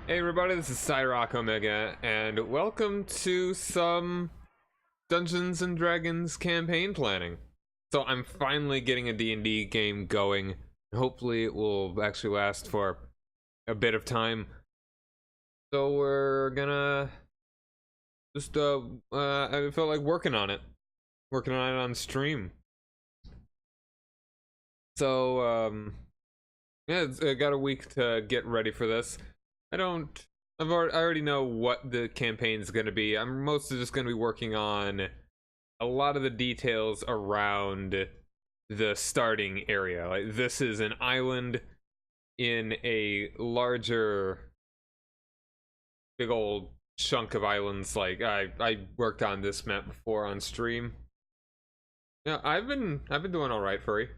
Hey everybody, this is Cyrock Omega, and welcome to some Dungeons and Dragons campaign planning. So I'm finally getting a D&D game going. Hopefully it will actually last for a bit of time. So we're gonna just, I felt like working on it on stream. So, yeah, I got a week to get ready for this. I already know what the campaign is going to be. I'm mostly just going to be working on a lot of the details around the starting area. Like, this is an island in a larger, big old chunk of islands. Like, I worked on this map before on stream. Yeah, I've been doing all right, Furry.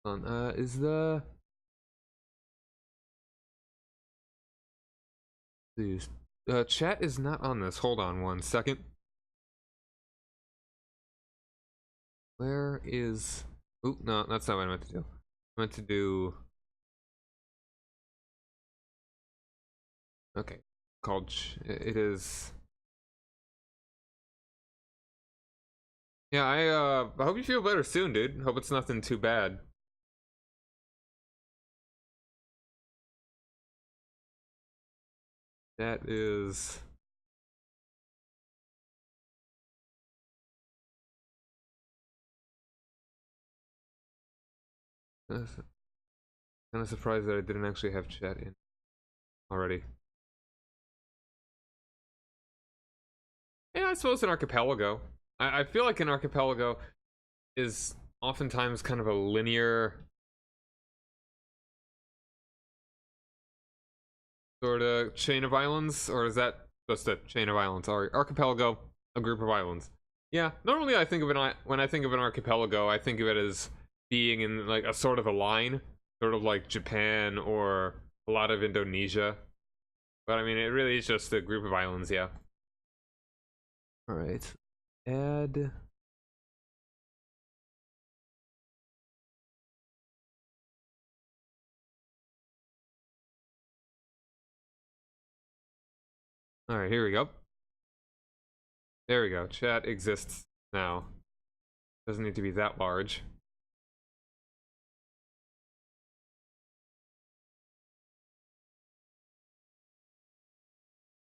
Is the chat is not on this. Hold on one second. Where is... Oop, no, that's not what I meant to do. I meant to do... Okay. It is... Yeah, I hope you feel better soon, dude. Hope it's nothing too bad. That is... Kind of surprised that I didn't actually have chat in already. Yeah, I suppose an archipelago. I feel like an archipelago is oftentimes kind of a linear sort of chain of islands, or is that just a chain of islands? Or archipelago, a group of islands. Yeah, normally I think of it when I think of an archipelago, I think of it as being in like a sort of a line, sort of like Japan or a lot of Indonesia. But I mean, it really is just a group of islands, yeah. All right, add. All right, here we go. There we go. Chat exists now. Doesn't need to be that large.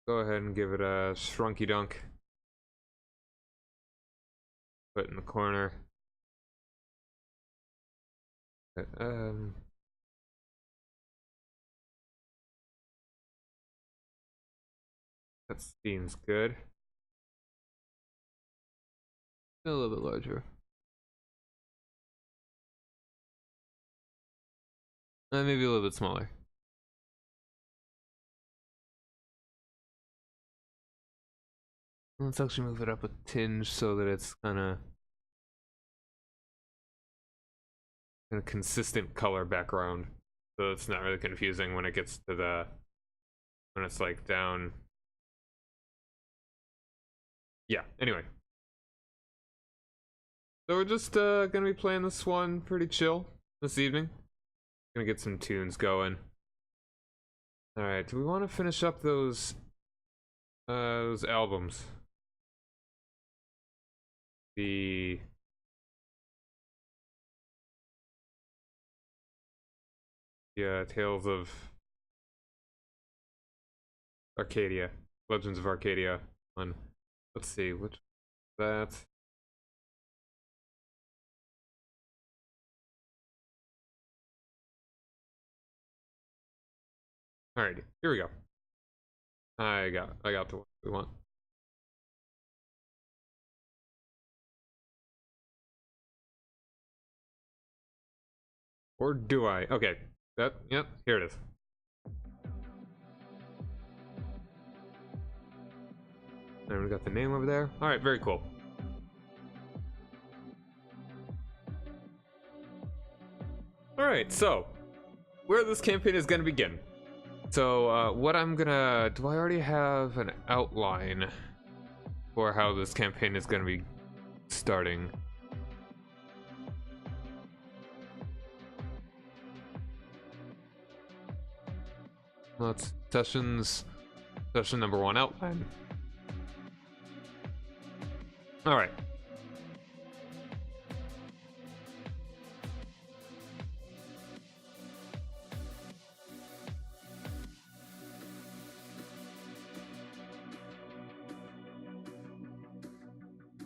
Go ahead and give it a shrunky dunk. Put it in the corner. That seems good. A little bit larger. Maybe a little bit smaller. Let's actually move it up a tinge so that it's kind of a consistent color background, so it's not really confusing when it gets to when it's like down. Yeah, anyway, so we're just gonna be playing this one pretty chill this evening. Gonna get some tunes going. All right, do we want to finish up those albums? The Tales of Arcadia, Legends of Arcadia one. Let's see, which that. Alrighty, here we go. I got the one we want. Or do I? Okay. Yep, here it is. And we got the name over there. Alright, very cool. Alright, so where this campaign is gonna begin. So, what I'm gonna... Do I already have an outline for how this campaign is gonna be starting? Let's... Sessions... Session number 1 outline. Alright.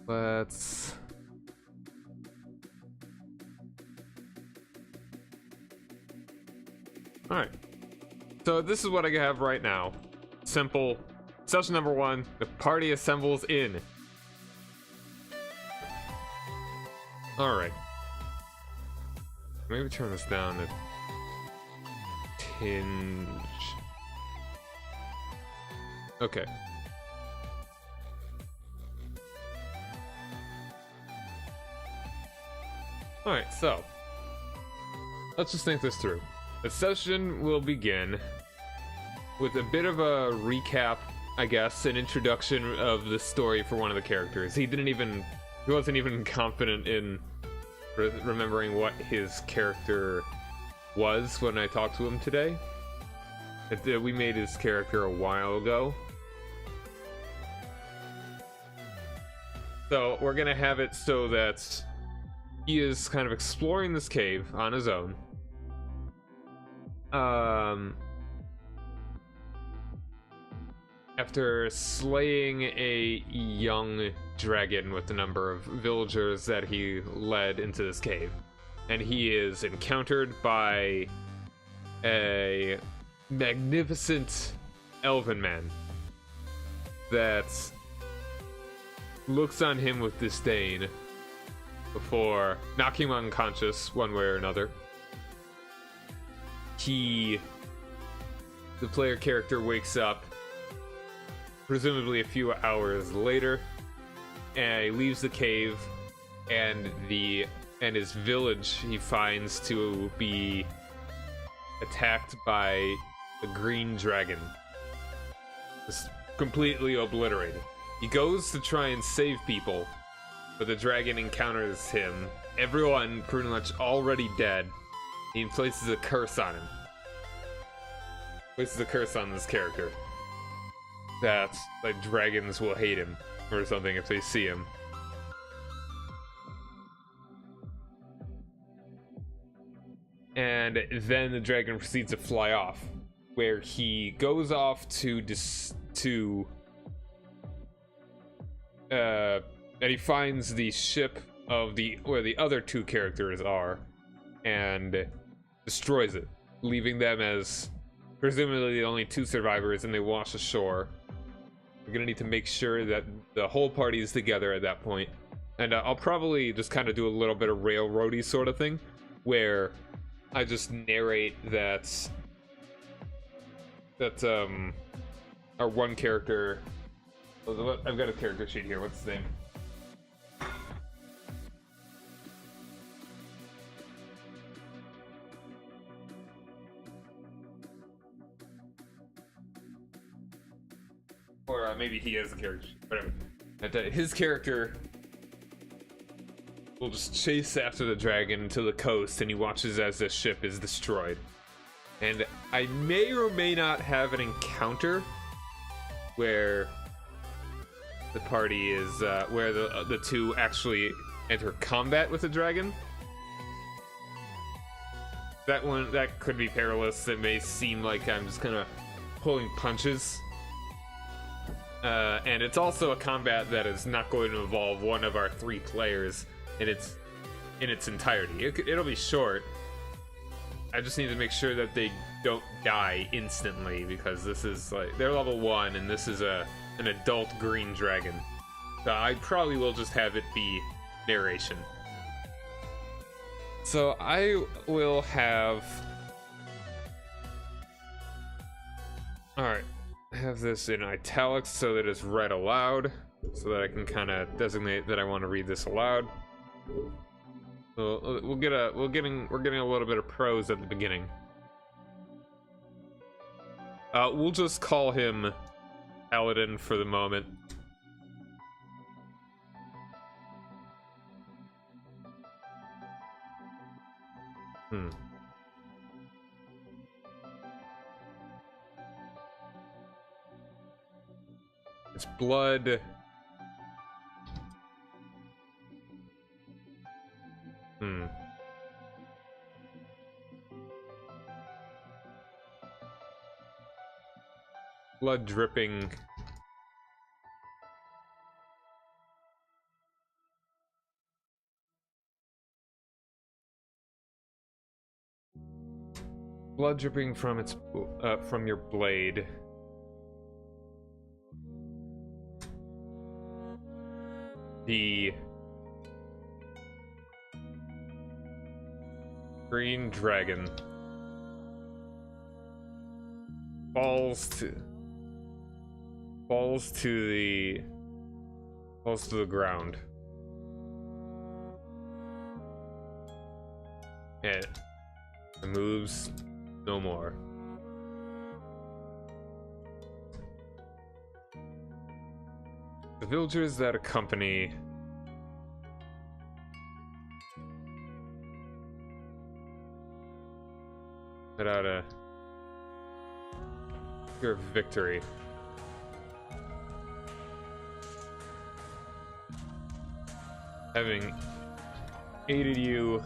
Let's... Alright. So this is what I have right now. Simple. Session number 1, the party assembles in. Alright. Maybe turn this down a tinge. Okay. Alright, so let's just think this through. The session will begin with a bit of a recap, I guess, an introduction of the story for one of the characters. He wasn't even confident in remembering what his character was when I talked to him today. We made his character a while ago. So we're gonna have it so that he is kind of exploring this cave on his own. After slaying a young dragon with a number of villagers that he led into this cave. And he is encountered by a magnificent elven man that looks on him with disdain before knocking him unconscious one way or another. The player character wakes up presumably a few hours later, and he leaves the cave, and his village he finds to be attacked by a green dragon, just completely obliterated. He goes to try and save people, but the dragon encounters him. Everyone pretty much already dead. He places a curse on him. Places a curse on this character. That, like, dragons will hate him or something if they see him. And then the dragon proceeds to fly off, where he goes off and he finds the ship of where the other two characters are, and destroys it, leaving them as presumably the only two survivors, and they wash ashore. We're gonna need to make sure that the whole party is together at that point. And I'll probably just kind of do a little bit of railroady sort of thing, where I just narrate that our one character. I've got a character sheet here. What's his name? Or maybe he is a character sheet. Whatever. That his character will just chase after the dragon to the coast, and he watches as the ship is destroyed. And I may or may not have an encounter where the party is where the two actually enter combat with the dragon. That could be perilous. It may seem like I'm just kind of pulling punches. And it's also a combat that is not going to involve one of our three players in its entirety. It'll be short. I just need to make sure that they don't die instantly, because this is like, they're level 1 and this is an adult green dragon. So I probably will just have it be narration. So I will have... Alright. Have this in italics so that it's read aloud, so that I can kind of designate that I want to read this aloud. So we're getting a little bit of prose at the beginning. We'll just call him Paladin for the moment. Hmm. It's blood. Blood dripping. Blood dripping from its from your blade. The green dragon falls to the ground. And it moves no more. The villagers that accompany without a pure victory. Having aided you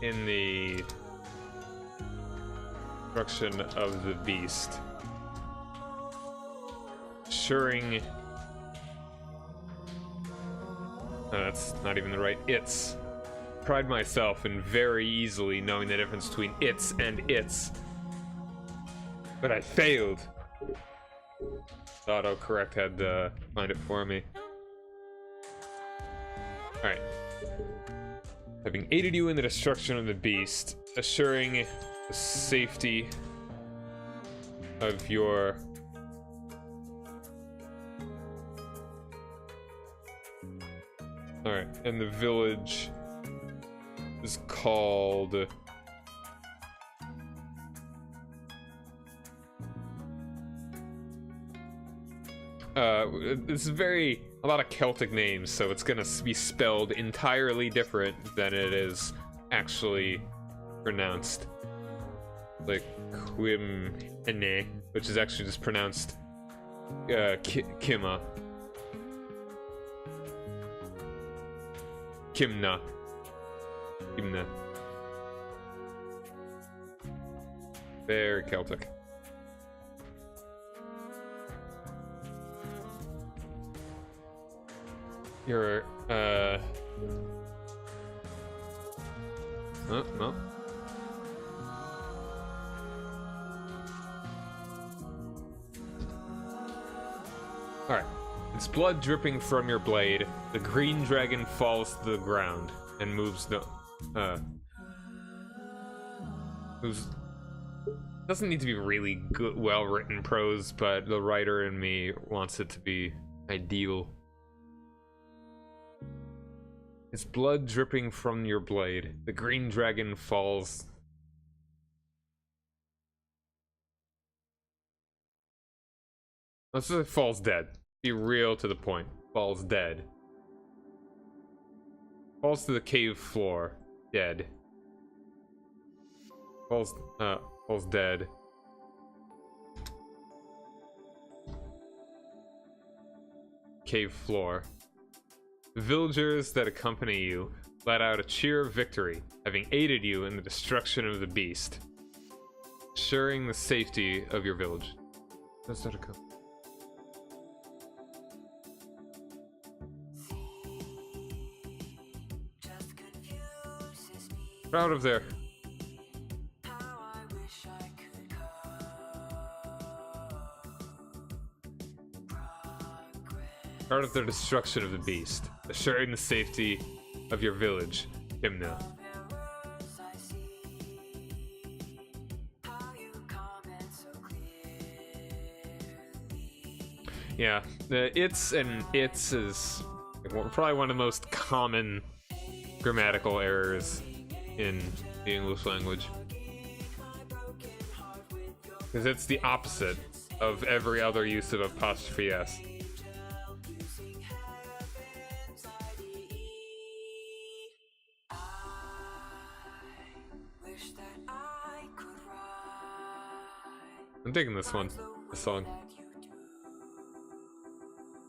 in the destruction of the beast, assuring that's not even the right it's. Pride myself in very easily knowing the difference between it's and its, but I failed. Autocorrect had to find it for me. Alright. Having aided you in the destruction of the beast, assuring the safety of your Alright, and the village is called this is a lot of Celtic names, so it's gonna be spelled entirely different than it is actually pronounced. Like Quimene, which is actually just pronounced Kimma. Kimna. Very Celtic. You're, oh, no. Alright. It's blood dripping from your blade. The green dragon falls to the ground and moves doesn't need to be really good, well-written prose, but the writer in me wants it to be ideal. It's blood dripping from your blade. The green dragon falls. Let's say falls dead. Be real to the point. Falls dead. Falls to the cave floor. Dead. Falls dead. Cave floor. The villagers that accompany you let out a cheer of victory, having aided you in the destruction of the beast, assuring the safety of your village. That's not a cup. Proud of their destruction of the beast, assuring the safety of your village, Himna. Yeah, the its and its is probably one of the most common grammatical errors in the English language. Because it's the opposite of every other use of apostrophe S. I'm digging this one. This song.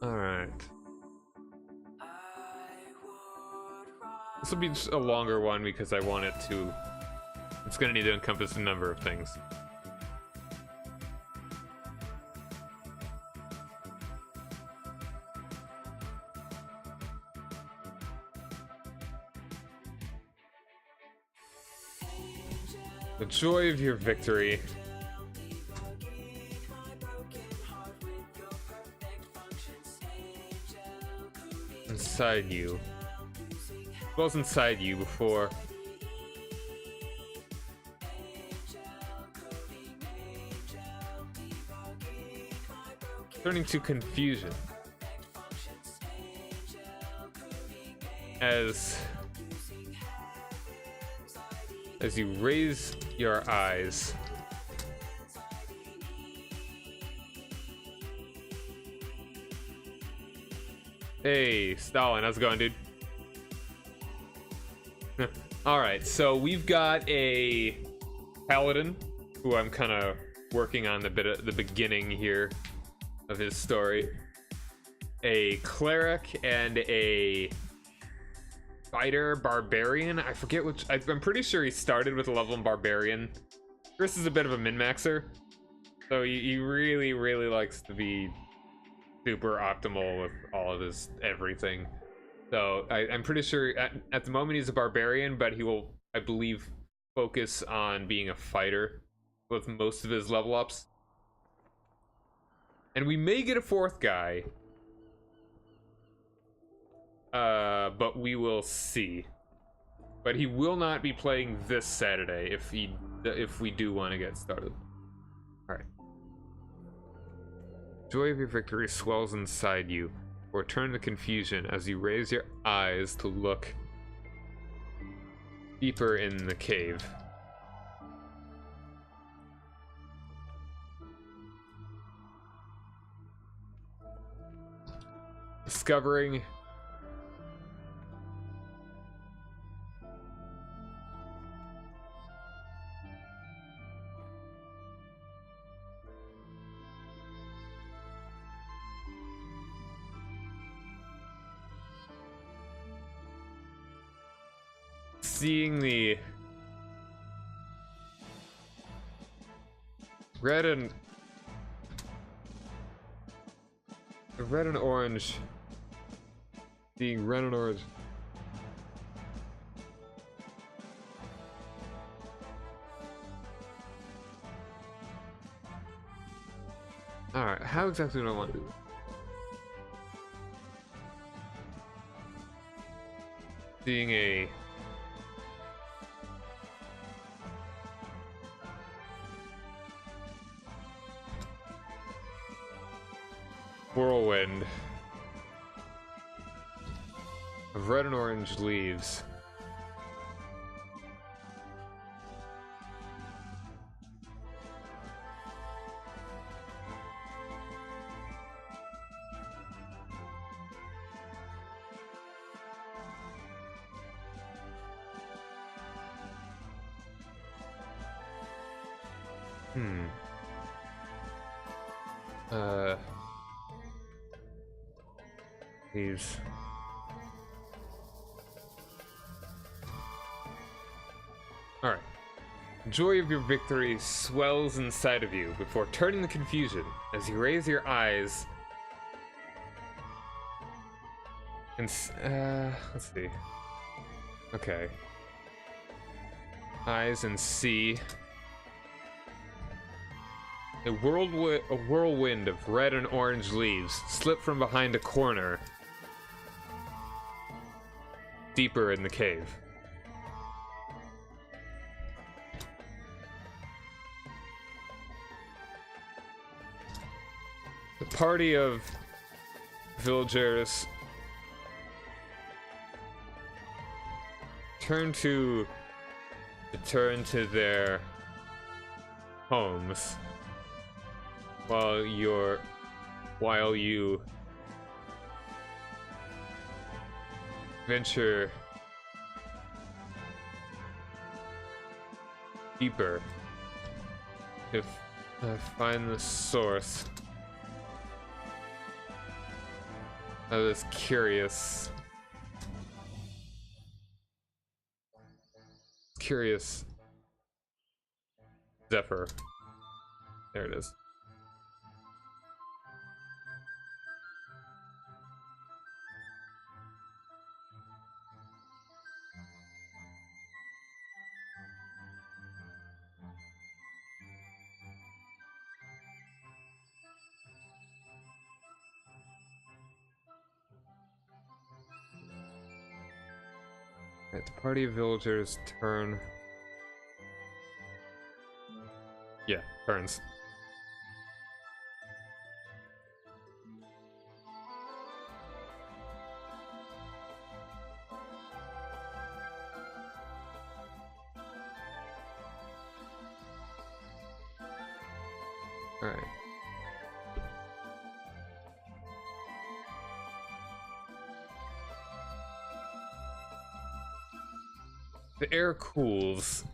Alright. This will be just a longer one because I want it to... It's gonna need to encompass a number of things. The joy of your victory. Inside you. What was inside you before? Turning to confusion. As you raise your eyes, hey, Stalin, how's it going, dude? Alright, so we've got a paladin who I'm kind of working on the beginning here of his story. A cleric and a fighter barbarian. I forget which. I'm pretty sure he started with a level in barbarian. Chris is a bit of a min-maxer, so he really, really likes to be super optimal with all of his everything. So I'm pretty sure at the moment he's a barbarian, but he will, I believe, focus on being a fighter with most of his level ups. And we may get a fourth guy, but we will see. But he will not be playing this Saturday if we do want to get started. All right. Joy of your victory swells inside you. Return the confusion as you raise your eyes to look deeper in the cave. Discovering seeing the red and orange, seeing red and orange. All right, how exactly do I want to do this? Seeing a whirlwind of red and orange leaves. Leaves. Alright. Joy of your victory swells inside of you before turning the confusion as you raise your eyes and let's see. Okay. Eyes and see a whirlwind of red and orange leaves slip from behind a corner deeper in the cave. The party of villagers return to their homes while you venture deeper Find the source of this curious Zephyr. There it is. Right, the party of villagers turn. Yeah, turns. Alright. The air cools.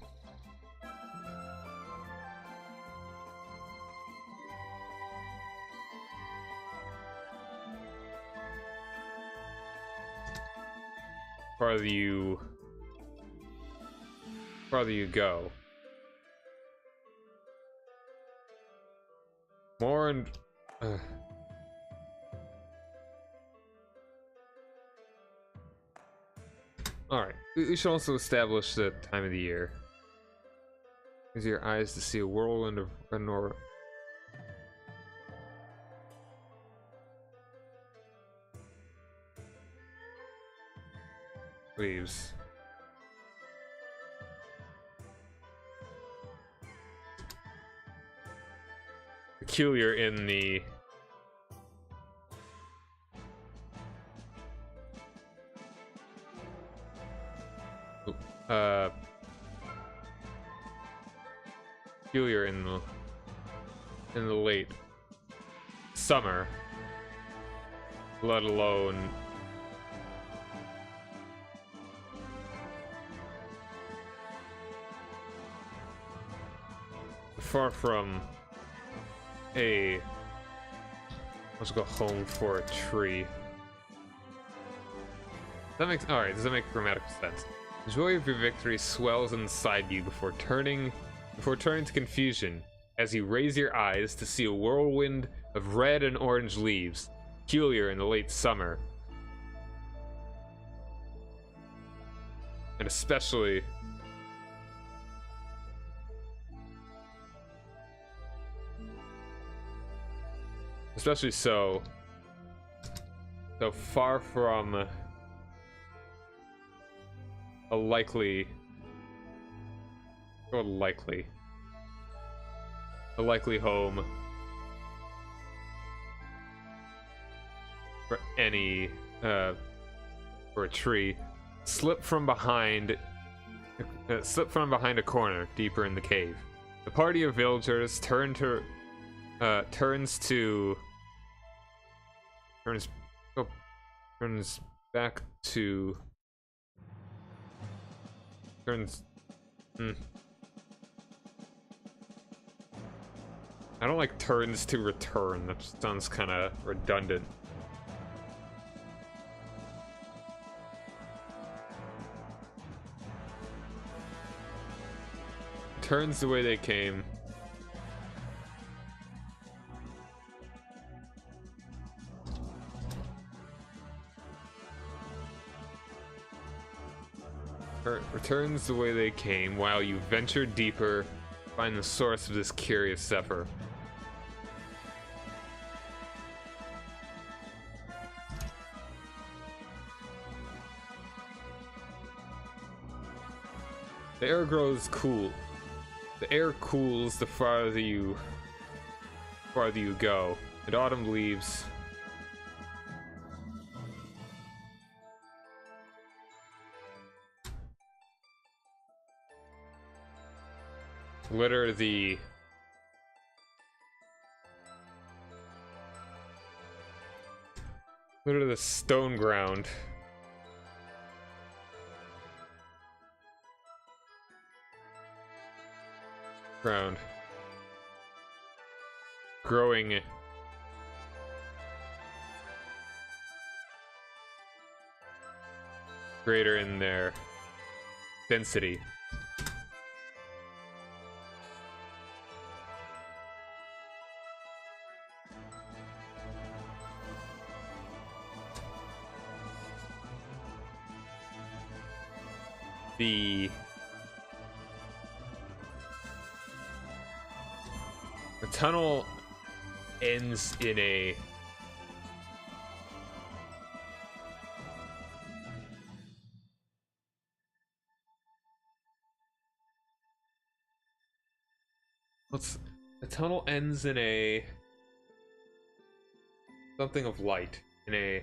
Farther you go. More and Alright, we should also establish the time of the year. Use your eyes to see a whirlwind of leaves. Peculiar in the peculiar in the late summer, let alone far from a let's go home for a tree. That makes alright, does that make grammatical sense? The joy of your victory swells inside you before turning to confusion as you raise your eyes to see a whirlwind of red and orange leaves, peculiar in the late summer. And especially so far from a likely home for any for a tree. Slip from behind a corner deeper in the cave. The party of villagers turns back to I don't like turns to return. That sounds kind of redundant. Turns the way they came. Returns the way they came while you venture deeper, find the source of this curious Zephyr. The air grows cool. The air cools the farther you go. And autumn leaves litter the stone ground. growing greater in their density. The tunnel ends in a the tunnel ends in a something of light, in a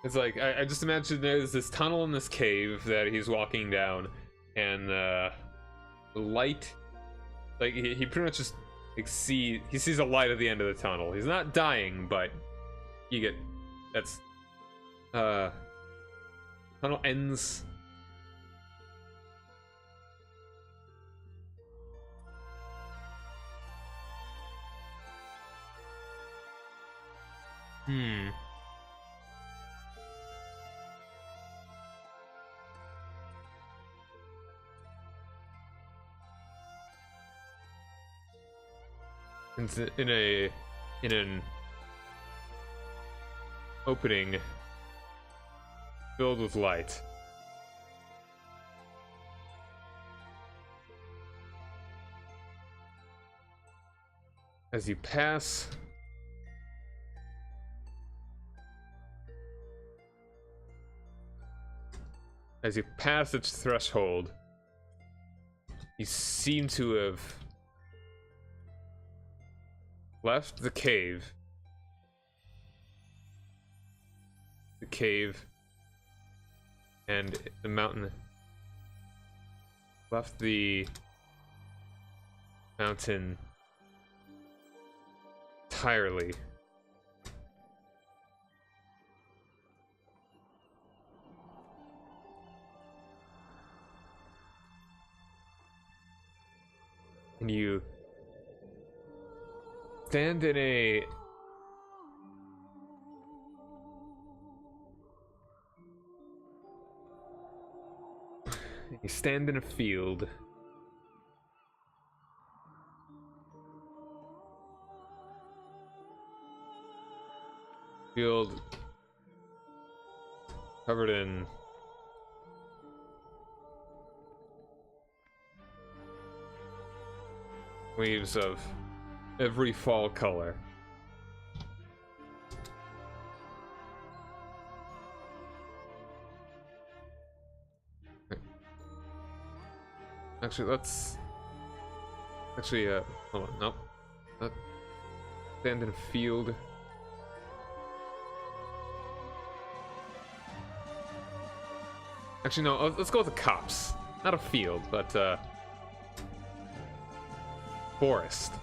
it's like I just imagine there's this tunnel in this cave that he's walking down, and the light, like he pretty much just like he sees a light at the end of the tunnel. He's not dying, but you get that's tunnel ends. It's in an opening filled with light. As you pass its threshold, you seem to have left the cave. And the mountain. Left the mountain entirely. And you stand in a field. Field covered in leaves of every fall color. Actually, hold on, nope. Stand in a field. Actually, no, let's go with the cops. Not a field, but, forest.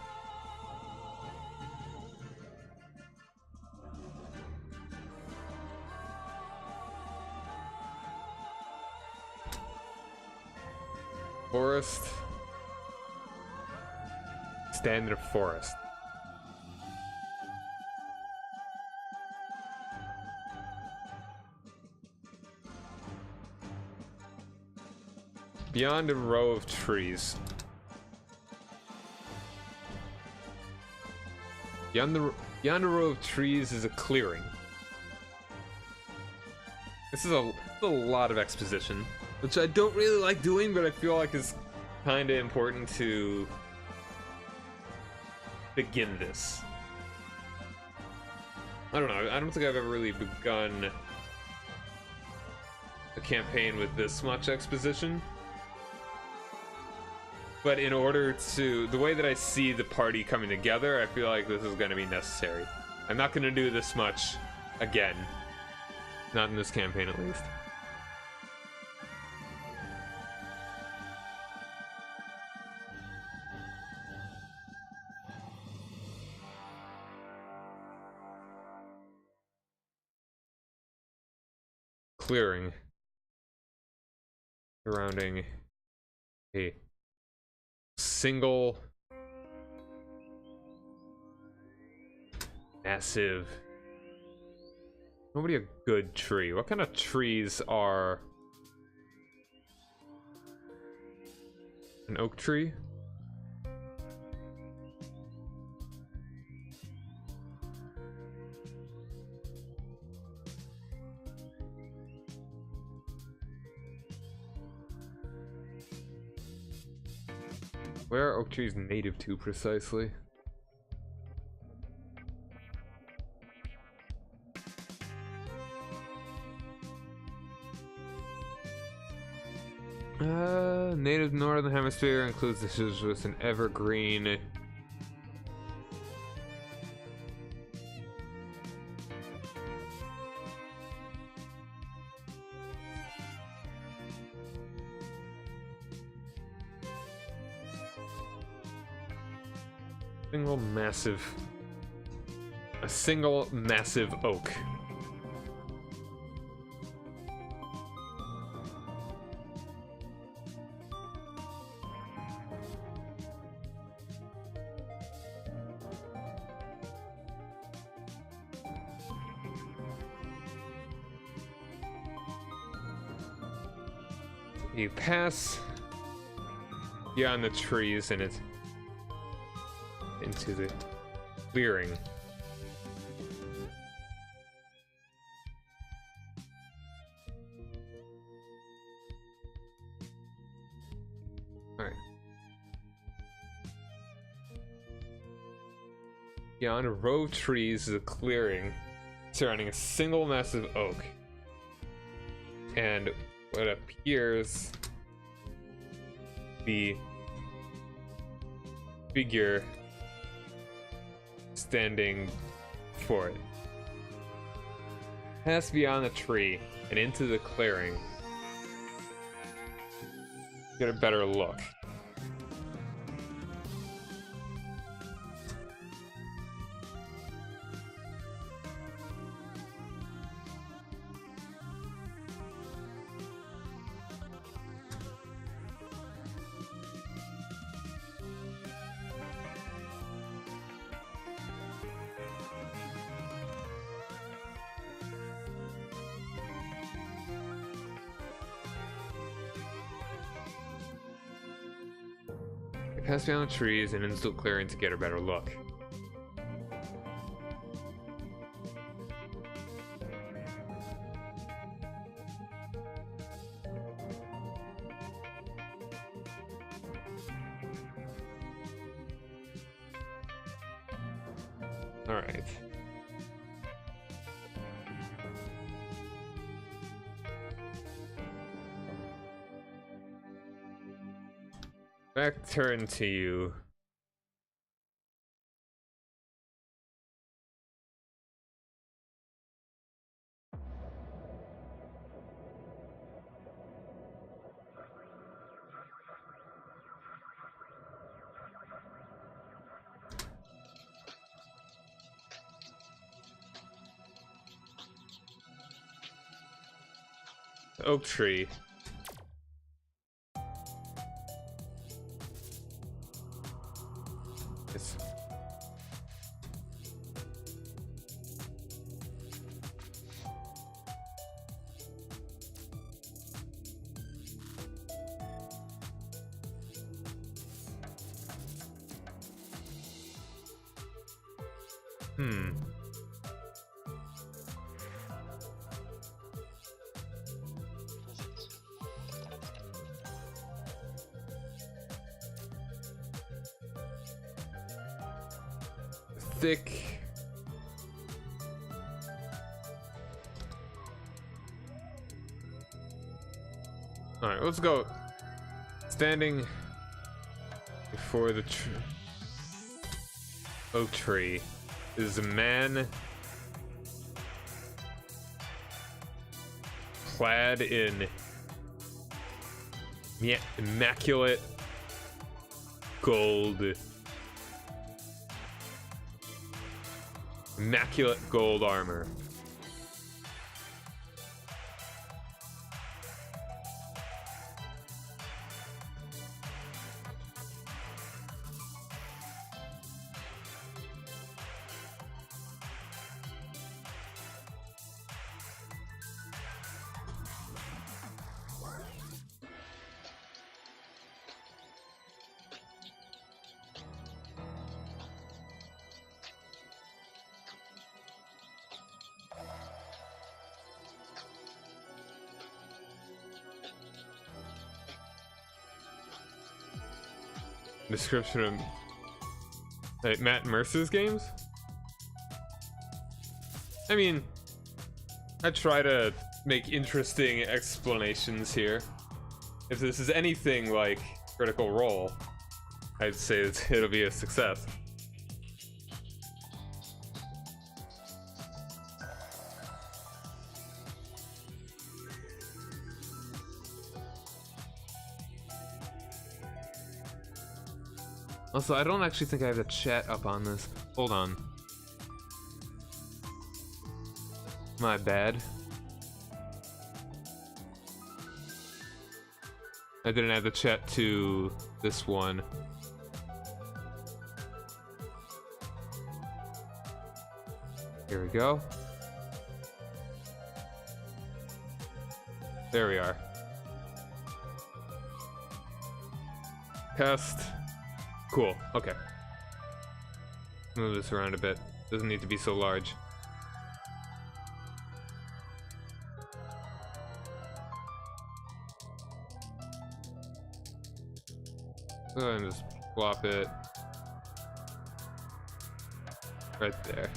Forest. Stand in a forest. Beyond a row of trees. Beyond a row of trees is a clearing. This is a lot of exposition, which I don't really like doing, but I feel like is kind of important to begin this. I don't know, I don't think I've ever really begun a campaign with this much exposition. But in order to, the way that I see the party coming together, I feel like this is going to be necessary. I'm not going to do this much again. Not in this campaign, at least. clearing surrounding a single massive, nobody a good tree. What kind of trees are an oak tree? Where are oak trees native to precisely? Native northern hemisphere includes the deciduous and evergreen. A single massive oak. You pass beyond the trees and it's into the clearing. Alright. Beyond a row of trees is a clearing surrounding a single massive oak. And what appears to be figure standing for it. Pass beyond the tree and into the clearing. Get a better look. Pass beyond the trees and into the clearing to get a better look. All right. Back turn to you. The oak tree. It's thick. All right, let's go. Standing before the oak tree is a man clad in immaculate gold. Immaculate gold armor. Description of Matt Mercer's games? I mean, I try to make interesting explanations here. If this is anything like Critical Role, I'd say it'll be a success. Also, I don't actually think I have the chat up on this. Hold on. My bad. I didn't add the chat to this one. Here we go. There we are. Test. Cool, okay. Move this around a bit. Doesn't need to be so large. Go ahead and just plop it right there.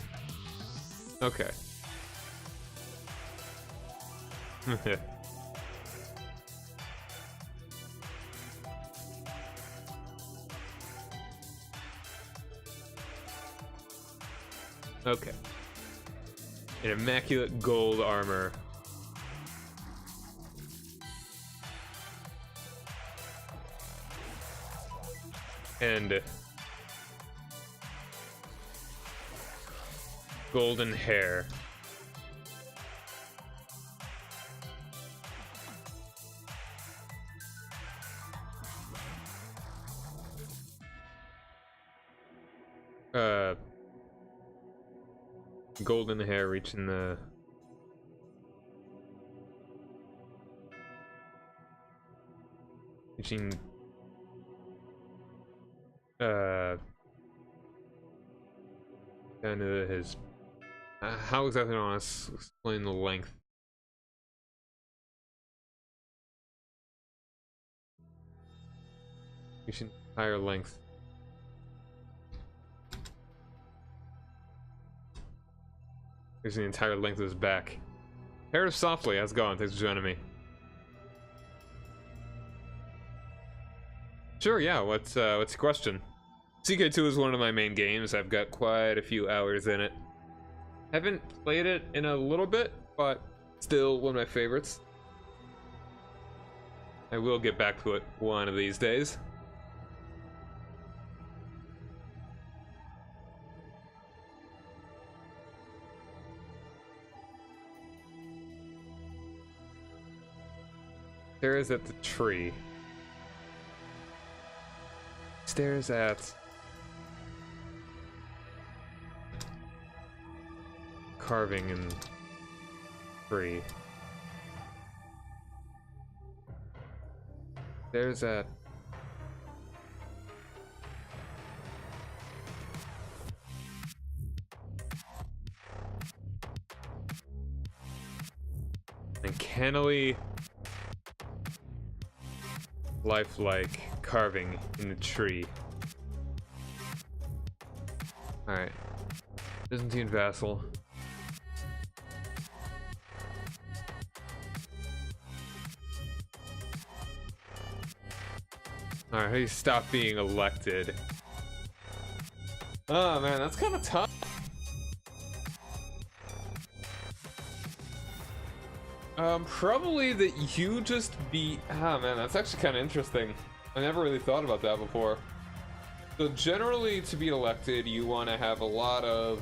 Okay. Okay. An immaculate gold armor. And golden hair. Golden hair reaching the kind of his how exactly do I want to explain the length? Reaching higher length. Here's the entire length of his back. Hair softly, how's it going? Thanks for joining me. Sure, yeah, what's your question? CK2 is one of my main games. I've got quite a few hours in it. Haven't played it in a little bit, but still one of my favorites. I will get back to it one of these days. Stares at the tree. Stares at carving in tree. Stares at uncannily lifelike carving in the tree. Alright. Byzantine vassal. Alright, how do you stop being elected? Oh man, that's kind of tough. Probably that you just be... Ah man, that's actually kind of interesting. I never really thought about that before. So generally, to be elected, you want to have a lot of...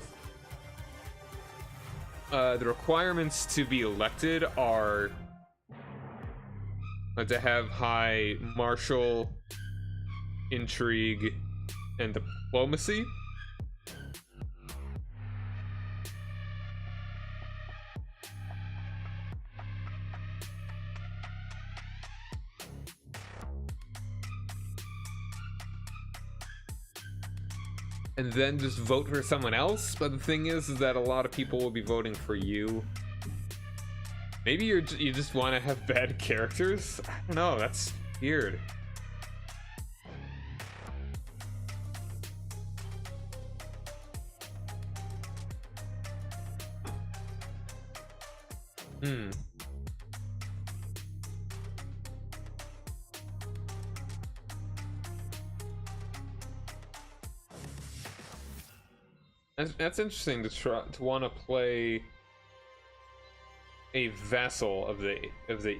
the requirements to be elected are... to have high martial, intrigue, and diplomacy. And then just vote for someone else. But the thing is that a lot of people will be voting for you. Maybe you just want to have bad characters? I don't know, that's weird. Hmm. That's interesting to want to play a vassal of the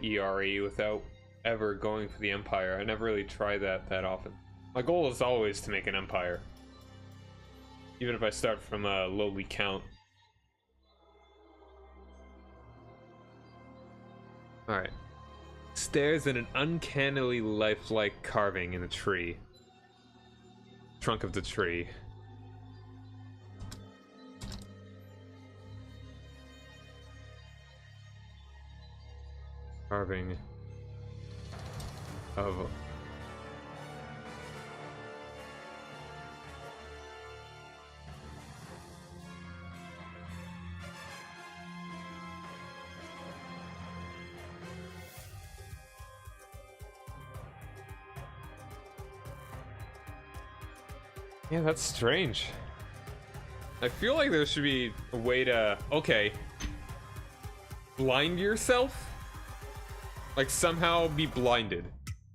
ERE without ever going for the Empire. I never really tried that often. My goal is always to make an Empire, even if I start from a lowly count. All right. Stares at an uncannily lifelike carving in the tree. Trunk of the tree. Carving of yeah, that's strange. I feel like there should be a way to okay, blind yourself. Like somehow be blinded.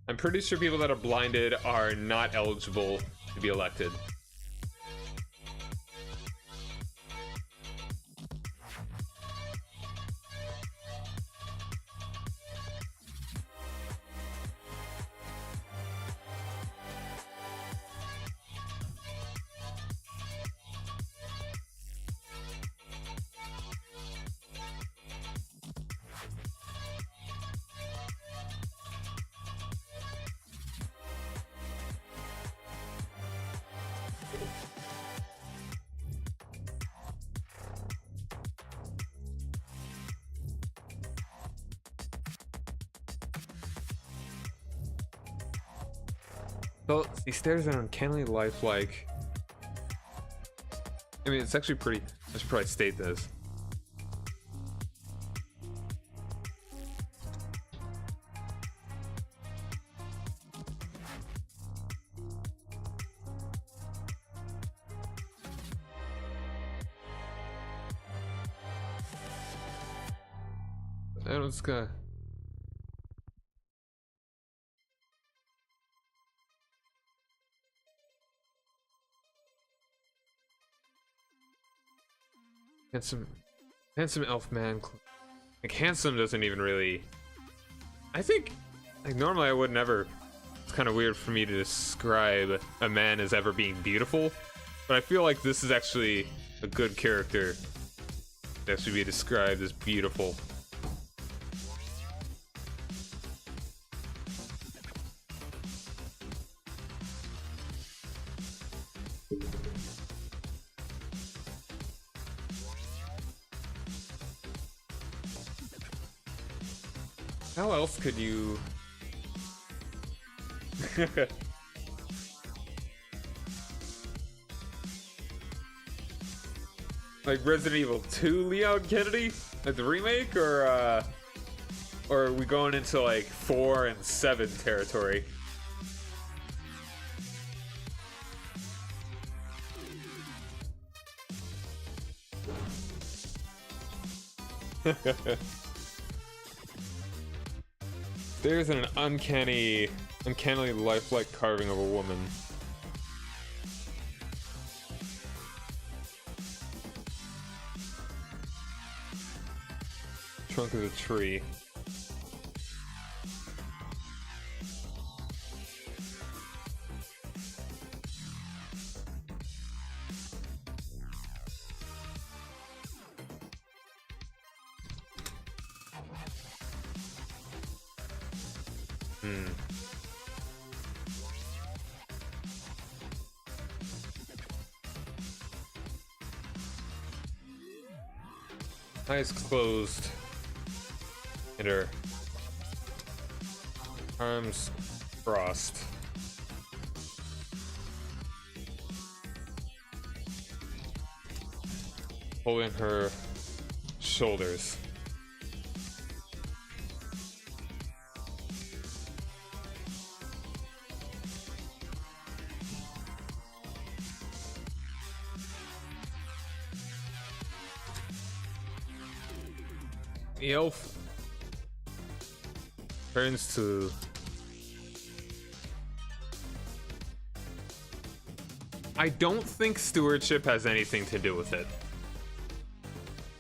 I'm pretty sure people that are blinded are not eligible to be elected. So he stares at an uncannily lifelike. I mean, it's actually pretty. I should probably state this. I'm just gonna. Handsome elf man. Like handsome doesn't even really. I think, like normally I would never. It's kind of weird for me to describe a man as ever being beautiful, but I feel like this is actually a good character that should be described as beautiful. How else could you... like Resident Evil 2 Leon Kennedy? Like the remake? Or are we going into like 4 and 7 territory? There's an uncannily lifelike carving of a woman. Trunk of the tree. Eyes closed. And her arms crossed. Holding her shoulders. The elf turns to I don't think stewardship has anything to do with it.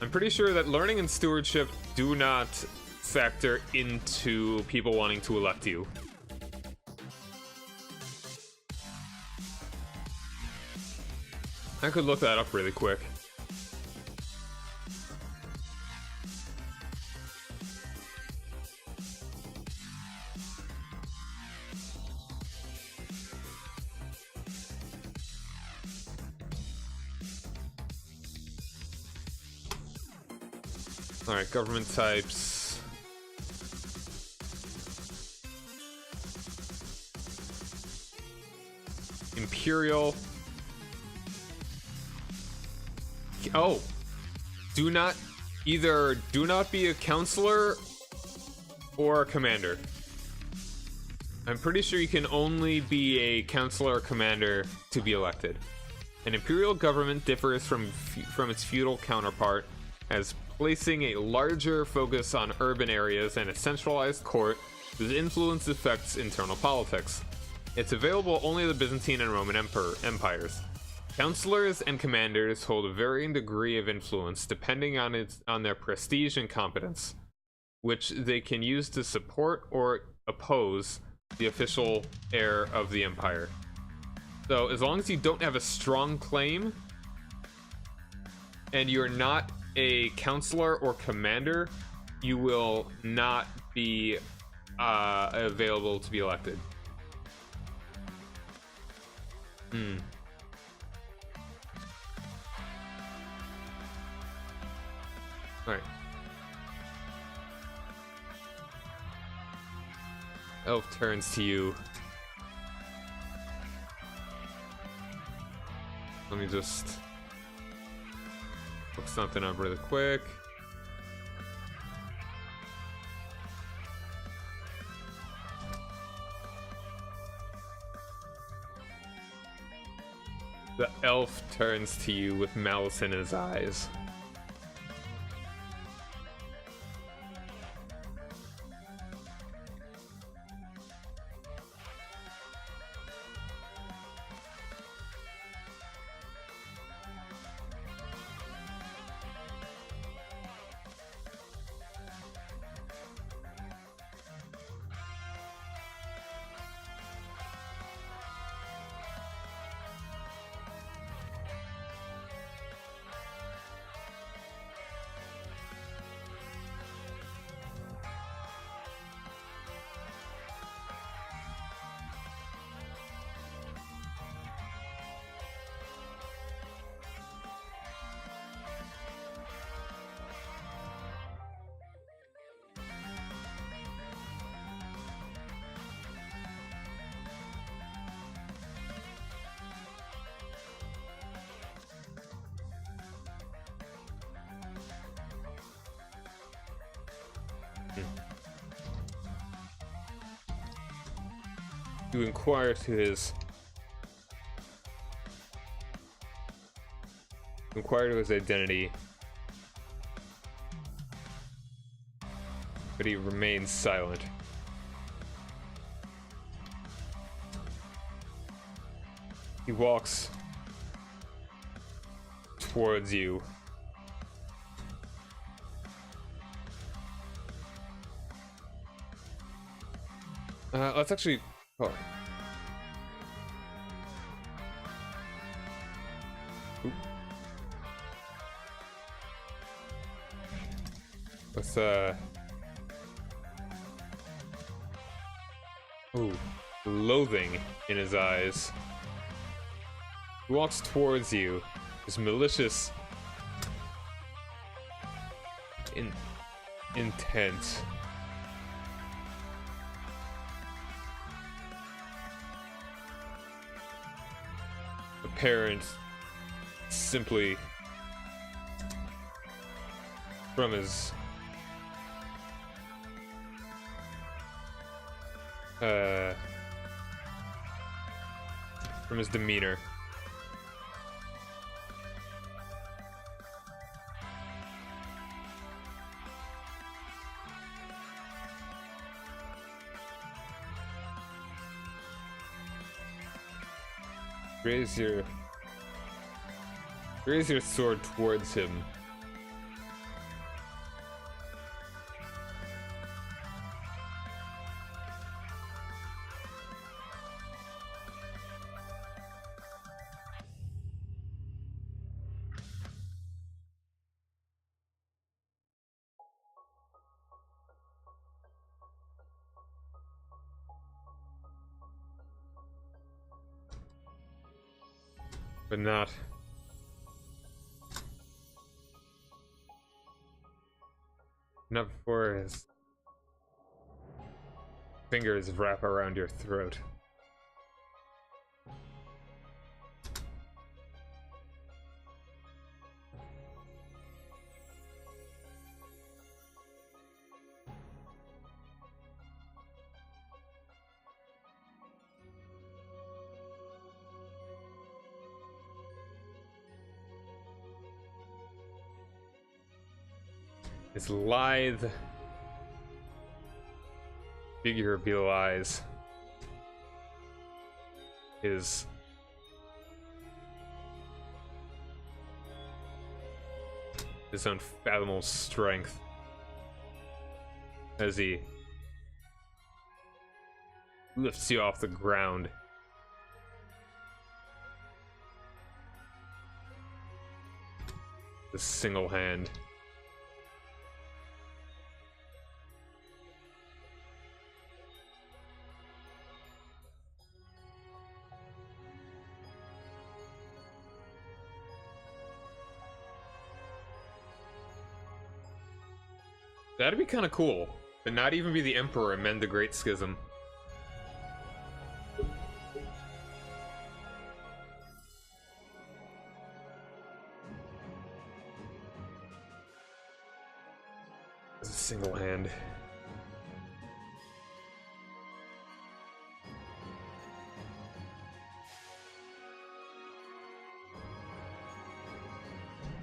I'm pretty sure that learning and stewardship do not factor into people wanting to elect you. I could look that up really quick. Alright, government types. Imperial. Oh. Do not be a counselor or a commander. I'm pretty sure you can only be a counselor or commander to be elected. An imperial government differs from its feudal counterpart as placing a larger focus on urban areas and a centralized court whose influence affects internal politics. It's available only to the Byzantine and Roman empires. Counselors and commanders hold a varying degree of influence depending on their prestige and competence, which they can use to support or oppose the official heir of the empire. So as long as you don't have a strong claim and you're not a counselor or commander, you will not be available to be elected. Alright. Elf turns to you. Let me just look something up really quick. The elf turns to you with malice in his eyes. You inquire to his identity, but he remains silent. He walks towards you. Let's actually. Oh. Oop. Let's Ooh, loathing in his eyes. He walks towards you, his malicious intent. Apparent simply from his demeanor. Raise your sword towards him. But not before his fingers wrap around your throat. His lithe figure belies his unfathomable strength as he lifts you off the ground. With a single hand. That'd be kind of cool. And not even be the Emperor and mend the Great Schism. It's a single hand.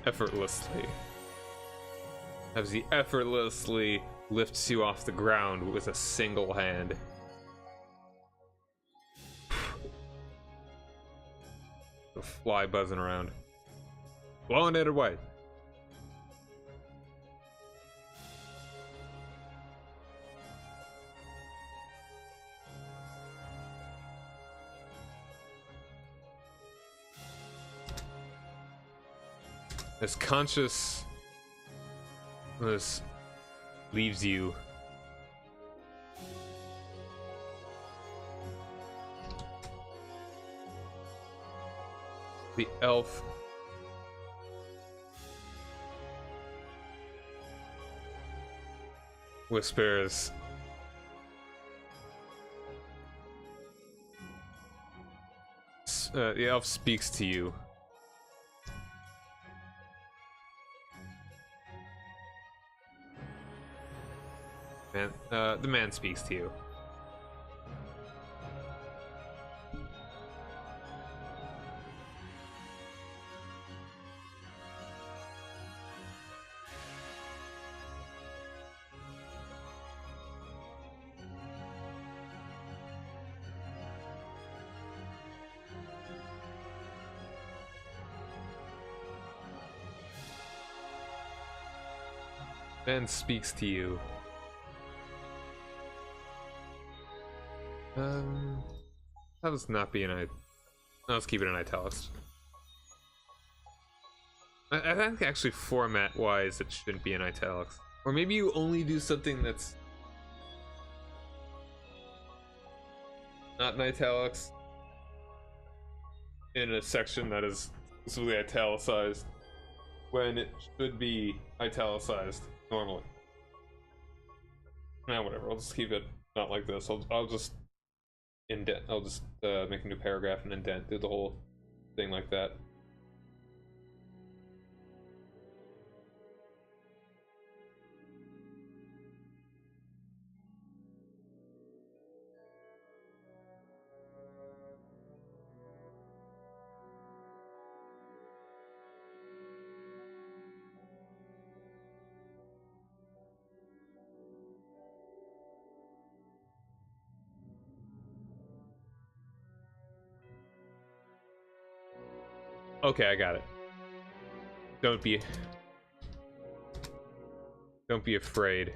Effortlessly. As he effortlessly lifts you off the ground with a single hand. The fly buzzing around. Blowing it away. As consciousness leaves you, the elf whispers, the elf speaks to you. The man speaks to you. Man speaks to you. That was not be an let's keep it in italics. I think actually format wise it shouldn't be in italics. Or maybe you only do something that's not in italics in a section that is exclusively italicized when it should be italicized normally. Nah, whatever, I'll just keep it not like this. I'll just indent. I'll just make a new paragraph and indent, do the whole thing like that. Okay, I got it. Don't be afraid.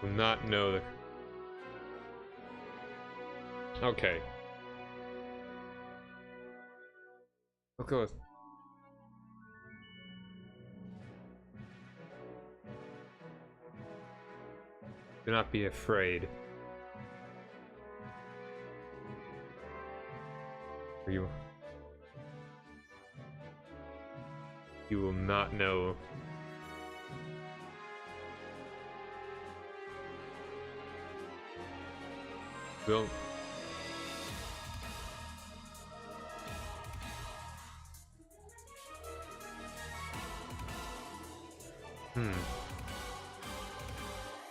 Will not know the... Okay. I'll go with... Do not be afraid. Or you will not know. Will...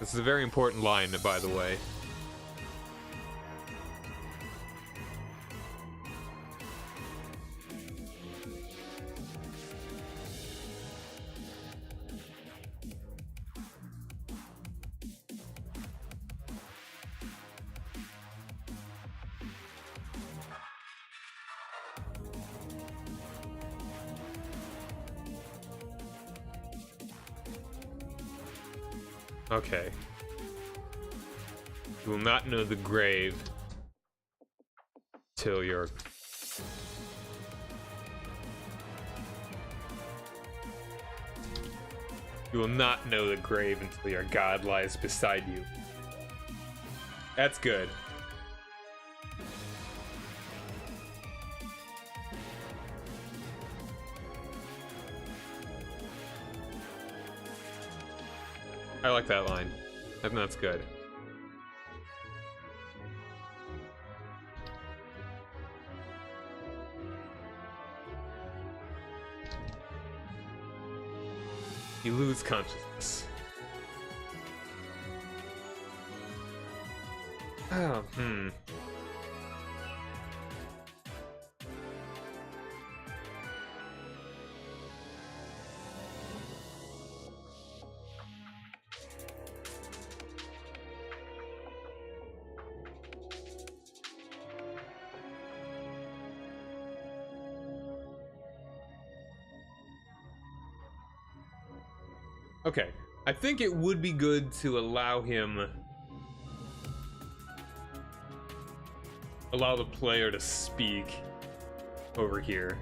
This is a very important line, by the way. Okay. You will not know the grave till you're... You will not know the grave until your god lies beside you. That's good. I like that line. I think that's good. You lose consciousness. Oh, Okay, I think it would be good to allow the player to speak over here.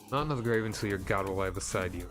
Not another grave until your god will lie beside you.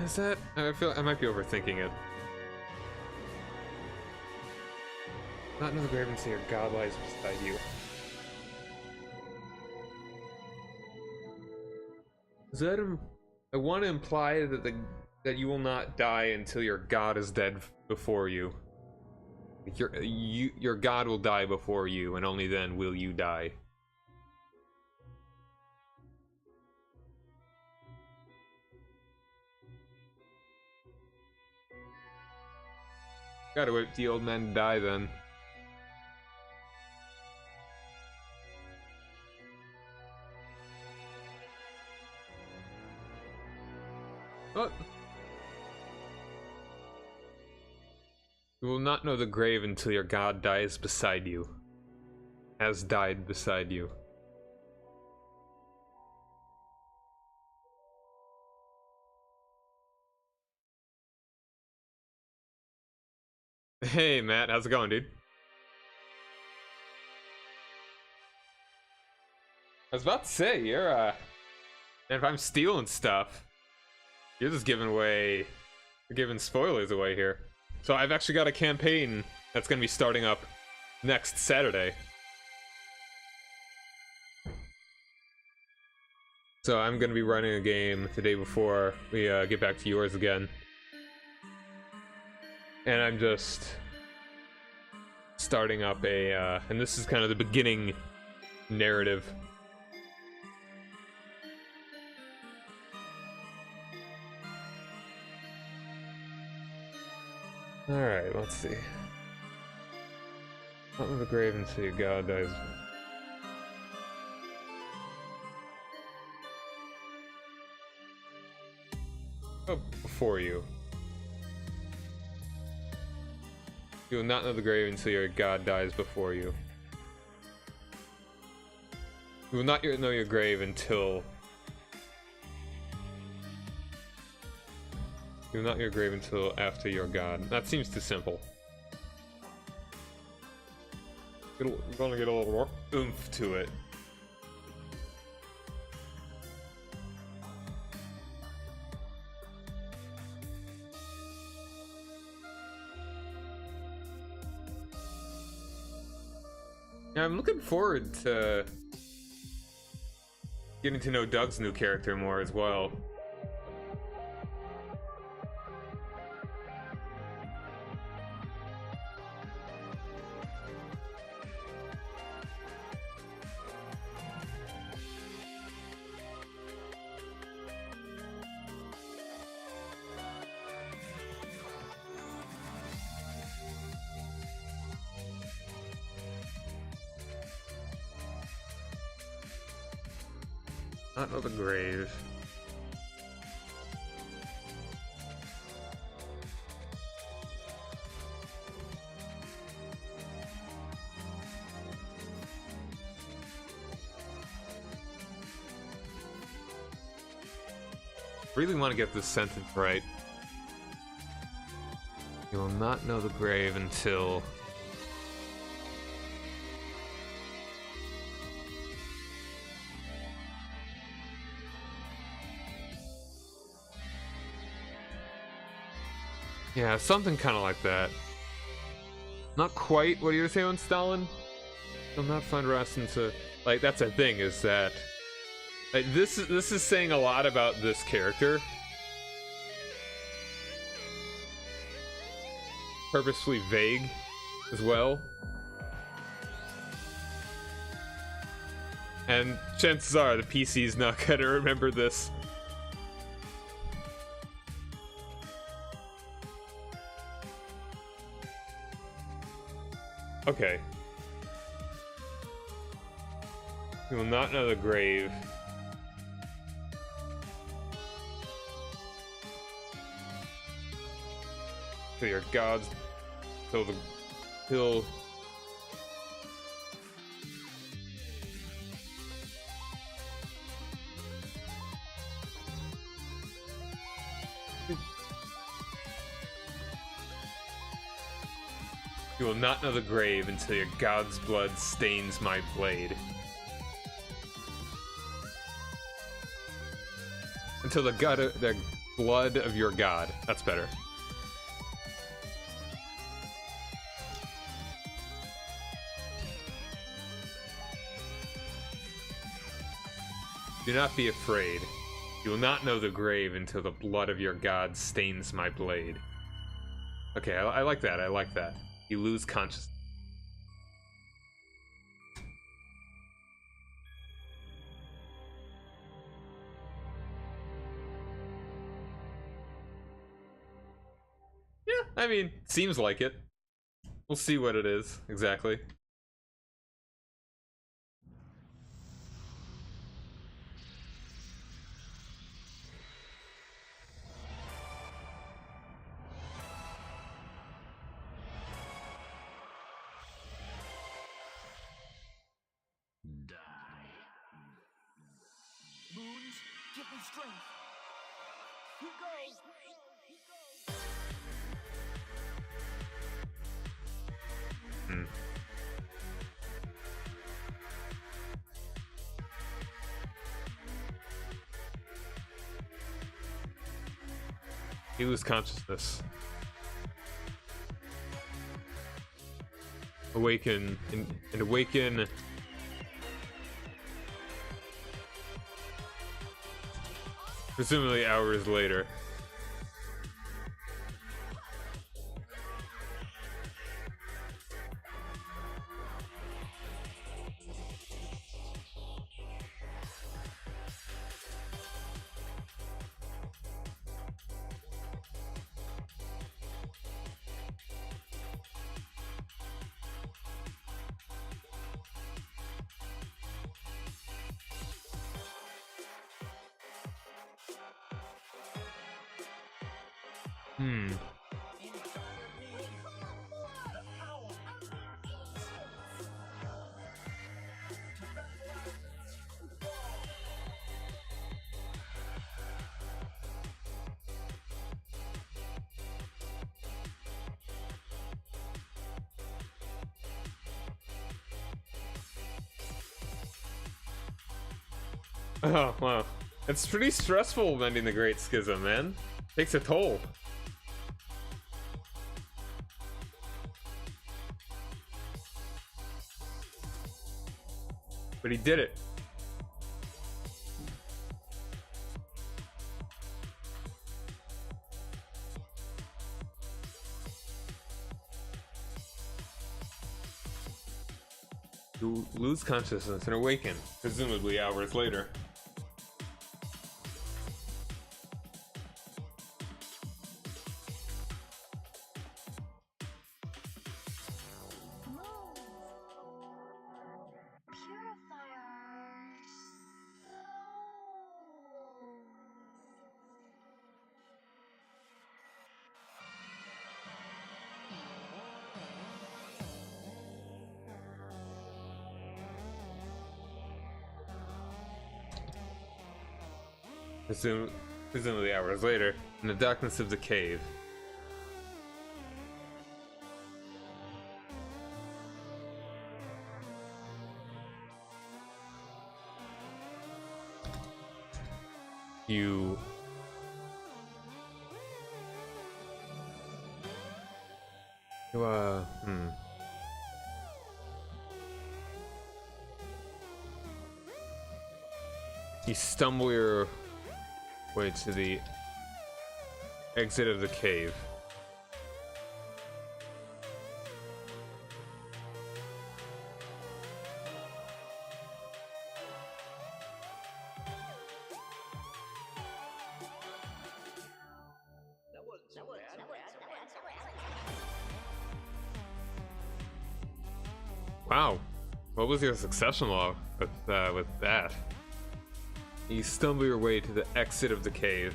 Is that? I feel I might be overthinking it. Not another grave until your god lies beside you. Is that I want to imply that that you will not die until your god is dead before you. Your god will die before you, and only then will you die. Gotta wait for the old man to die then. What? You will not know the grave until your god dies beside you. Has died beside you. Hey Matt, how's it going, dude? I was about to say, you're if I'm stealing stuff, you're just giving away, you're giving spoilers away here. So I've actually got a campaign that's gonna be starting up next Saturday. So I'm gonna be running a game the day before we get back to yours again. And I'm just starting up a, and this is kind of the beginning narrative. Alright, let's see. Not in the grave until your god dies. Oh, before you. You will not know the grave until your god dies before you. You will not know your grave until... You will not know your grave until after your god. That seems too simple. We're gonna get a little more oomph to it. Yeah, I'm looking forward to getting to know Doug's new character more as well. Not know the grave. Really want to get this sentence right. You will not know the grave until... Yeah, something kind of like that. Not quite what you were saying, Stalin. You'll not find rest into... Like, that's the thing, is that... Like, this is saying a lot about this character. Purposefully vague, as well. And chances are the PC's not gonna remember this. Okay. You will not know the grave. Till your gods, till you will not know the grave until your god's blood stains my blade. Until the blood of your god. That's better. Do not be afraid. You will not know the grave until the blood of your god stains my blade. Okay, I like that. I like that. You lose consciousness. Yeah, I mean, seems like it. We'll see what it is, exactly. Moons, give me strength. Here goes. Hmm. You lose consciousness. Awaken and awaken. Presumably hours later. Hmm. Oh, wow. It's pretty stressful mending the Great Schism, man. Takes a toll. But he did it. You lose consciousness and awaken, presumably hours later. Presumably hours later, in the darkness of the cave. You You stumble your way to the exit of the cave. Wow, what was your succession log with that? You stumble your way to the exit of the cave.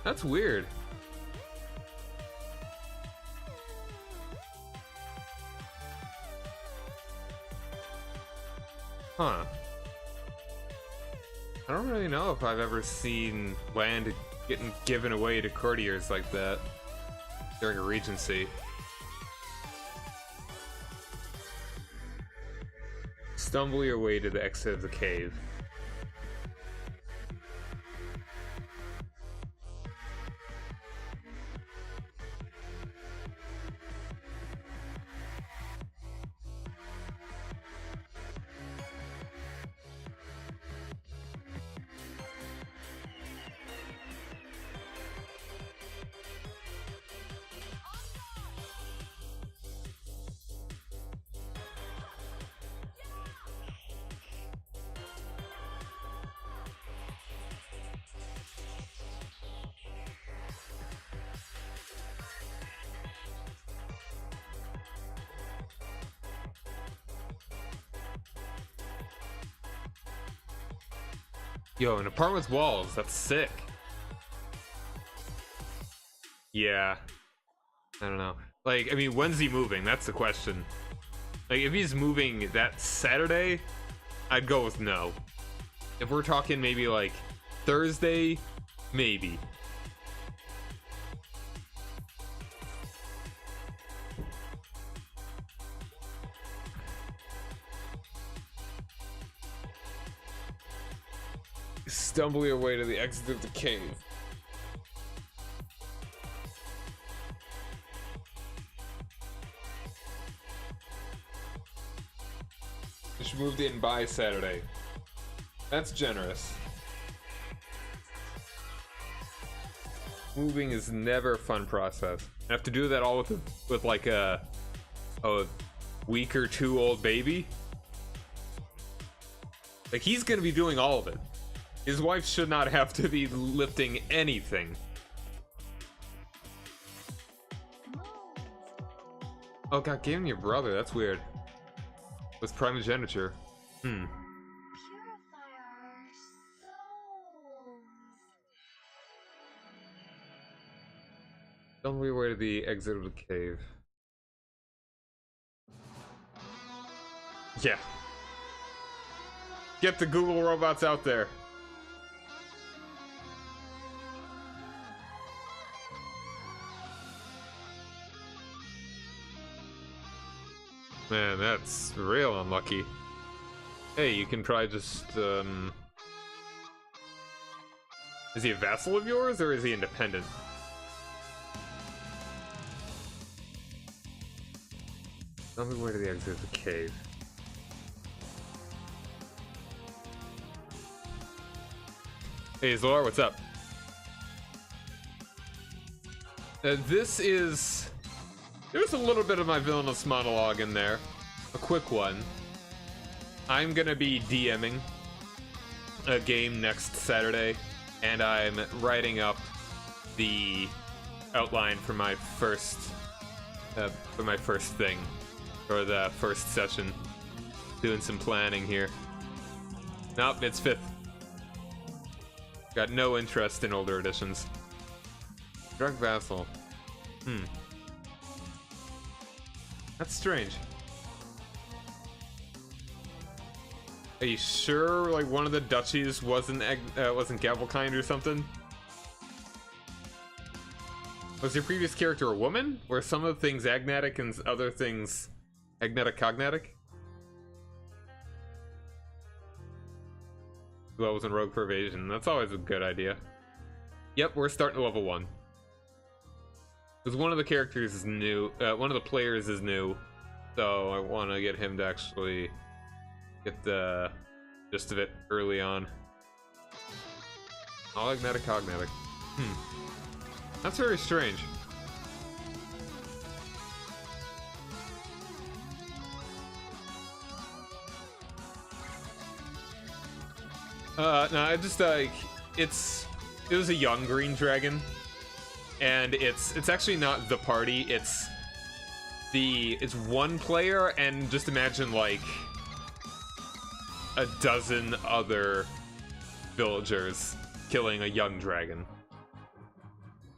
That's weird. Huh. I don't really know if I've ever seen land getting given away to courtiers like that during a regency. Stumble your way to the exit of the cave. Yo, an apartment with walls, that's sick. Yeah. I don't know. Like, I mean, when's he moving? That's the question. Like, if he's moving that Saturday, I'd go with no. If we're talking maybe like Thursday, maybe. Stumble your way to the exit of the cave. Just moved in by Saturday. That's generous. Moving is never a fun process. I have to do that all with like a week or two old baby. Like, he's gonna be doing all of it. His wife should not have to be lifting anything. Oh god, gave him your brother, that's weird. With primogeniture. Purify our souls. Don't we way to the exit of the cave. Yeah. Get the Google robots out there. Man, that's real unlucky. Hey, you can try just, Is he a vassal of yours, or is he independent? Tell me where to the exit of the cave. Hey, Zolar, what's up? This is... There's a little bit of my villainous monologue in there. A quick one. I'm gonna be DMing a game next Saturday, and I'm writing up the outline for my first thing, or the first session. Doing some planning here. Nope, it's 5th. Got no interest in older editions. Drug Vassal. That's strange. Are you sure, like, one of the duchies wasn't Gavelkind or something? Was your previous character a woman? Were some of the things agnatic and other things agnatic-cognatic? Well, I was in Rogue for Evasion. That's always a good idea. Yep, we're starting to level 1. Because one of the characters is new, one of the players is new, so I want to get him to actually get the gist of it early on. All agnatic-cognatic. That's very strange. No, I just like it was a young green dragon, and it's actually not the party. It's one player, and just imagine like a dozen other villagers killing a young dragon.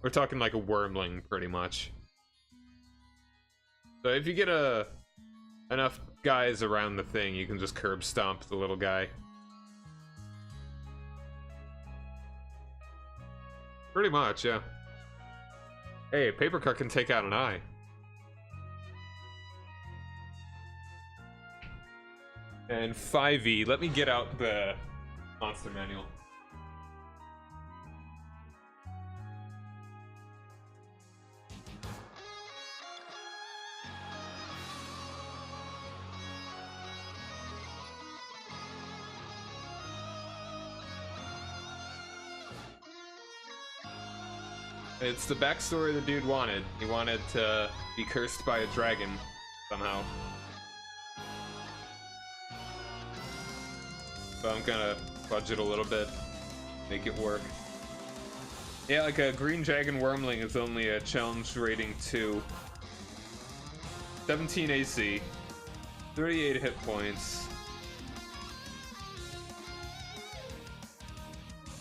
We're talking like a wormling, pretty much. So if you get enough guys around the thing, you can just curb stomp the little guy. Pretty much, yeah. Hey, a paper cut can take out an eye. And 5e. Let me get out the monster manual. It's the backstory the dude wanted. He wanted to be cursed by a dragon somehow. So I'm gonna fudge it a little bit, make it work. Yeah, like a green dragon wormling is only a challenge rating 2. 17 AC, 38 hit points.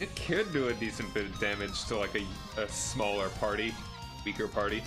It could do a decent bit of damage to like a smaller party, weaker party.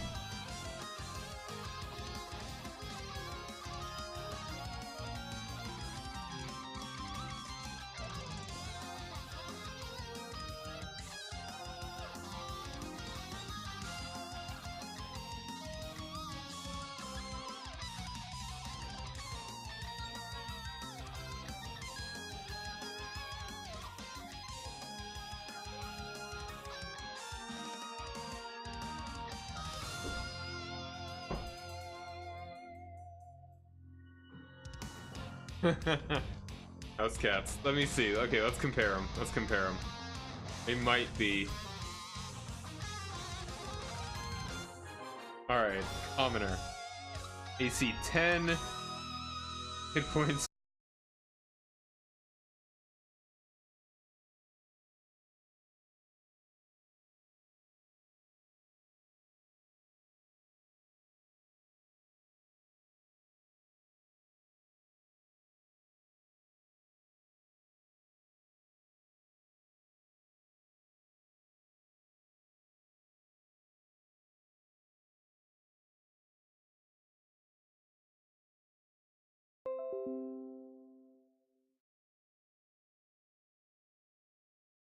House cats. Let me see. Okay, let's compare them. Let's compare them. They might be. Alright, Commoner. AC 10. Hit points.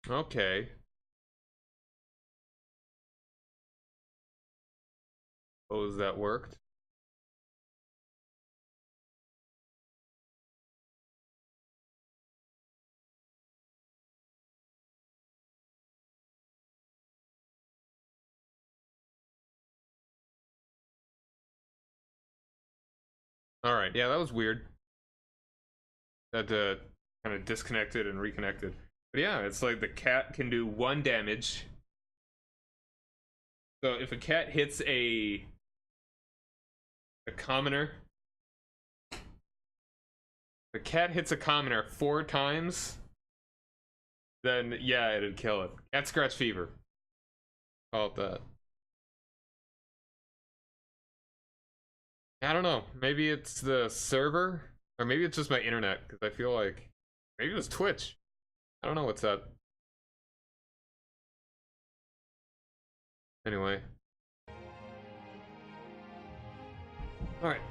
Okay. Suppose that worked. Alright, yeah, that was weird. That kind of disconnected and reconnected. But yeah, it's like the cat can do 1 damage. So if a cat hits a commoner, the cat hits a commoner 4 times, then yeah, it'd kill it. Cat scratch fever. Call it that. I don't know. Maybe it's the server, or maybe it's just my internet, because I feel like maybe it was Twitch. I don't know what's up. Anyway. Alright.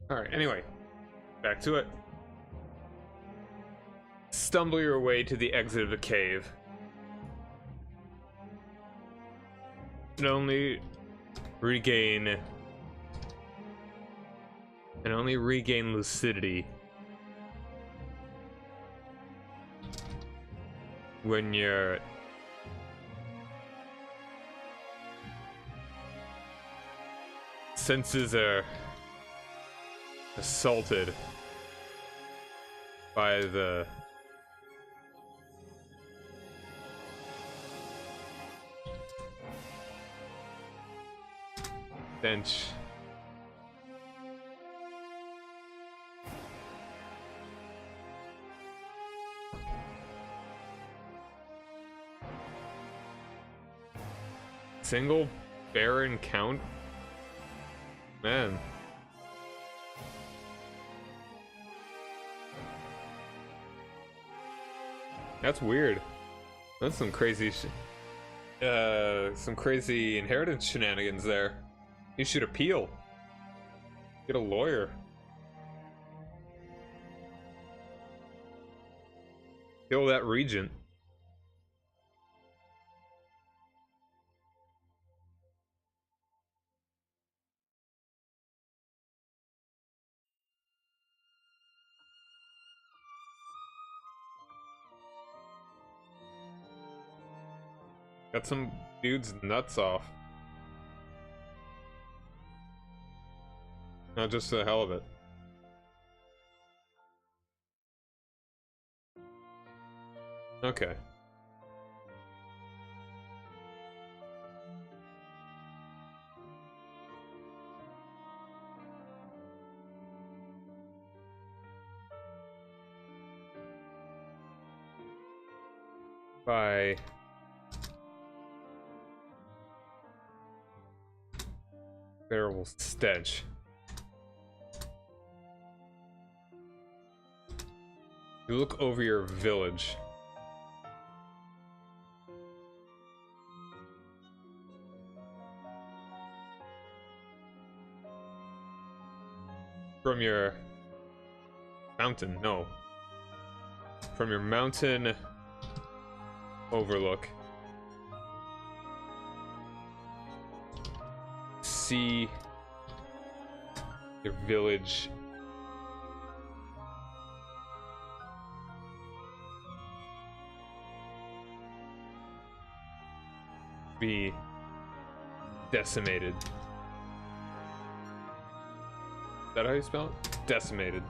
Alright, anyway. Back to it. Stumble your way to the exit of the cave. And only regain lucidity when your senses are assaulted by the stench. Single Baron count? Man. That's weird. That's some crazy some crazy inheritance shenanigans there. You should appeal. Get a lawyer. Kill that regent. Got some dude's nuts off. Not just for the hell of it. Okay. Bye. Bearable stench. You look over your village. From your mountain, no. From your mountain overlook. See your village be decimated. Is that how you spell it? Decimated.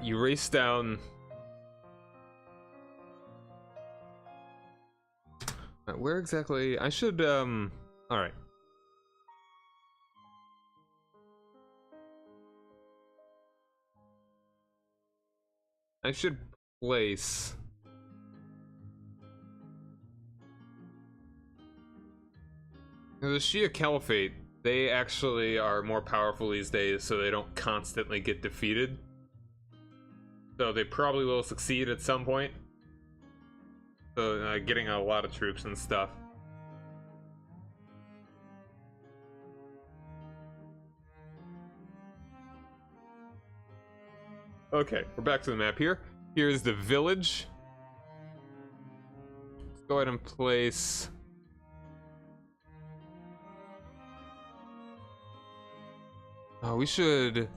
You race down. Where exactly? I should, alright. I should place. The Shia Caliphate, they actually are more powerful these days, so they don't constantly get defeated. So they probably will succeed at some point. So getting a lot of troops and stuff. Okay, we're back to the map here. Here's the village. Let's go ahead and place. Oh, we should.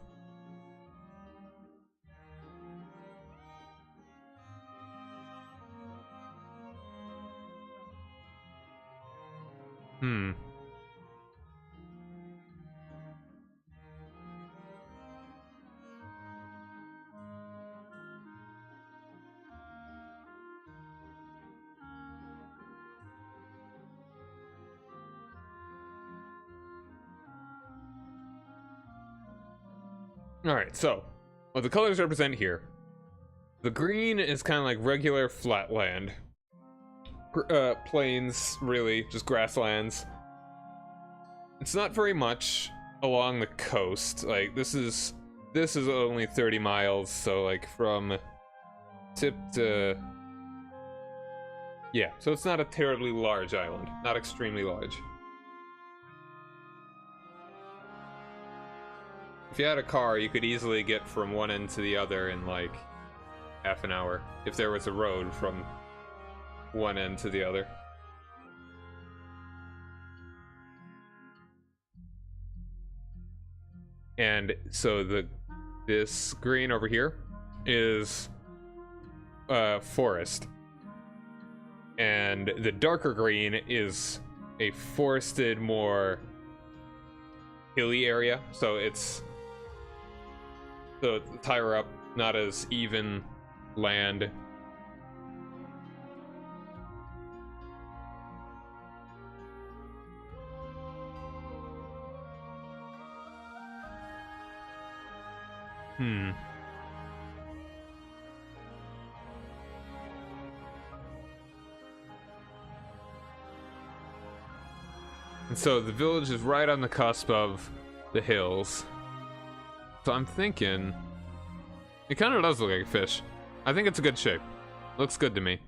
Alright, so what the colors represent here. The green is kind of like regular flat land. Plains, really, just grasslands. It's not very much along the coast. Like, this is only 30 miles, so like from tip to... Yeah, so it's not a terribly large island. Not extremely large. If you had a car, you could easily get from one end to the other in like half an hour, if there was a road from one end to the other. And so this green over here is forest, and the darker green is a forested, more hilly area, so it's higher up, not as even land. And so the village is right on the cusp of the hills. So I'm thinking it kind of does look like a fish. I think it's a good shape. Looks good to me.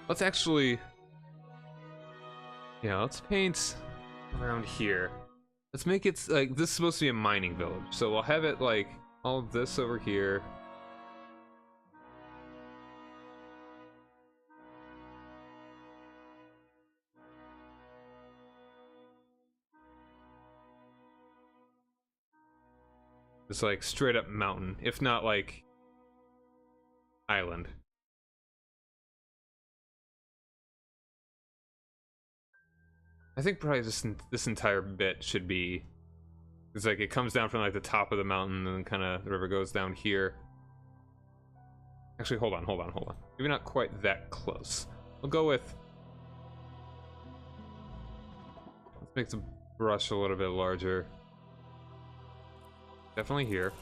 Let's actually, yeah, let's paint around here. Let's make it like this is supposed to be a mining village, so we'll have it like all of this over here. It's like straight up mountain, if not like island. I think probably this entire bit should be, it's like it comes down from like the top of the mountain and then kind of the river goes down here. Actually, hold on. Maybe not quite that close. We'll go with, let's make the brush a little bit larger. Definitely here.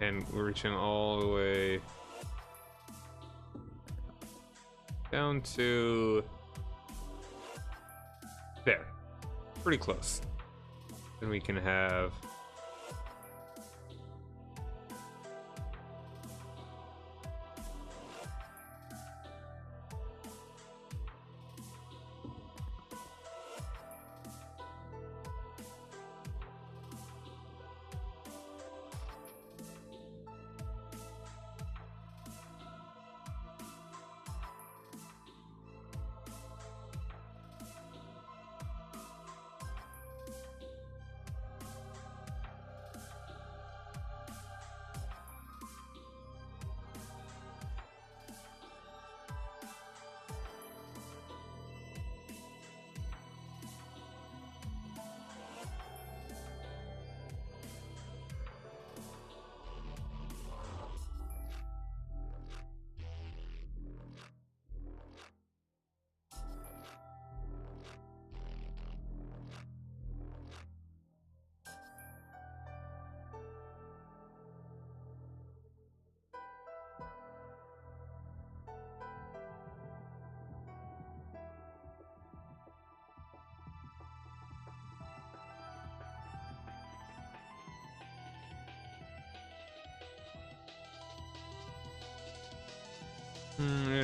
And we're reaching all the way down to there. Pretty close. Then we can have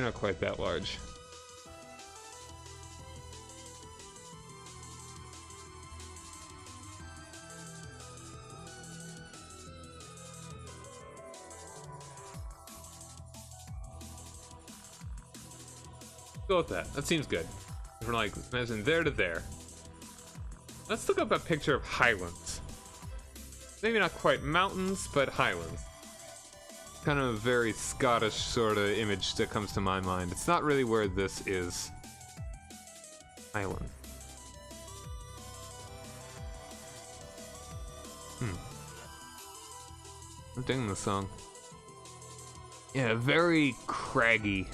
they're not quite that large. Go with that. That seems good. From like, imagine there to there. Let's look up a picture of highlands. Maybe not quite mountains, but highlands. Kind of a very Scottish sort of image that comes to my mind. It's not really where this is. Island. I'm digging the song. Yeah, very craggy.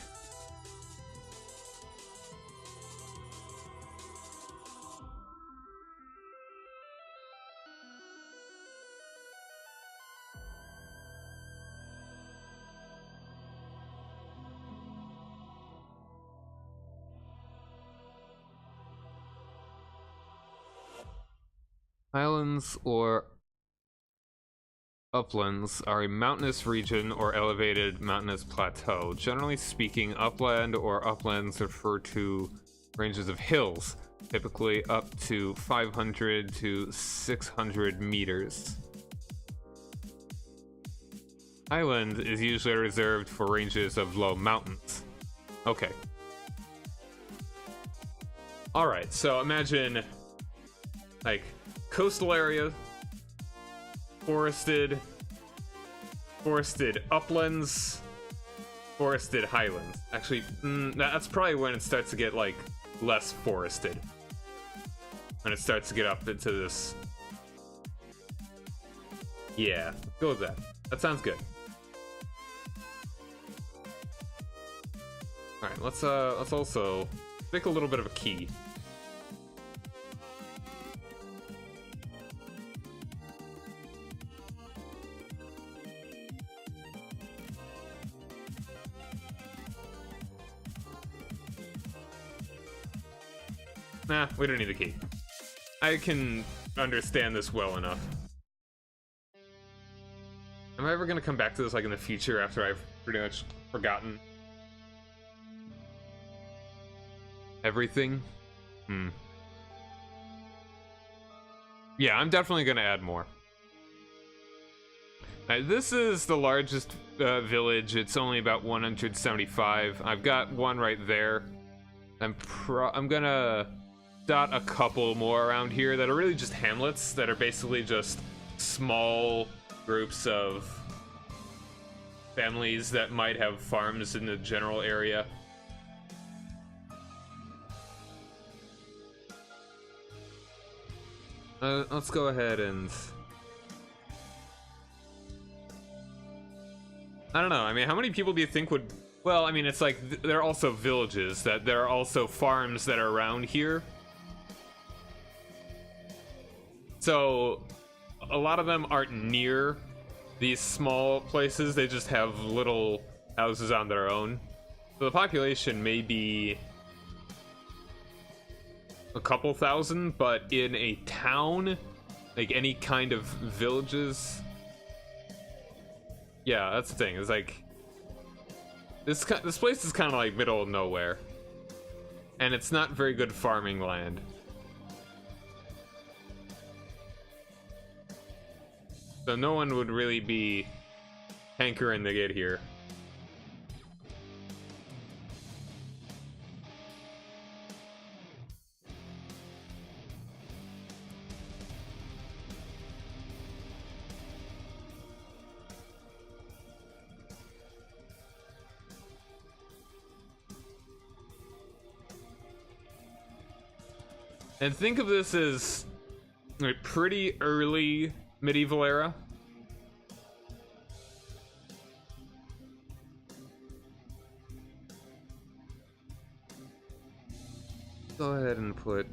Highlands or uplands are a mountainous region or elevated mountainous plateau. Generally speaking, upland or uplands refer to ranges of hills, typically up to 500 to 600 meters. Highland is usually reserved for ranges of low mountains. Okay. Alright, so imagine, like, coastal area, forested uplands, forested highlands. Actually, that's probably when it starts to get, like, less forested. When it starts to get up into this... Yeah, go with that. That sounds good. Alright, let's also make a little bit of a key. Nah, we don't need a key. I can understand this well enough. Am I ever gonna come back to this, like, in the future after I've pretty much forgotten everything? Yeah, I'm definitely gonna add more. This is the largest village. It's only about 175. I've got one right there. I'm gonna dot a couple more around here that are really just hamlets that are basically just small groups of families that might have farms in the general area. Let's go ahead and... I don't know, I mean, how many people do you think would... Well, I mean, it's like, there are also villages, that there are also farms that are around here. So, a lot of them aren't near these small places, they just have little houses on their own. So the population may be a couple thousand, but in a town, like any kind of villages... Yeah, that's the thing, it's like... This place is kind of like middle of nowhere. And it's not very good farming land. So no one would really be hankering to get here. And think of this as a pretty early medieval era. Go ahead and put...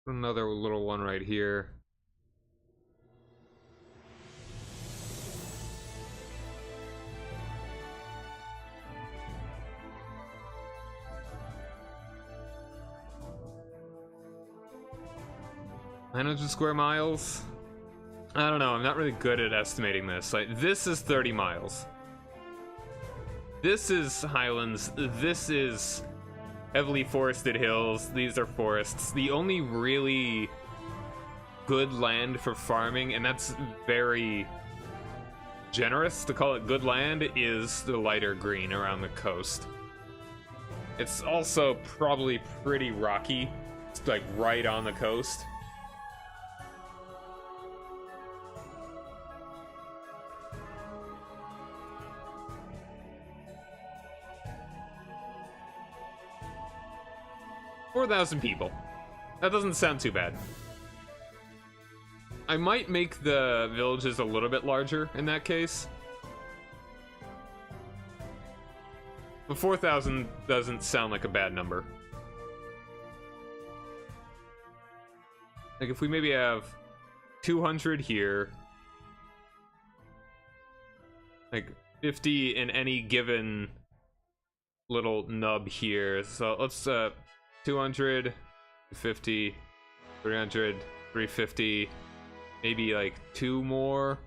another little one right here. $900 square miles? I don't know, I'm not really good at estimating this. Like, this is 30 miles. This is highlands, this is heavily forested hills, these are forests. The only really good land for farming, and that's very generous to call it good land, is the lighter green around the coast. It's also probably pretty rocky. It's like right on the coast. $4,000 people. That doesn't sound too bad. I might make the villages a little bit larger in that case. But 4,000 doesn't sound like a bad number. Like if we maybe have 200 here, like 50 in any given little nub here. So let's 200, 50, 300, 350, maybe like 2 more.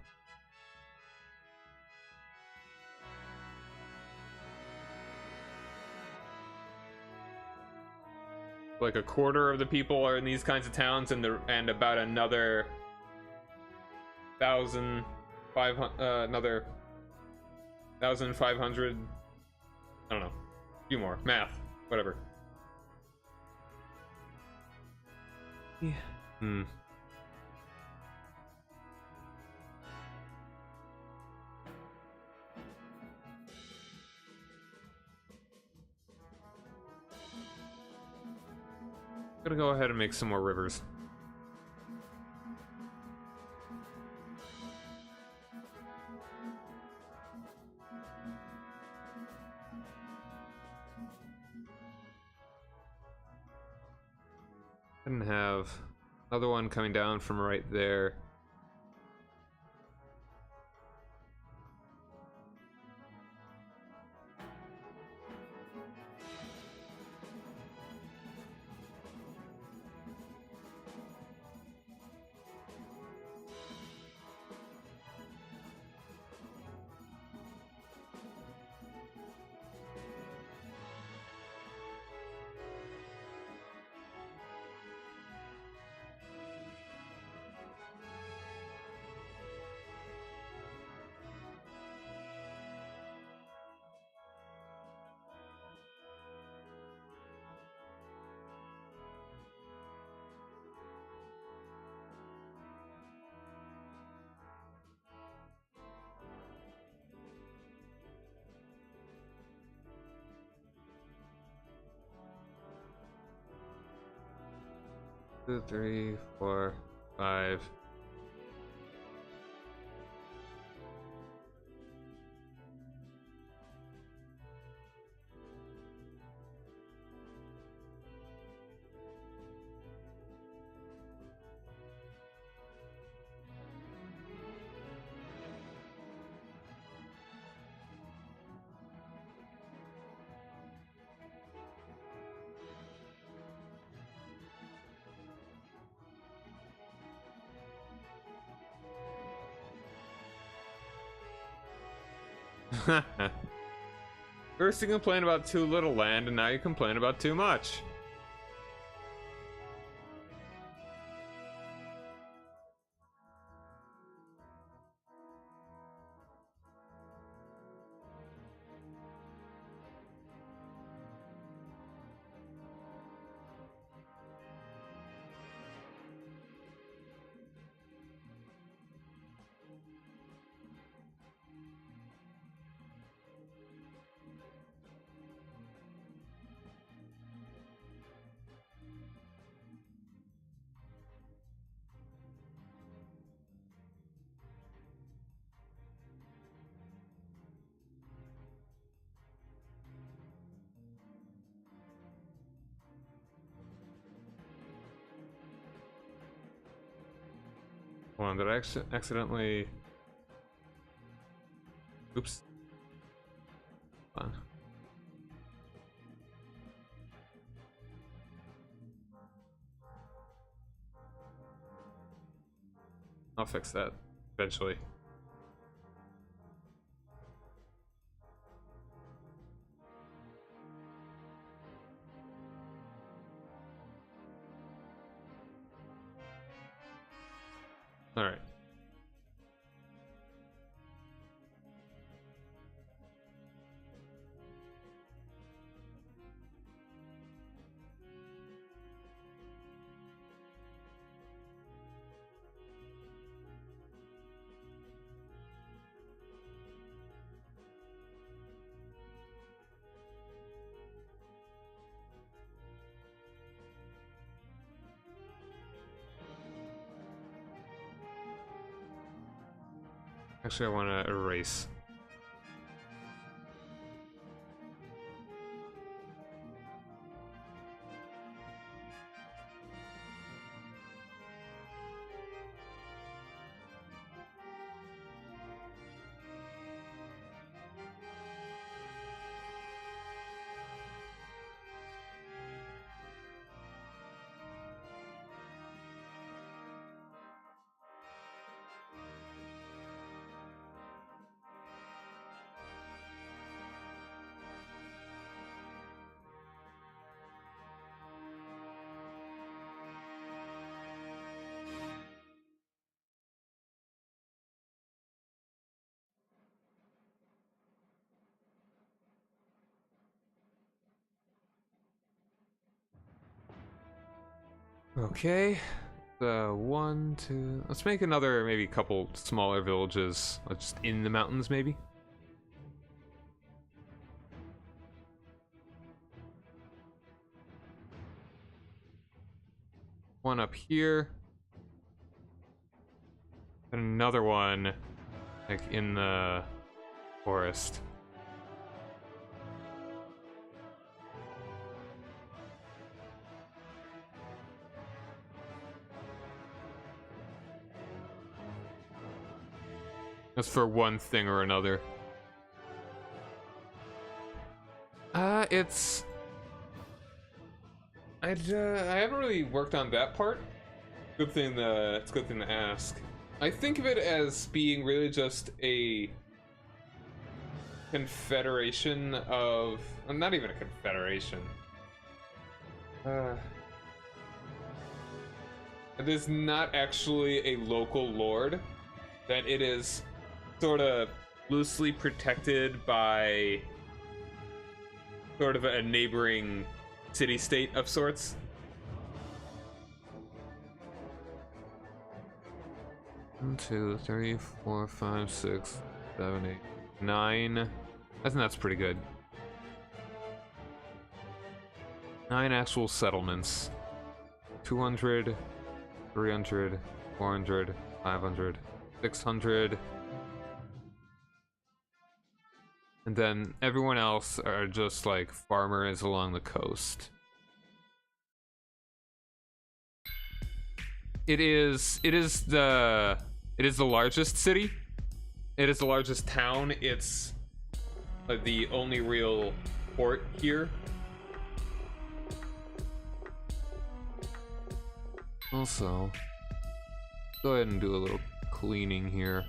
like a quarter of the people are in these kinds of towns, and about another 1,500. I don't know, a few more. Math, whatever. Yeah. Gonna go ahead and make some more rivers. And have another one coming down from right there. Two, three, four, five. First you complain about too little land, and now you complain about too much. Hold on, did I accidentally... Oops. Hold on. I'll fix that eventually. All right. Actually, I want to erase. Okay. One, two. Let's make another, maybe a couple smaller villages, just in the mountains, maybe. One up here. And another one, like, in the forest. That's for one thing or another. It's... I haven't really worked on that part. Good thing it's a good thing to ask. I think of it as being really just a confederation of... well, not even a confederation. It is not actually a local lord. That it is sort of loosely protected by sort of a neighboring city-state of sorts. One, two, three, 4, 5, 6, 7, 8, 9. I think that's pretty good. 9 actual settlements. 200, 300, 400, 500, 600. And then everyone else are just like farmers along the coast. It is the largest city. It is the largest town. It's the only real port here. Also, go ahead and do a little cleaning here.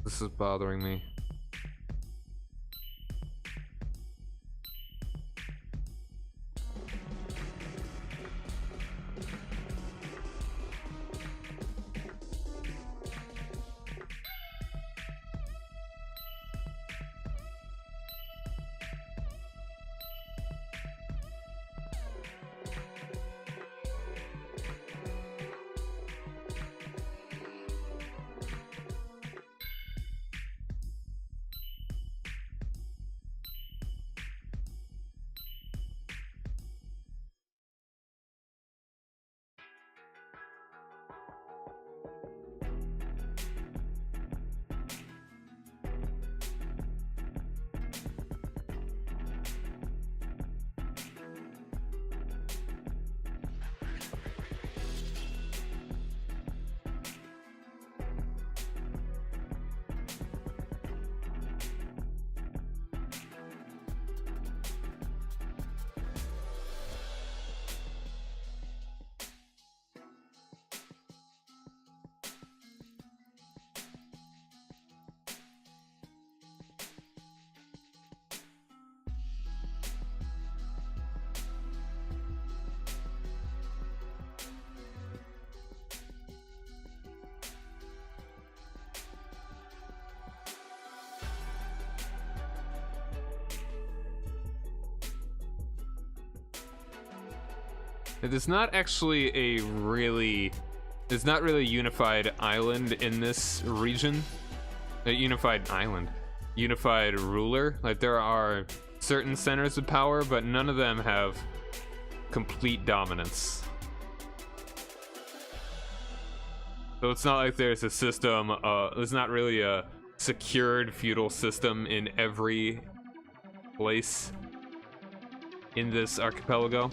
This is bothering me. It is not actually it's not really a unified island in this region. A unified island. Unified ruler. Like, there are certain centers of power, but none of them have complete dominance. So it's not like there's a system, there's not really a secured feudal system in every place in this archipelago.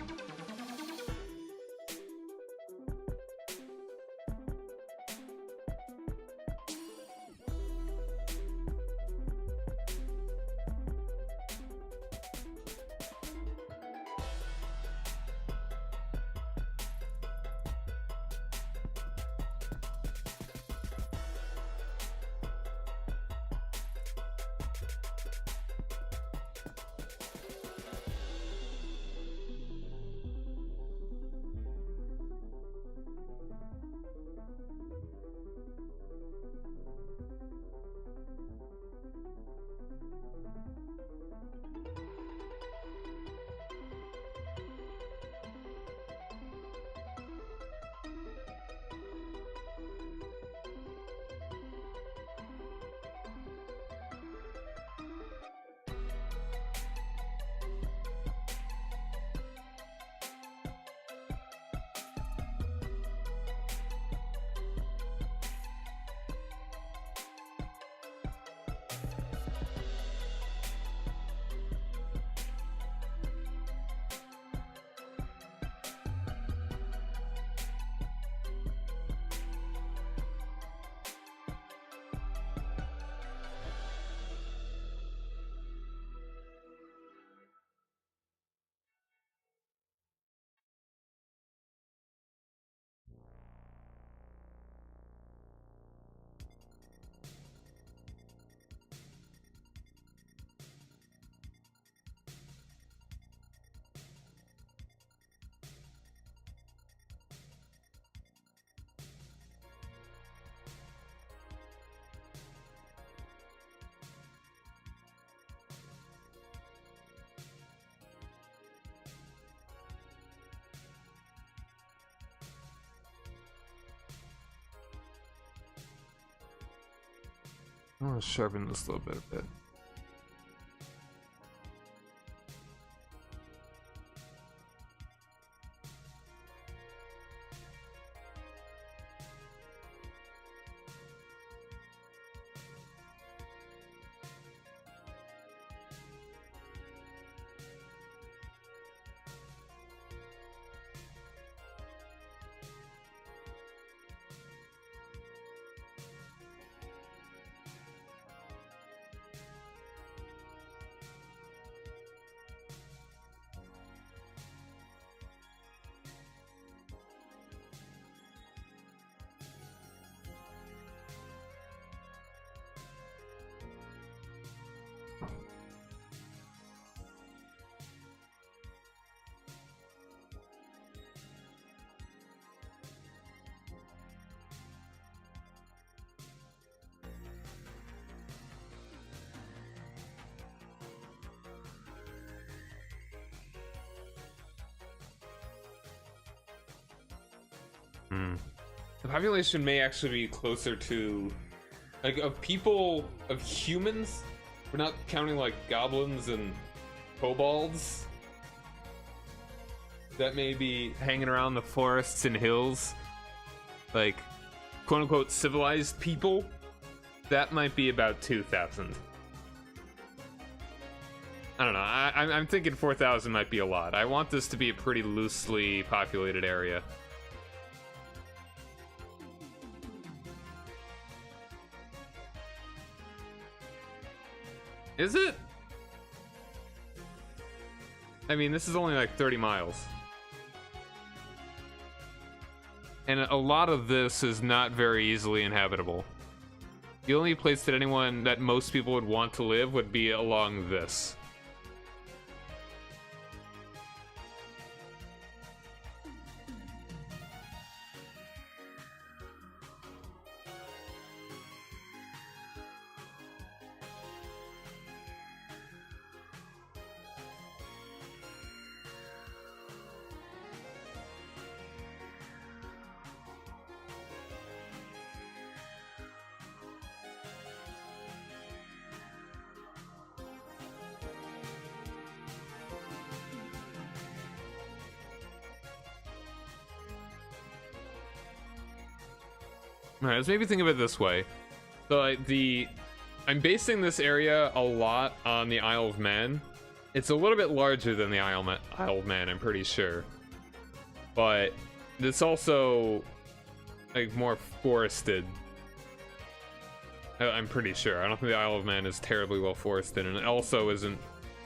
I'm gonna sharpen this a little bit a bit. The population may actually be closer to, like, of people, of humans. We're not counting, like, goblins and kobolds that may be hanging around the forests and hills. Like, quote-unquote civilized people. That might be about 2,000. I don't know. I'm thinking 4,000 might be a lot. I want this to be a pretty loosely populated area. Is it? I mean, this is only like 30 miles. And a lot of this is not very easily inhabitable. The only place that most people would want to live would be along this. Alright, let's maybe think of it this way. So, like, I'm basing this area a lot on the Isle of Man. It's a little bit larger than the Isle of Man, I'm pretty sure. But it's also, like, more forested. I'm pretty sure. I don't think the Isle of Man is terribly well forested, and it also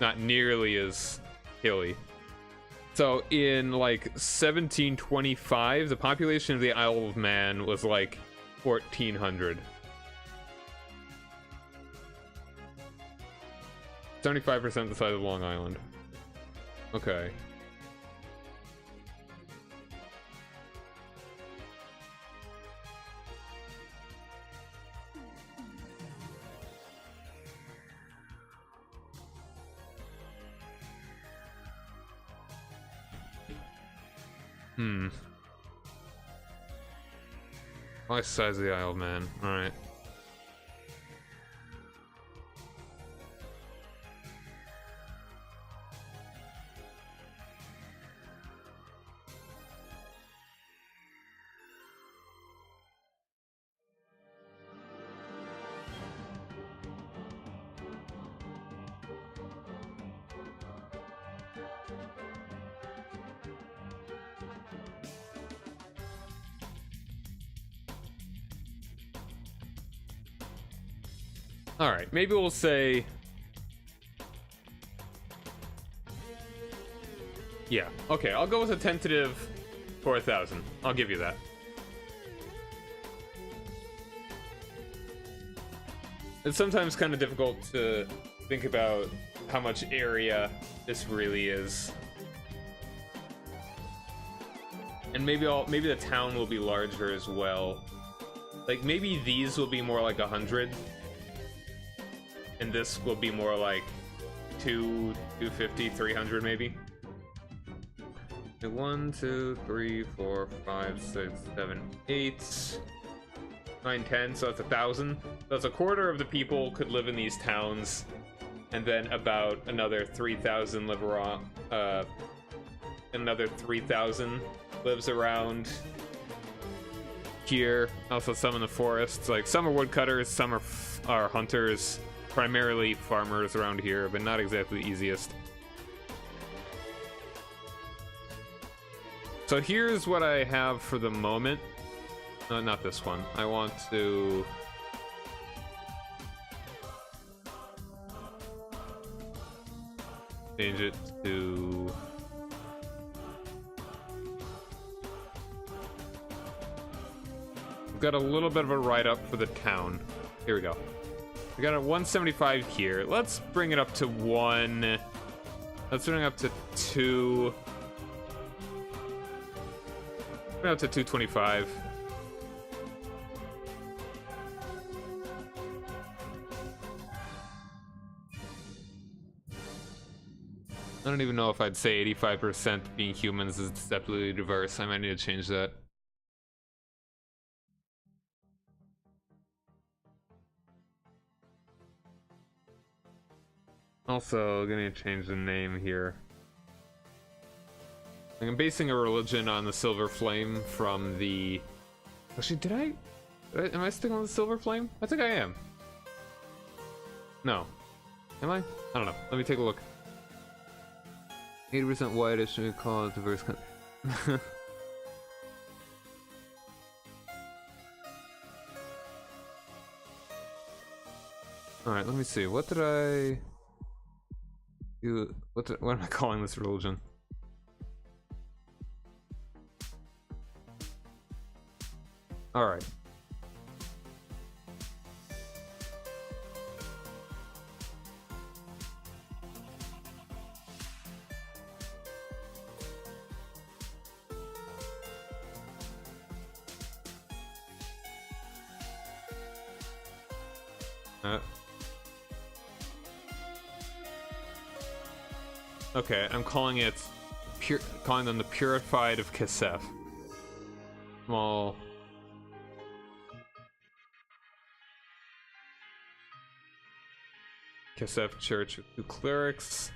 not nearly as hilly. So in, like, 1725, the population of the Isle of Man was, like, 1,400. 75% the size of Long Island. Okay. Nice size of the Isle of Man. Alright. Alright, maybe we'll say... Yeah, okay, I'll go with a tentative 4,000. I'll give you that. It's sometimes kind of difficult to think about how much area this really is. And maybe the town will be larger as well. Like, maybe these will be more like 100. And this will be more like 250, 300 maybe. 1, 2, 3, 4, 5, 6, 7, 8. 910, so that's 1,000. So that's a quarter of the people could live in these towns, and then about another 3,000 live around. Another 3,000 lives around here. Also, some in the forests. Like some are woodcutters, some are hunters. Primarily farmers around here, but not exactly the easiest. So here's what I have for the moment. Not this one. I want to... change it to... I've got a little bit of a write-up for the town. Here we go. We got a 175 here. Let's bring it up to 1. Let's bring it up to 2. Bring it up to 225. I don't even know if I'd say 85% being humans is deceptively diverse. I might need to change that. Also, gonna change the name here. I'm basing a religion on the Silver Flame from the... Actually, am I sticking on the Silver Flame? I think I am. No. Am I? I don't know. Let me take a look. 80% white, should we call it diverse Alright, let me see. What did I... What am I calling this religion? Alright. Okay, I'm calling it calling them the Purified of Kasef. Small Kasef Church with 2 clerics.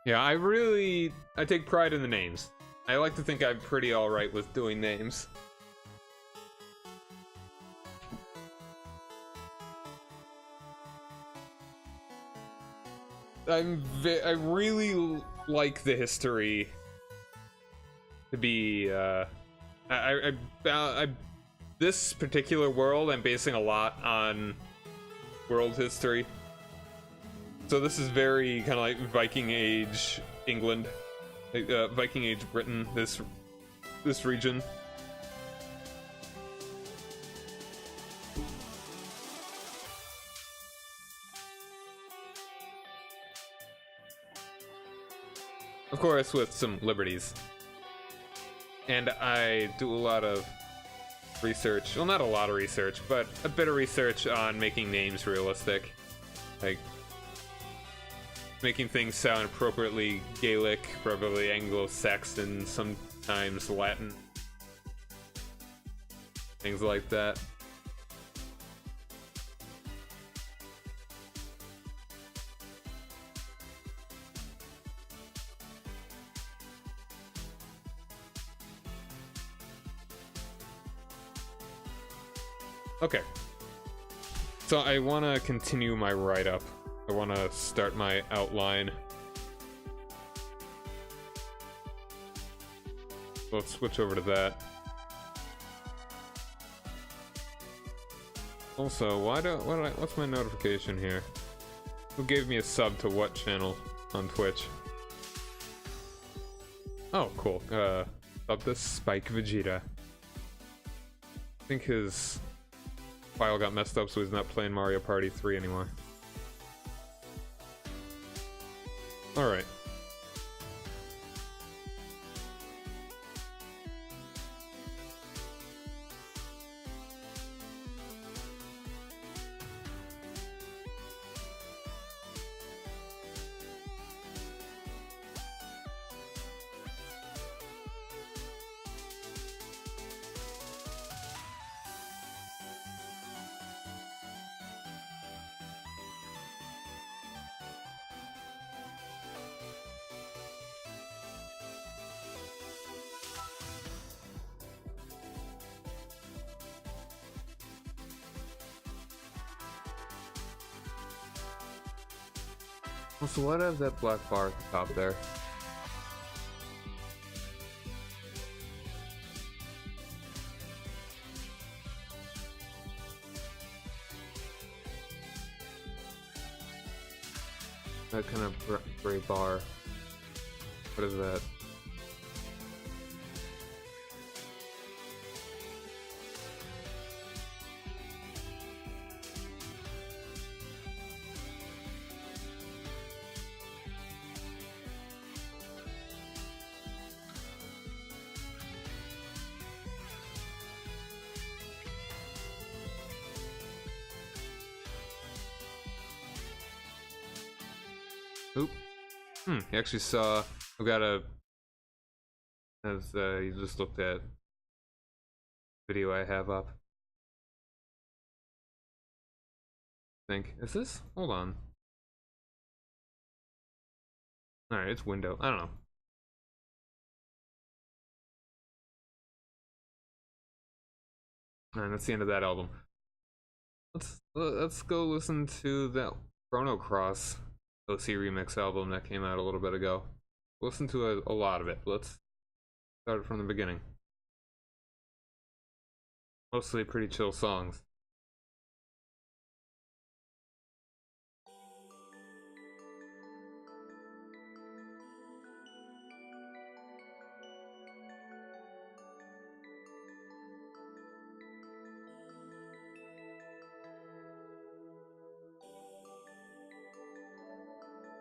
Yeah, I take pride in the names. I like to think I'm pretty alright with doing names. I really like the history to be, this particular world, I'm basing a lot on world history. So this is very kind of like Viking Age England, Viking Age Britain, this region. Of course, with some liberties. And I do a lot of research, well, not a lot of research, but a bit of research on making names realistic. Like, making things sound appropriately Gaelic, probably Anglo-Saxon, sometimes Latin. Things like that. Okay, so I want to continue my write-up. I want to start my outline. Let's switch over to that. Also, what's my notification here? Who gave me a sub to what channel on Twitch? Oh, cool. Sub to Spike Vegeta. I think his file got messed up, so he's not playing Mario Party 3 anymore. Alright. Also, why do I have that black bar at the top there? That kind of gray bar. What is that? Oop. You actually saw. I've got a. As you just looked at. Video I have up. Think. Is this? Hold on. Alright, it's window. I don't know. Alright, that's the end of that album. Let's go listen to that Chrono Cross OC remix album that came out a little bit ago. Listen to a lot of it. Let's start from the beginning. Mostly pretty chill songs.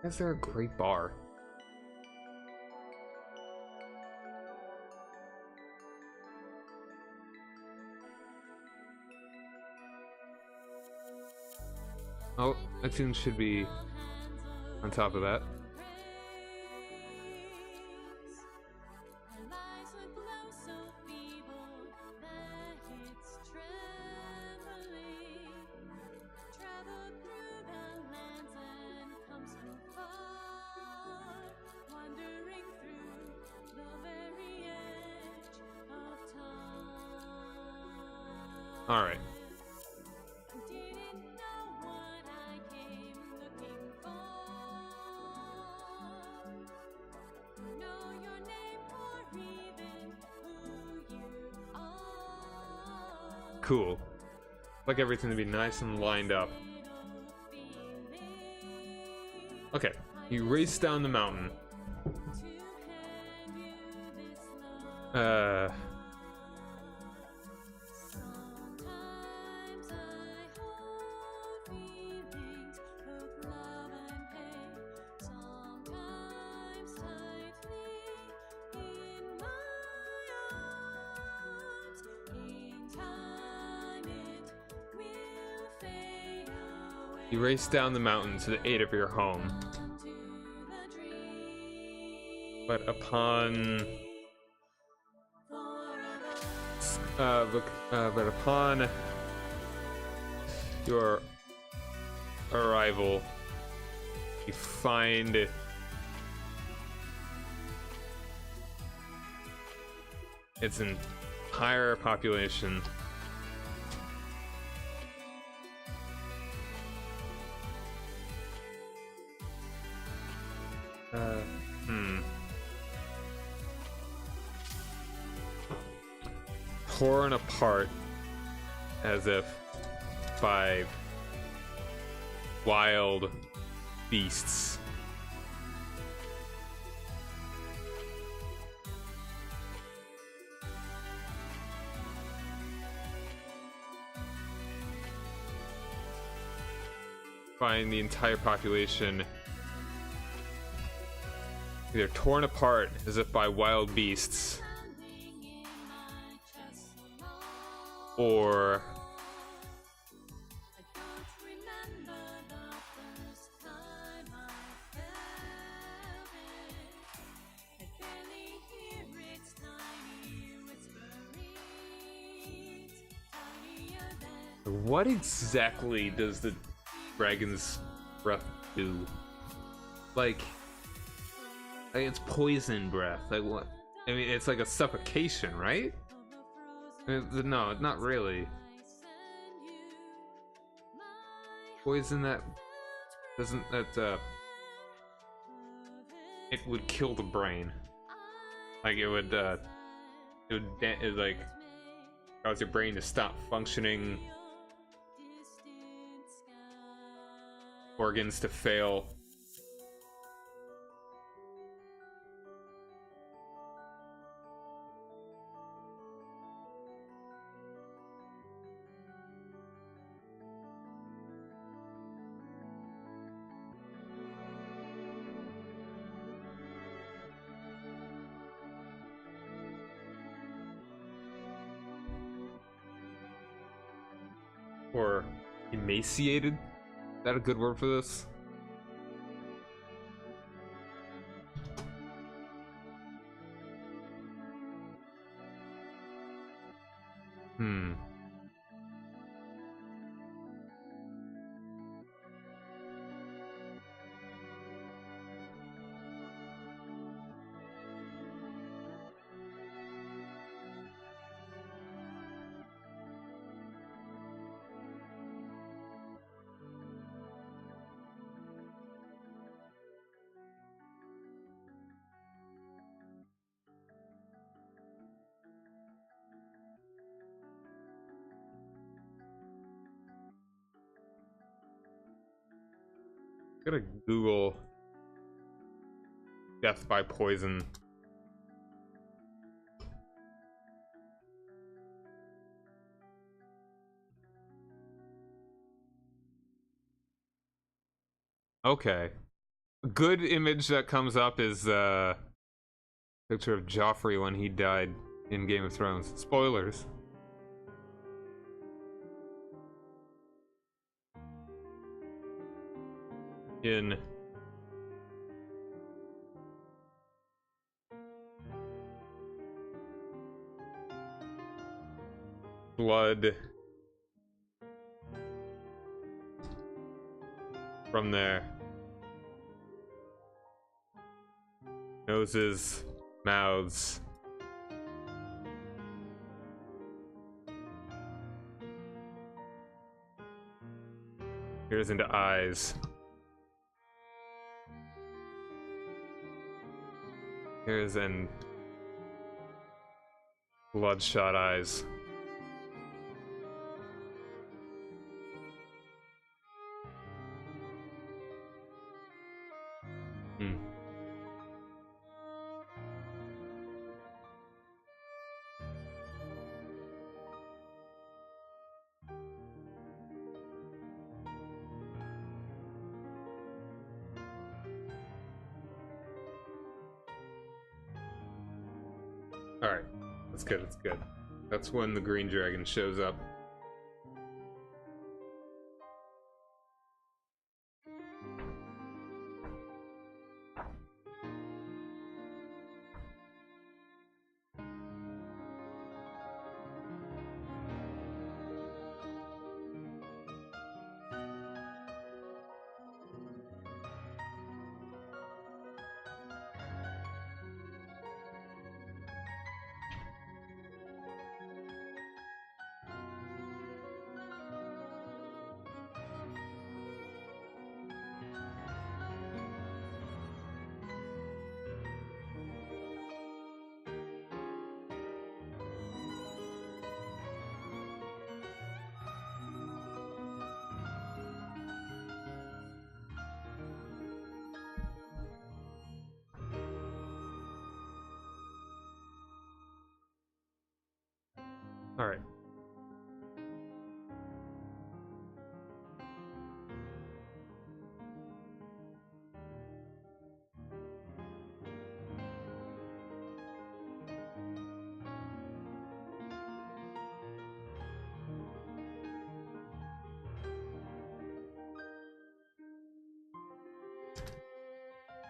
Is there a great bar? Oh, iTunes should be on top of that. All right. Cool. Like everything to be nice and lined up. Okay, you race down the mountain. You race down the mountain to the aid of your home. But upon your arrival, you find its entire population torn apart as if by wild beasts. Find the entire population either torn apart as if by wild beasts, or what exactly does the dragon's breath do? Like it's poison breath. Like what? I mean, it's like a suffocation, right? No, not really. Poison that doesn't that it would kill the brain. Like it would like cause your brain to stop functioning, organs to fail. Or emaciated? Is that a good word for this? Hmm. Gotta Google death by poison. Okay. A good image that comes up is picture of Joffrey when he died in Game of Thrones. Spoilers. In blood from their noses, mouths, ears into eyes. Ears and bloodshot eyes. Hmm. Alright, that's good, that's good. That's when the green dragon shows up. Alright.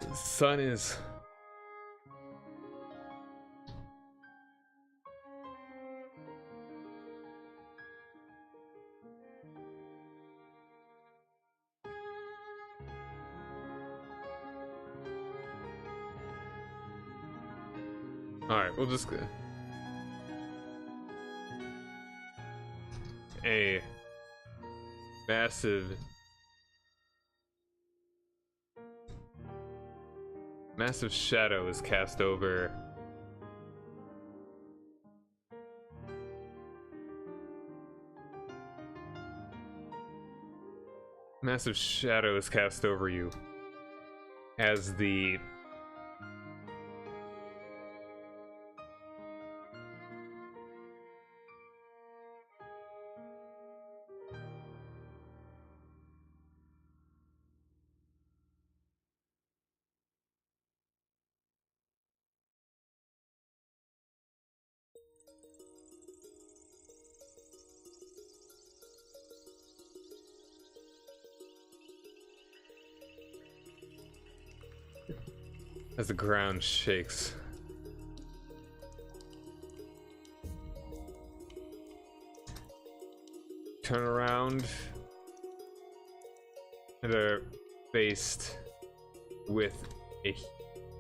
The sun is alright, we'll just a massive Massive shadow is cast over. Massive shadow is cast over you as the ground shakes. Turn around and are faced with a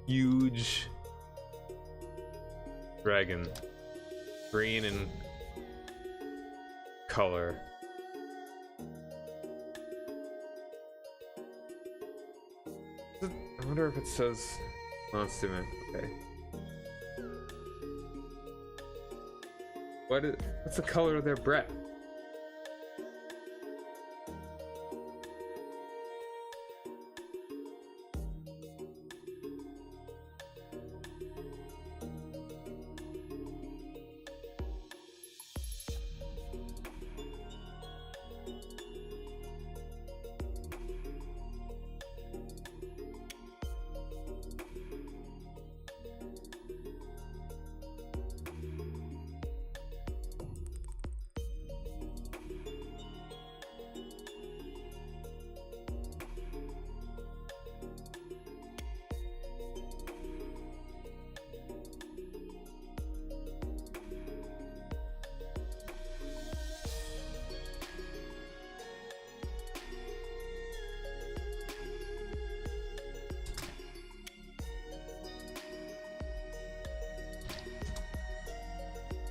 huge dragon, green in color. I wonder if it says monster man. Okay. What's the color of their breath?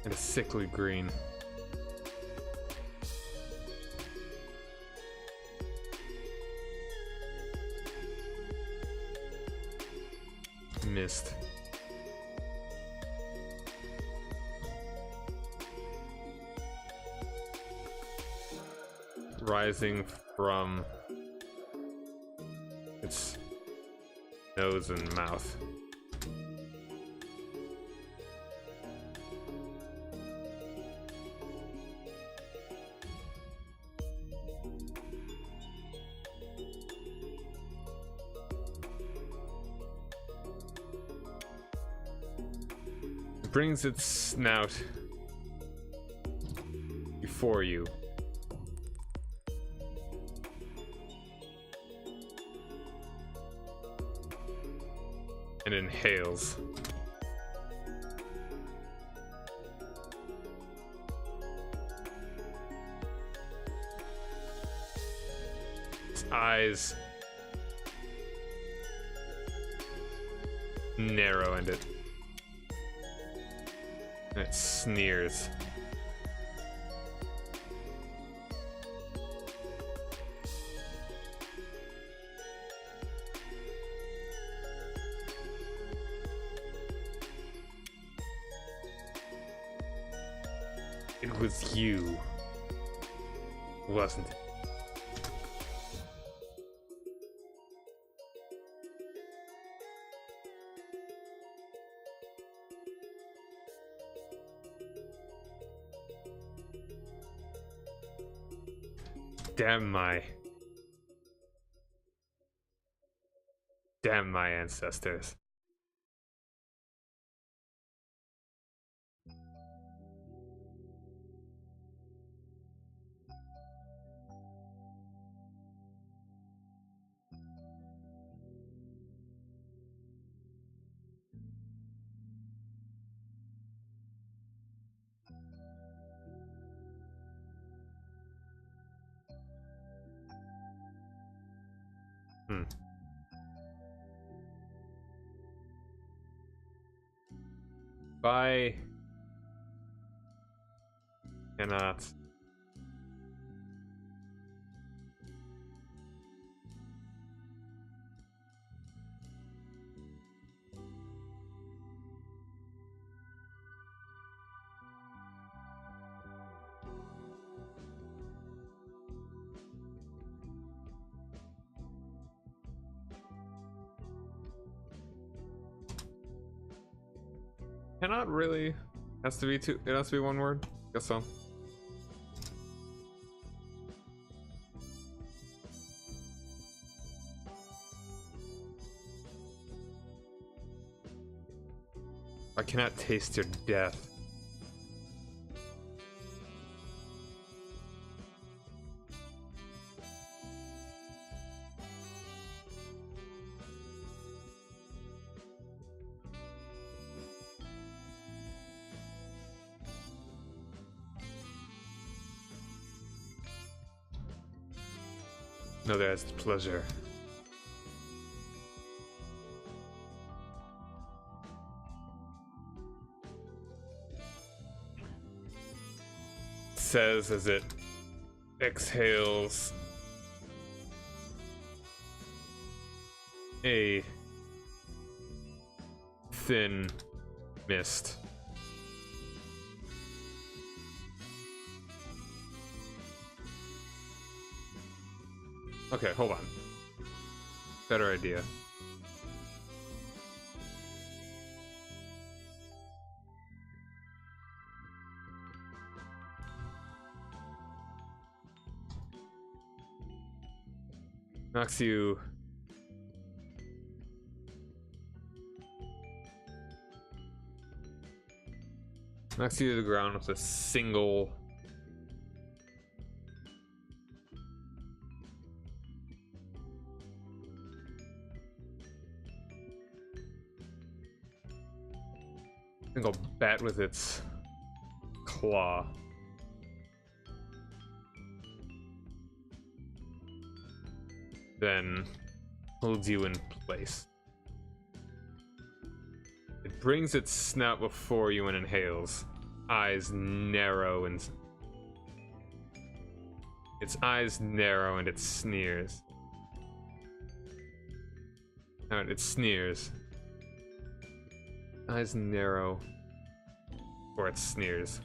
And a sickly green. Mist. Rising from its nose and mouth. Brings its snout before you. And inhales. Its eyes narrow and it sneers. It was you, wasn't it? Damn my ancestors. I cannot Cannot really. Has to be two. It has to be one word. Guess so. I cannot taste your death. No, there's pleasure. Says as it exhales a thin mist. Okay, hold on. Better idea. Knocks you to the ground with a single bat with its claw. Then holds you in place. It brings its snout before you and inhales. Eyes narrow and its eyes narrow and it sneers. It sneers. Eyes narrow, or it sneers.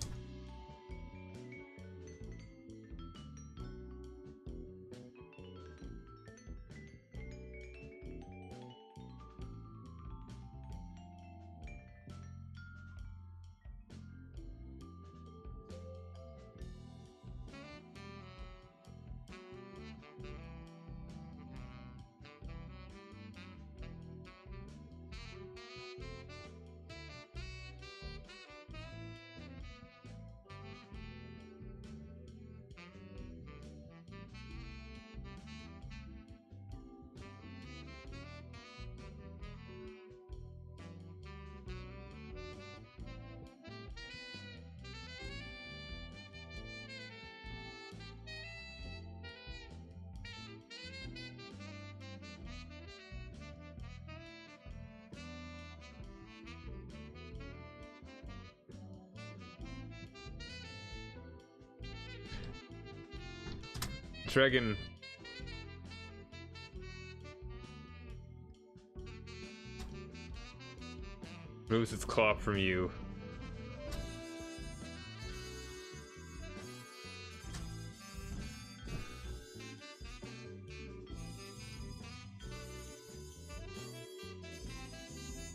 Dragon moves its claw from you.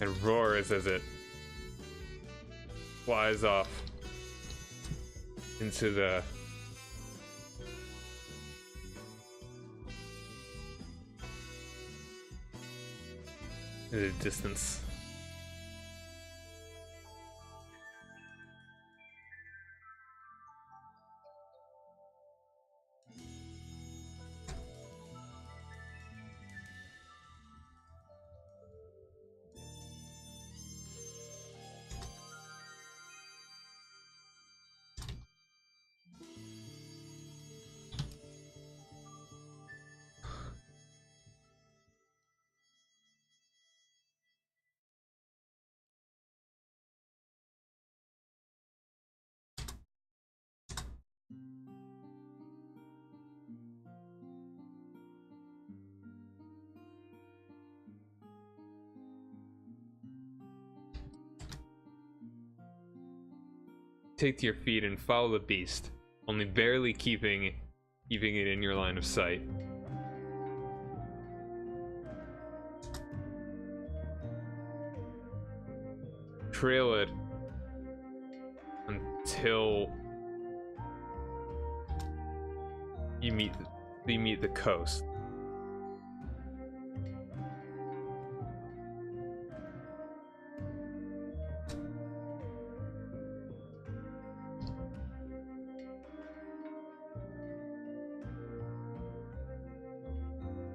And roars as it flies off into the distance. Take to your feet and follow the beast, only barely keeping it in your line of sight. Trail it till you meet the coast.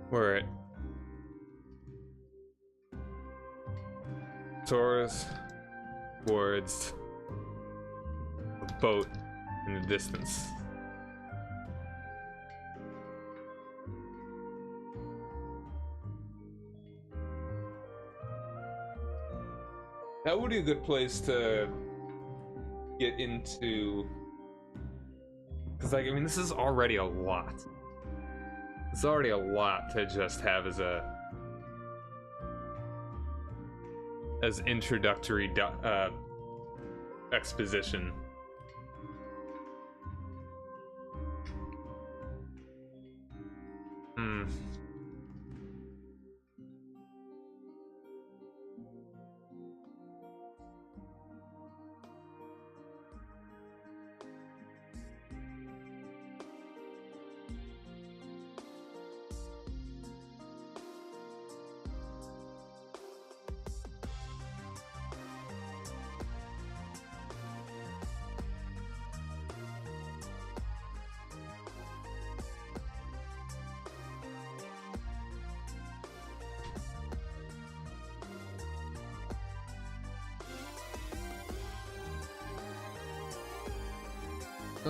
We're at Taurus towards a boat in the distance. That would be a good place to get into, because like, I mean, this is already a lot. It's already a lot to just have as introductory exposition.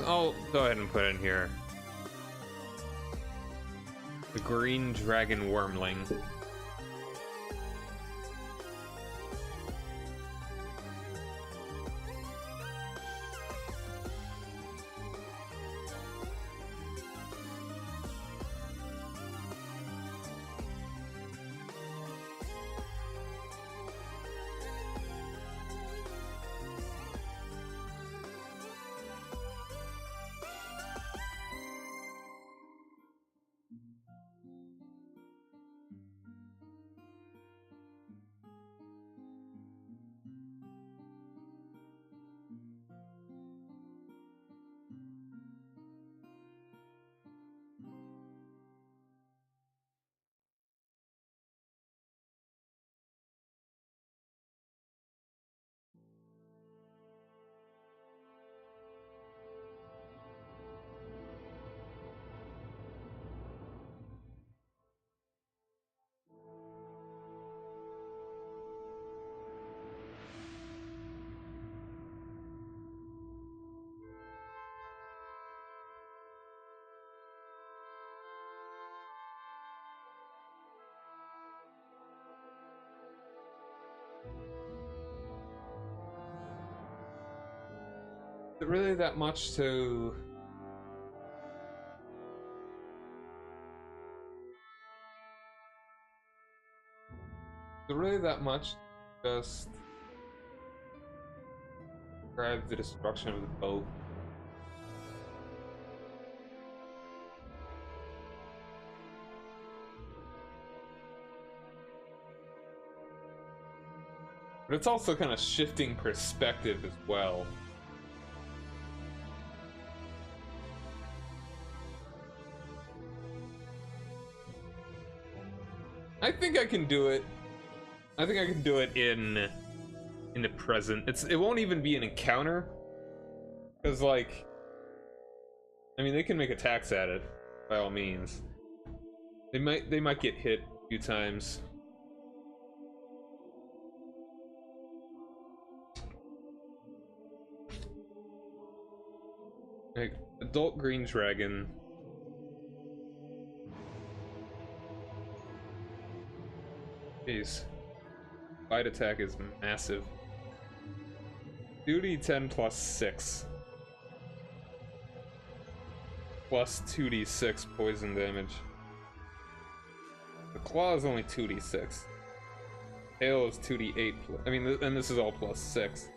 I'll go ahead and put in here the green dragon wormling. Is it really that much to... Is it really that much to just describe the destruction of the boat? But it's also kind of shifting perspective as well. I think I can do it. I think I can do it in the present. It won't even be an encounter, because like, I mean, they can make attacks at it by all means. They might get hit a few times. Like adult green dragon. Jeez. Bite attack is massive. Duty 10 plus 6. Plus 2d6 poison damage. The claw is only 2d6. Hail is 2d8. I mean, and this is all plus 6.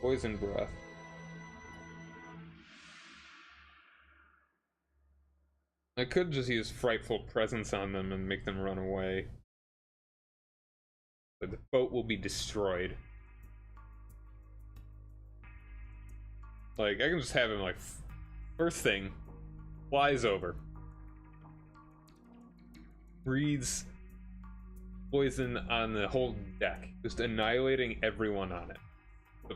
Poison breath. I could just use Frightful Presence on them and make them run away. But the boat will be destroyed. Like, I can just have him, like, first thing, flies over. Breathes poison on the whole deck, just annihilating everyone on it. The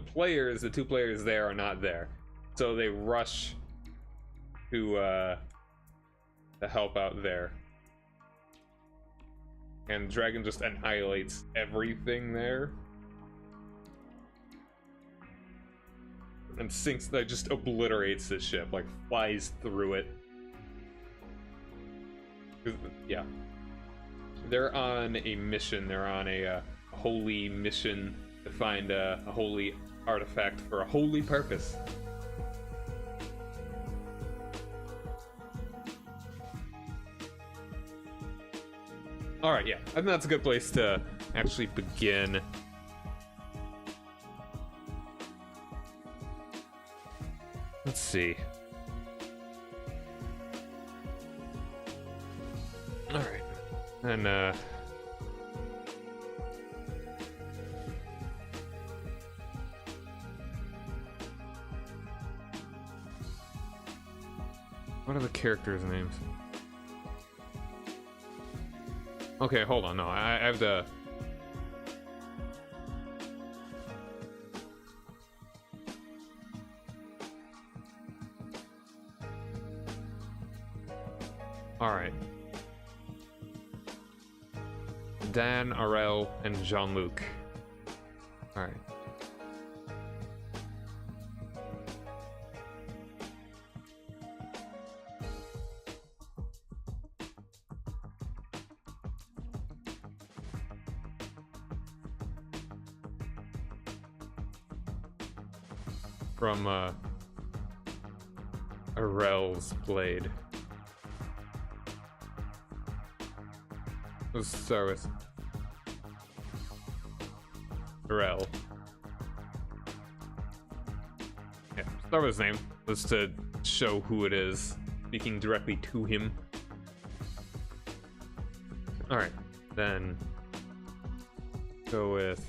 2 players there are not there, so they rush to help out there. And Dragon just annihilates everything there. And sinks, like, just obliterates the ship, like, flies through it. Yeah. They're on a mission, they're on a holy mission to find a holy artifact for a holy purpose. Alright, yeah, I think that's a good place to actually begin. Let's see. Alright. And, what are the characters' names? Okay, hold on, no, I have to... Alright. Dan, Arel, and Jean-Luc. Alright. From, Arel's blade. Let's start with Arel. Yeah, start with his name, just to show who it is, speaking directly to him. Alright, then go with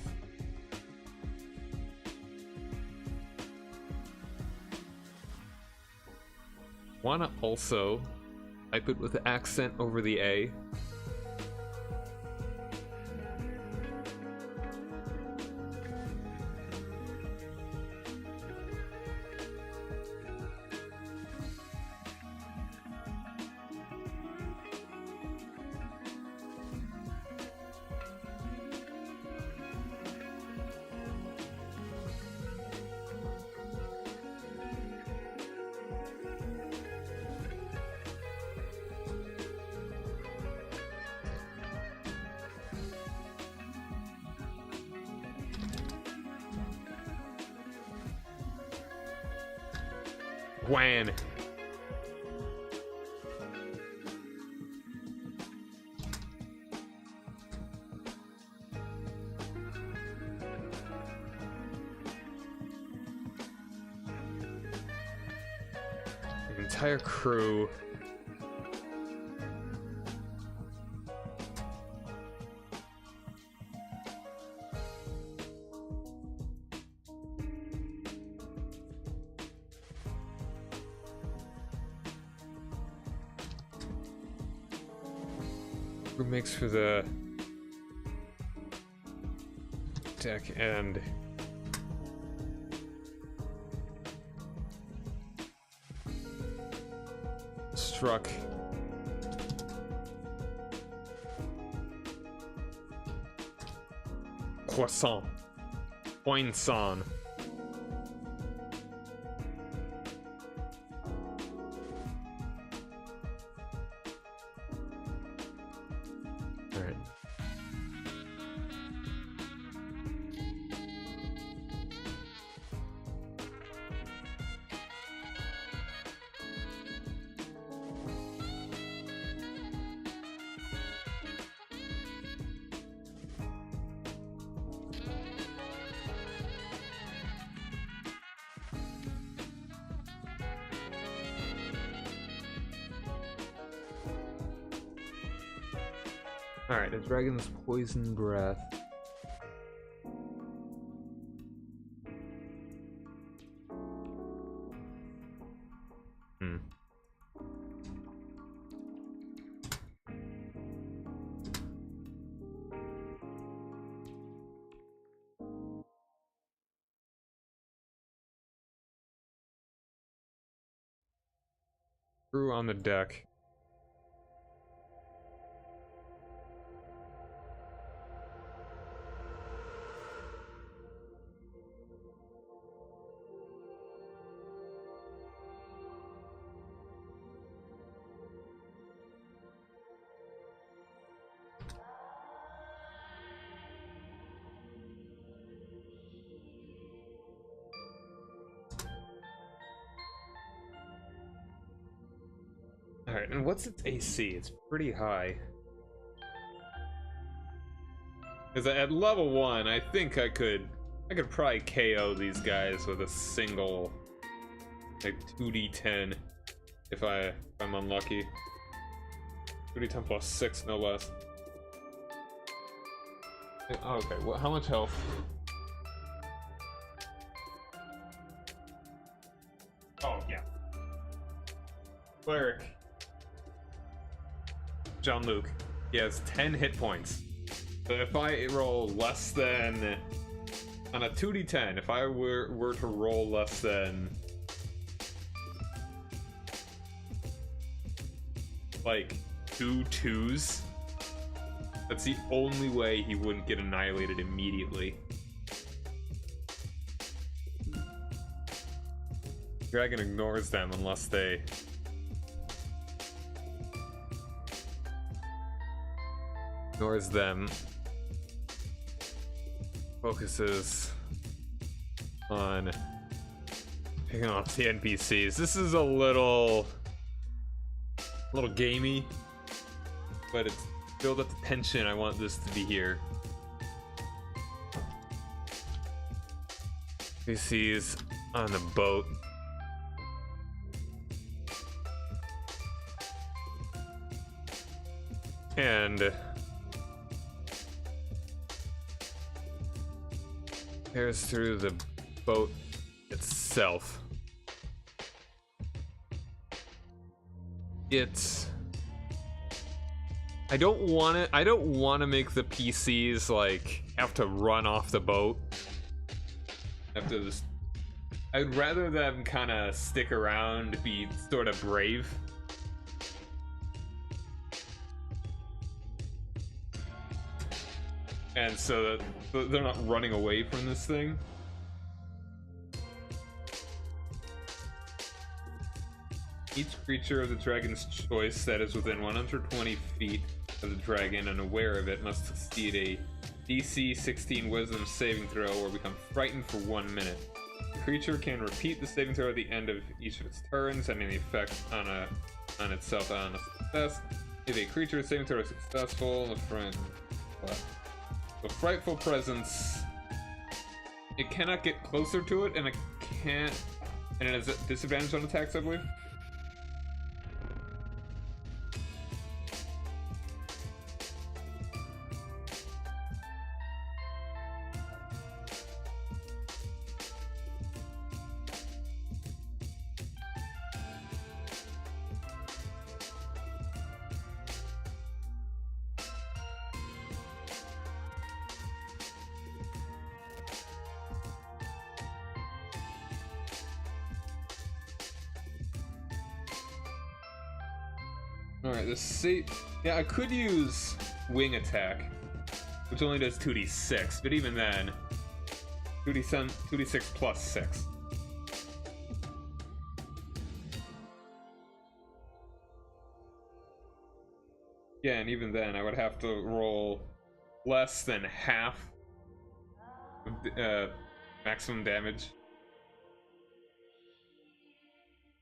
wanna also type it with the accent over the A. Juan. The entire crew. Who makes for the deck and struck croissant poinson. Alright, the dragon's poison breath. Crew on the deck. Alright, and what's its AC? It's pretty high. Because at level 1, I think I could probably KO these guys with a single, like, 2d10 if I'm unlucky. 2d10 plus 6, no less. Oh, okay, well, how much health? Oh, yeah. Cleric. Jean-Luc. He has 10 hit points. So if I roll less than... On a 2d10, if I were to roll less than... like, 2 2s, that's the only way he wouldn't get annihilated immediately. Dragon ignores them unless they... ignores them. Focuses on picking off the NPCs. This is a little gamey, but it's build up the tension. I want this to be here. NPCs on the boat. And tears through the boat itself. It's... I don't want to make the PCs like have to run off the boat. I'd rather them kind of stick around, be sort of brave. And so that they're not running away from this thing. Each creature of the dragon's choice that is within 120 feet of the dragon and aware of it must succeed a DC 16 Wisdom saving throw or become frightened for 1 minute. The creature can repeat the saving throw at the end of each of its turns, having the effect on itself on a success. If a creature's saving throw is successful, the frightful presence, it cannot get closer to it, and it has a disadvantage on attacks, I believe. Alright, yeah, I could use Wing Attack, which only does 2d6, but even then, 2d6 plus 6. Yeah, and even then, I would have to roll less than half of maximum damage,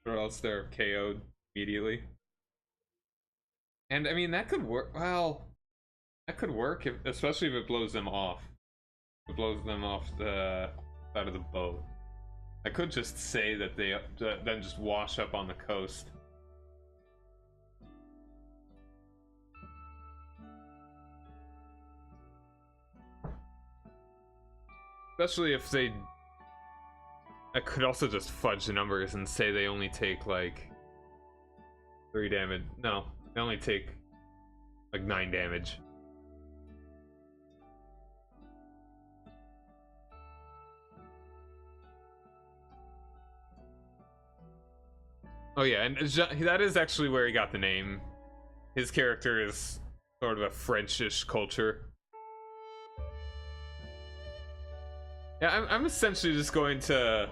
or else they're KO'd immediately. And I mean, that could work. Well, that could work, especially if it blows them off. If it blows them off the side of the boat. I could just say that they then just wash up on the coast. Especially if they... I could also just fudge the numbers and say they only take like 3 damage. No. They only take like 9 damage. Oh yeah, and that is actually where he got the name. His character is sort of a Frenchish culture. Yeah, I'm essentially just going to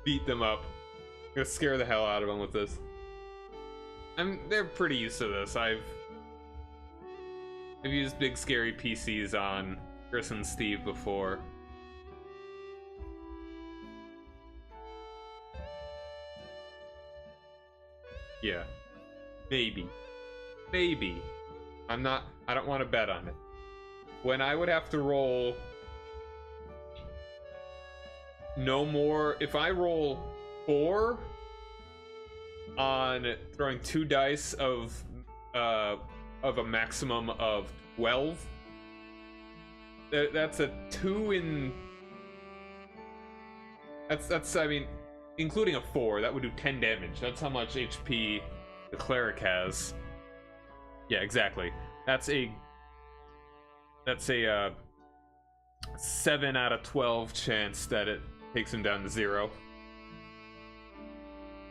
beat them up. I'm gonna scare the hell out of them with this. They're pretty used to this. I've used big scary PCs on Chris and Steve before. Yeah. Maybe. Maybe. I don't want to bet on it. When I would have to roll no more, if I roll 4 on throwing 2 dice of a maximum of 12, that's a 2 in, that's I mean, including a 4, that would do 10 damage. That's how much HP the cleric has. Yeah, exactly. That's a 7 out of 12 chance that it takes him down to 0.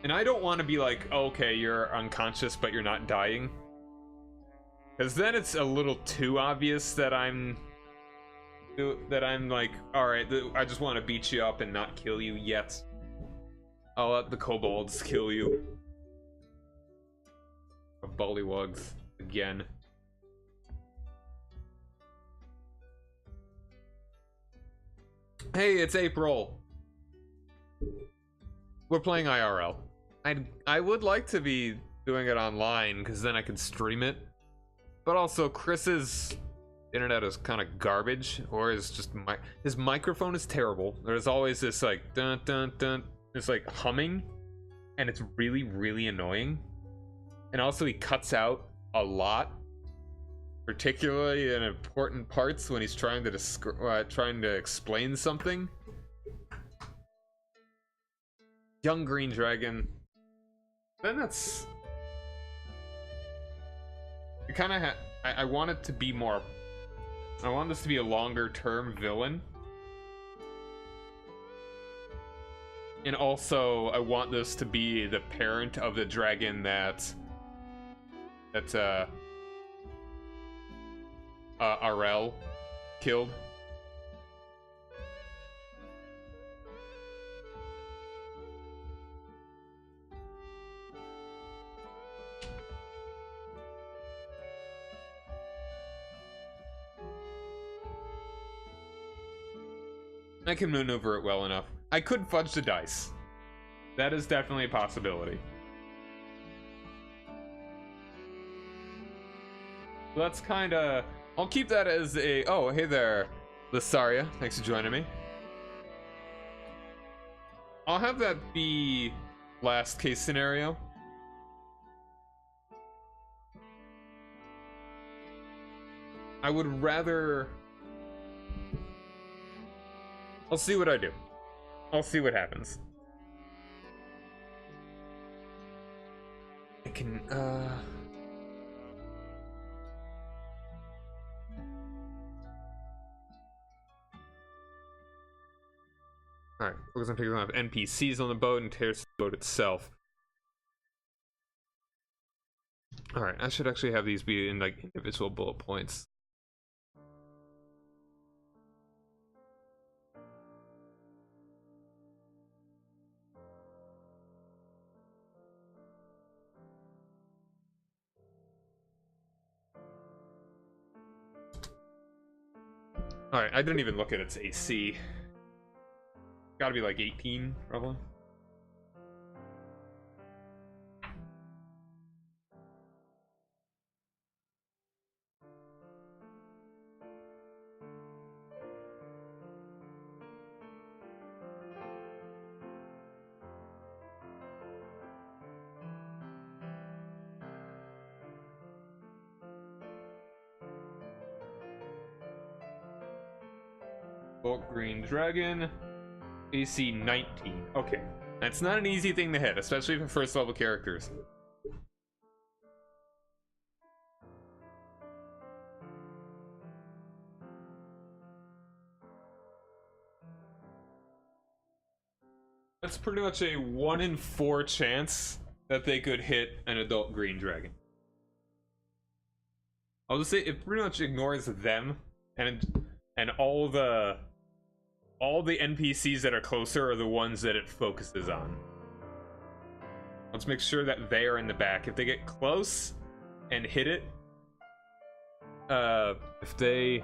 And I don't want to be like, oh, okay, you're unconscious, but you're not dying. Because then it's a little too obvious that I'm like, alright, I just want to beat you up and not kill you yet. I'll let the kobolds kill you. Bullywugs again. Hey, it's April. We're playing IRL. I would like to be doing it online because then I can stream it. But also, Chris's internet is kind of garbage, or is just his microphone is terrible. There's always this like dun dun dun, this like humming, and it's really really annoying. And also, he cuts out a lot, particularly in important parts when he's trying to explain something. Young Green Dragon. Then that's. It kind of I want it to be more. I want this to be a longer term villain. And also, I want this to be the parent of the dragon that RL killed. I can maneuver it well enough. I could fudge the dice. That is definitely a possibility. That's kind of. I'll keep that as a. Oh, hey there, Lysaria. Thanks for joining me. I'll have that be last case scenario. I would rather. I'll see what I do. I'll see what happens. I can, Alright, focus on picking up NPCs on the boat and tears the boat itself. Alright, I should actually have these be in, like, individual bullet points. Alright, I didn't even look at its AC. Gotta be like 18, probably. Bolt Green Dragon, AC 19. Okay, that's not an easy thing to hit, especially for first level characters. That's pretty much a 1 in 4 chance that they could hit an adult green dragon. I'll just say it pretty much ignores them, and all the NPCs that are closer are the ones that it focuses on. Let's make sure that they are in the back. If they get close and hit it, if they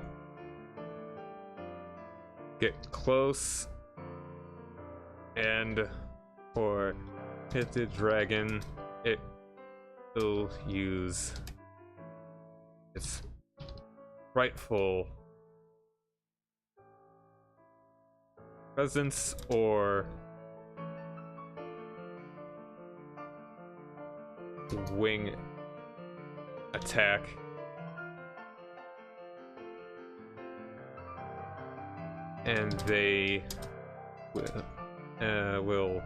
get close and or hit the dragon, it will use its rightful presence or wing attack. And they will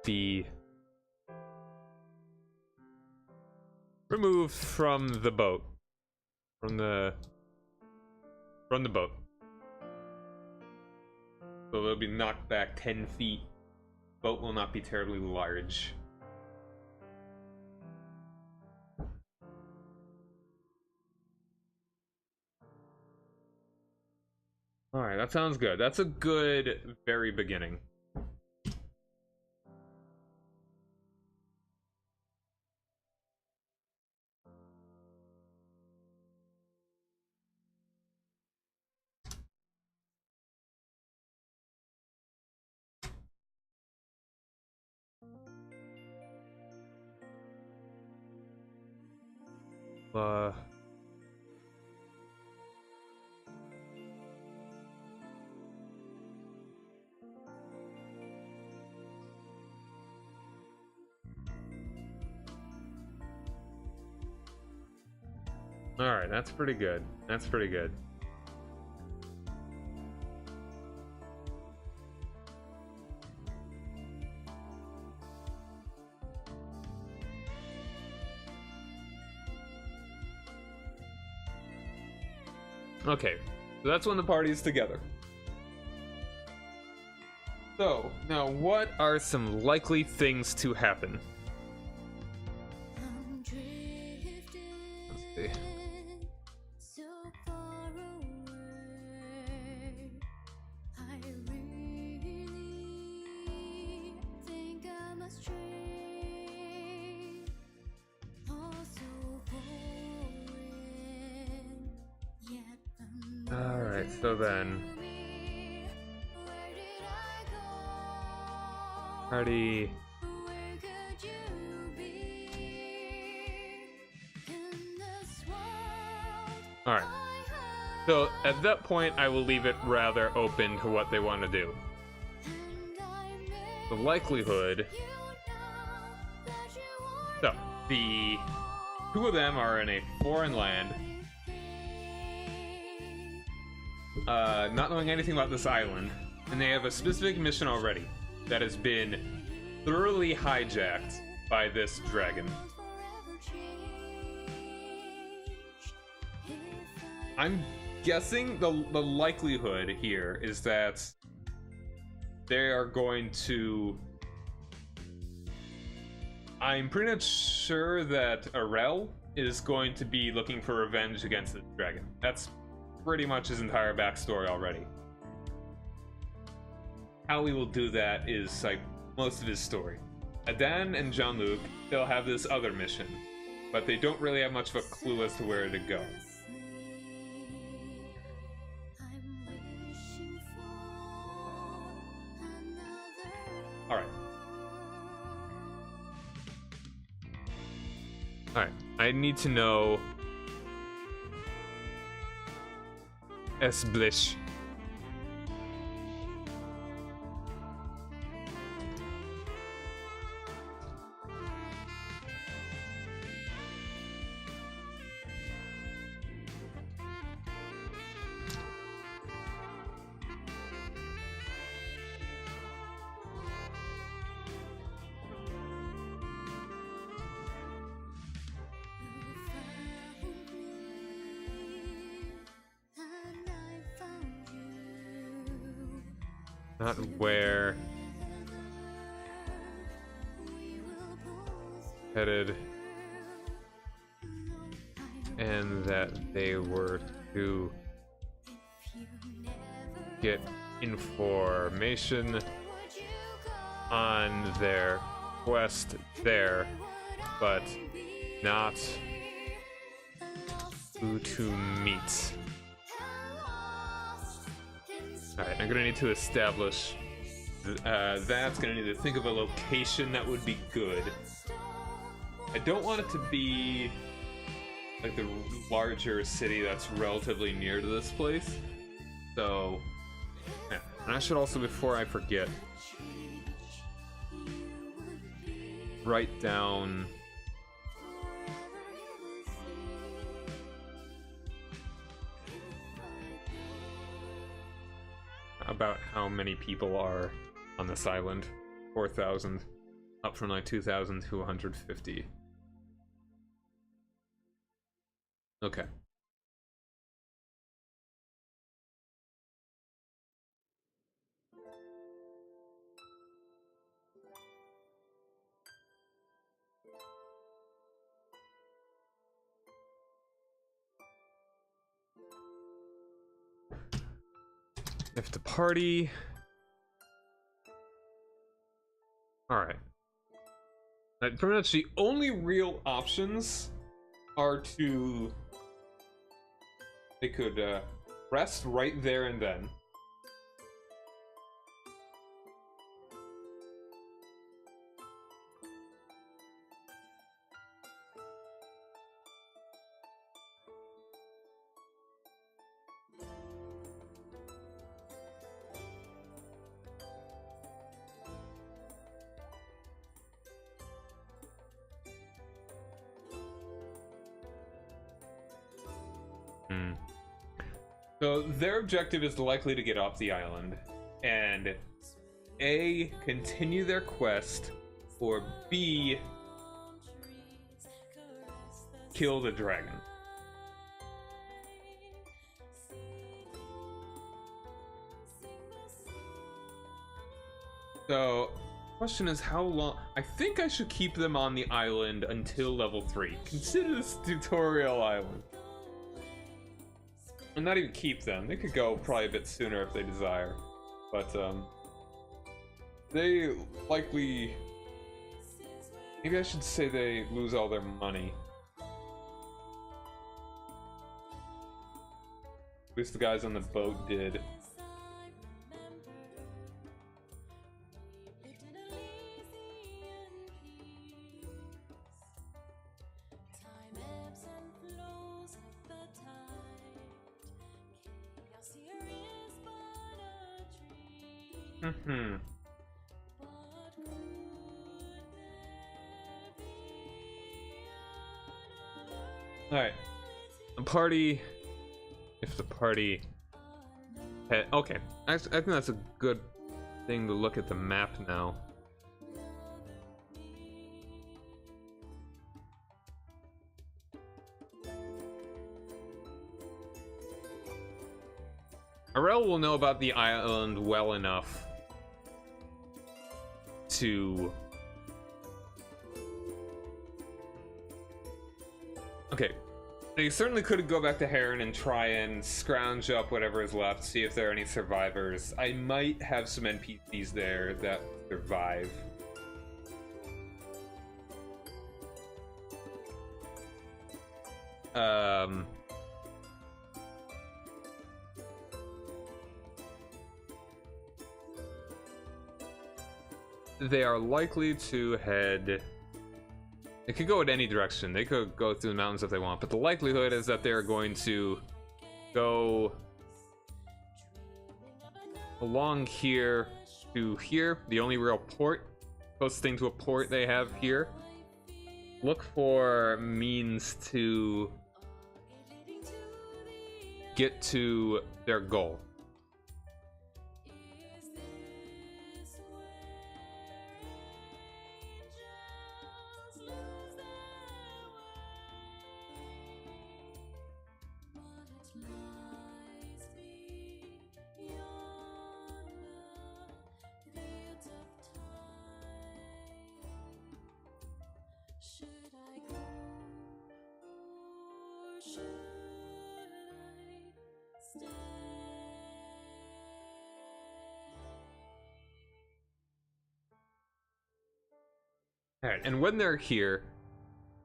be removed from the boat. From the boat. So they'll be knocked back 10 feet. Boat will not be terribly large. Alright, that sounds good. That's a good very beginning. Alright, that's pretty good. That's pretty good. Okay, so that's when the party's together. So, now what are some likely things to happen? I'm drifting Let's see. so far away. I really think I'm astray. All so foreign, yet Alright, so then where did I go? party. Where could you be in this world? Alright, so at that point I will leave it rather open to what they want to do. The likelihood. So, the two of them are in a foreign land, not knowing anything about this island, and they have a specific mission already that has been thoroughly hijacked by this dragon. I'm guessing the likelihood here is that they are going to... I'm pretty much sure that Arel is going to be looking for revenge against this dragon. That's pretty much his entire backstory already. How he will do that is like most of his story. Adan and Jean-Luc still have this other mission, but they don't really have much of a clue as to where to go. Alright. Alright, I need to know Esblish. not where headed, and that they were to get information on their quest there, but not who to meet. Alright, I'm gonna need to establish that's gonna need to think of a location that would be good. I don't want it to be like the larger city that's relatively near to this place. So, yeah. And I should also, before I forget, write down about how many people are on this island. 4,000, up from like 2,250. Okay. If the party... Alright. Pretty much the only real options are to... They could rest right there and then. So their objective is likely to get off the island and A, continue their quest, or B, kill the dragon. So, question is how long... I think I should keep them on the island until level 3. Consider this tutorial island. And not even keep them. They could go probably a bit sooner if they desire. But, they likely... Maybe I should say they lose all their money. At least the guys on the boat did. Alright. The party... If the party... Okay. I think that's a good thing to look at the map now. Arel will know about the island well enough to... Okay. You certainly could go back to Heron and try and scrounge up whatever is left, see if there are any survivors. I might have some NPCs there that survive. They are likely to head... They could go in any direction. They could go through the mountains if they want, but the likelihood is that they're going to go along here to here. The only real port, closest thing to a port they have here. Look for means to get to their goal. Alright, and when they're here,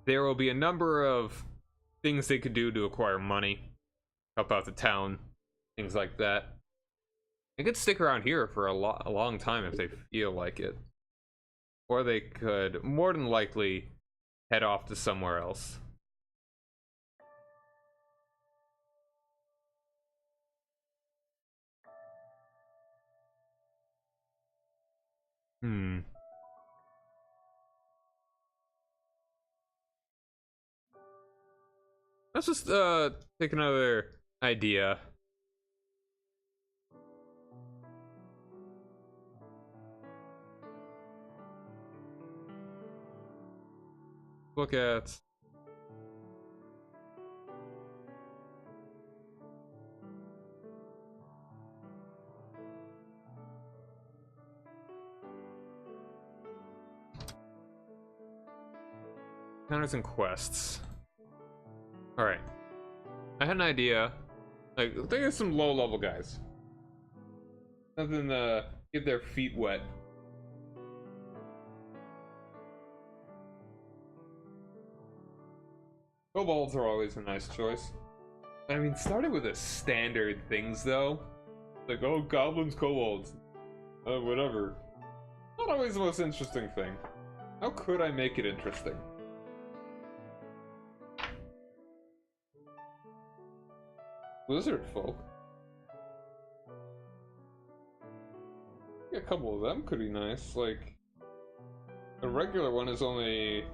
there will be a number of things they could do to acquire money, help out the town, things like that. They could stick around here for a long time if they feel like it. Or they could, more than likely, head off to somewhere else. Let's just take another idea. Look at encounters and quests. Alright. I had an idea. Like, think of some low-level guys. Nothing to get their feet wet. Kobolds are always a nice choice. I mean, starting with the standard things, though. Like, oh, goblins, kobolds. Whatever. Not always the most interesting thing. How could I make it interesting? Lizard folk. Yeah, a couple of them could be nice. Like, a regular one is only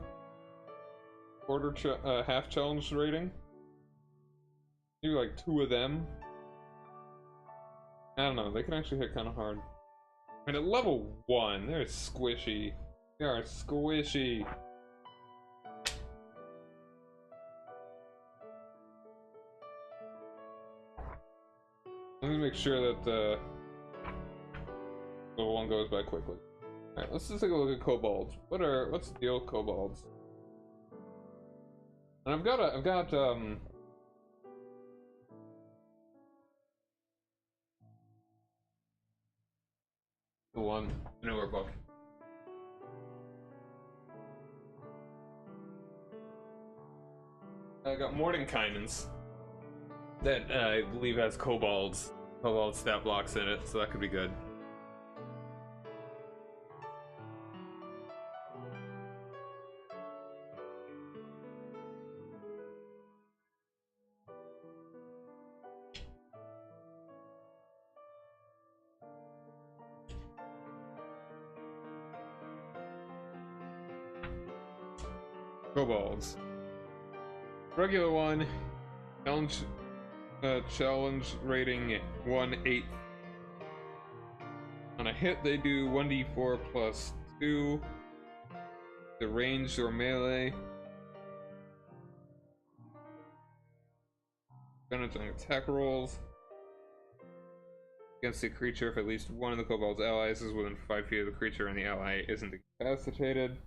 half challenge rating. Maybe like 2 of them. I don't know, they can actually hit kind of hard. I mean, at level 1, they're squishy. They are squishy. Let me make sure that the level 1 goes by quickly. Alright, let's just take a look at kobolds. What's the deal with kobolds? And I've got the one newer book. I got Mordenkainen's that I believe has kobold stat blocks in it, so that could be good. Kobolds. Regular one, challenge rating 1/8. On a hit, they do 1d4 plus 2. The ranged or melee. Advantage on attack rolls. Against a creature if at least one of the kobold's allies is within 5 feet of the creature and the ally isn't incapacitated.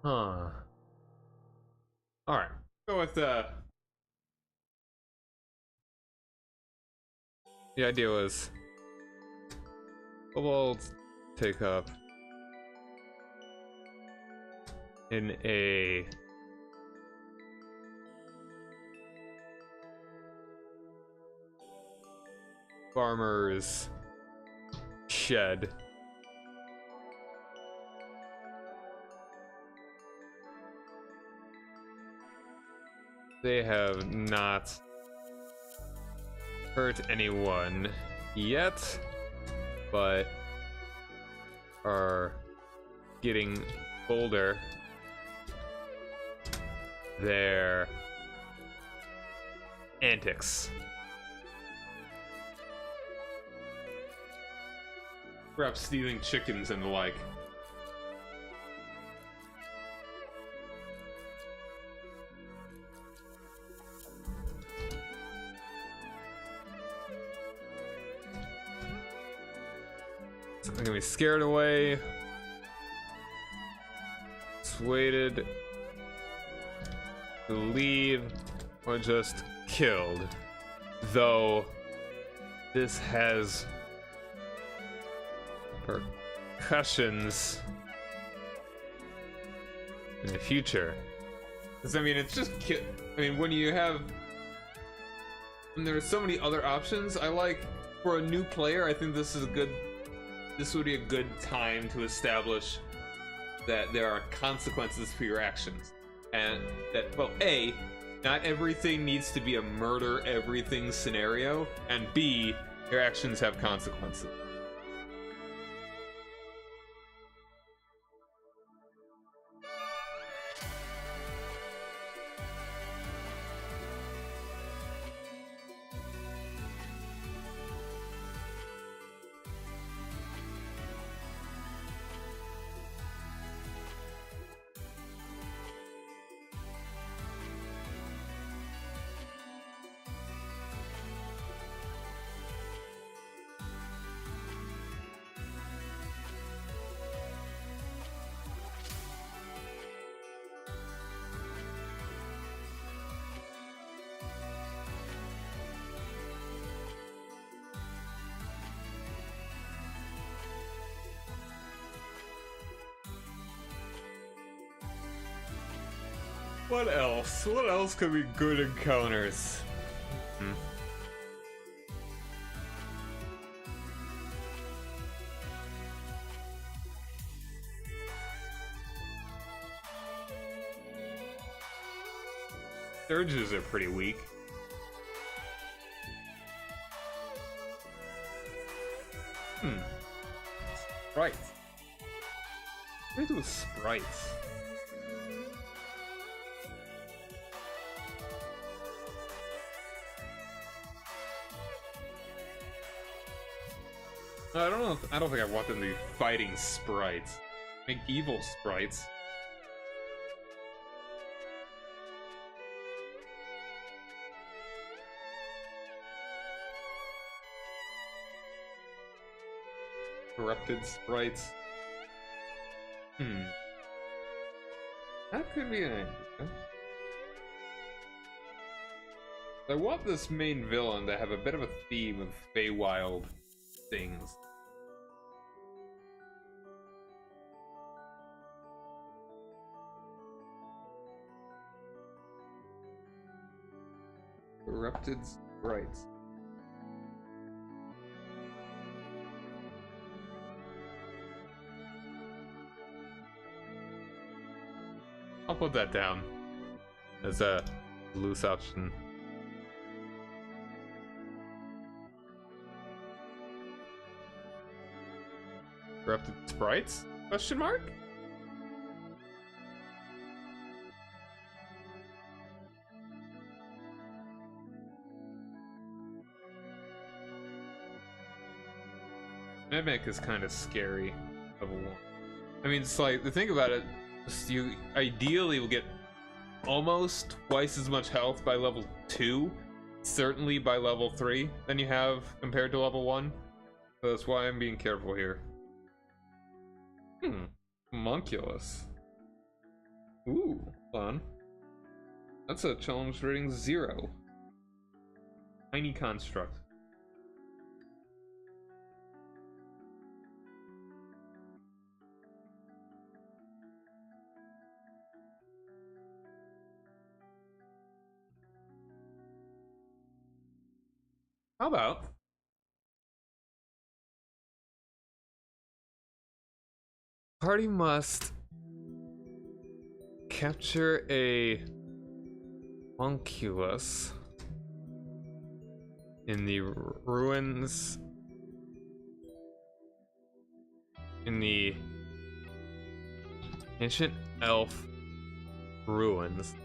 Huh. Alright. Go with the idea was kobolds take up in a farmer's shed. They have not hurt anyone yet, but are getting older, their antics. Perhaps stealing chickens and the like. So they're gonna be scared away, persuaded to leave, or just killed. Though this has repercussions in the future. Because I mean, it's just I mean, when there are so many other options, I like, for a new player, I think this would be a good time to establish that there are consequences for your actions. And that, well, A, not everything needs to be a murder everything scenario, and B, your actions have consequences. What else? What else could be good encounters? Surges are pretty weak. Sprites. What do I do with sprites? I don't know. I don't think I want them to be fighting sprites. Make evil sprites. Corrupted sprites. That could be an idea. I want this main villain to have a bit of a theme of Feywild things. Corrupted sprites. I'll put that down as a loose option. Corrupted sprites? Question mark? Mimic is kind of scary, level 1. I mean, it's like, the thing about it, you ideally will get almost twice as much health by level 2, certainly by level 3, than you have compared to level 1. So that's why I'm being careful here. Homunculus. Ooh, fun. That's a challenge rating 0. Tiny construct. How about party must capture a homunculus in the ruins in the ancient elf ruins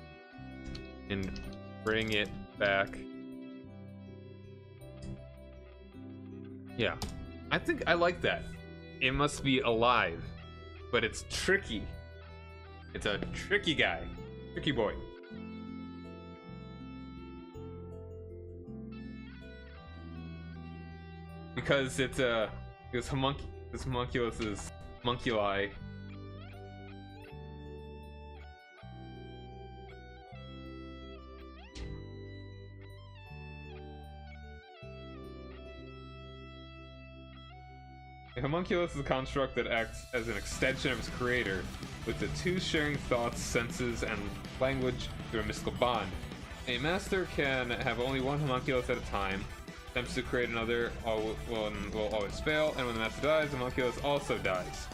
and bring it back. Yeah, I think I like that. It must be alive, but it's tricky. It's a tricky guy, tricky boy. Because it's this homunculus is homunculi. A homunculus is a construct that acts as an extension of its creator, with the two sharing thoughts, senses, and language through a mystical bond. A master can have only one homunculus at a time. Attempts to create another will always fail, and when the master dies, the homunculus also dies.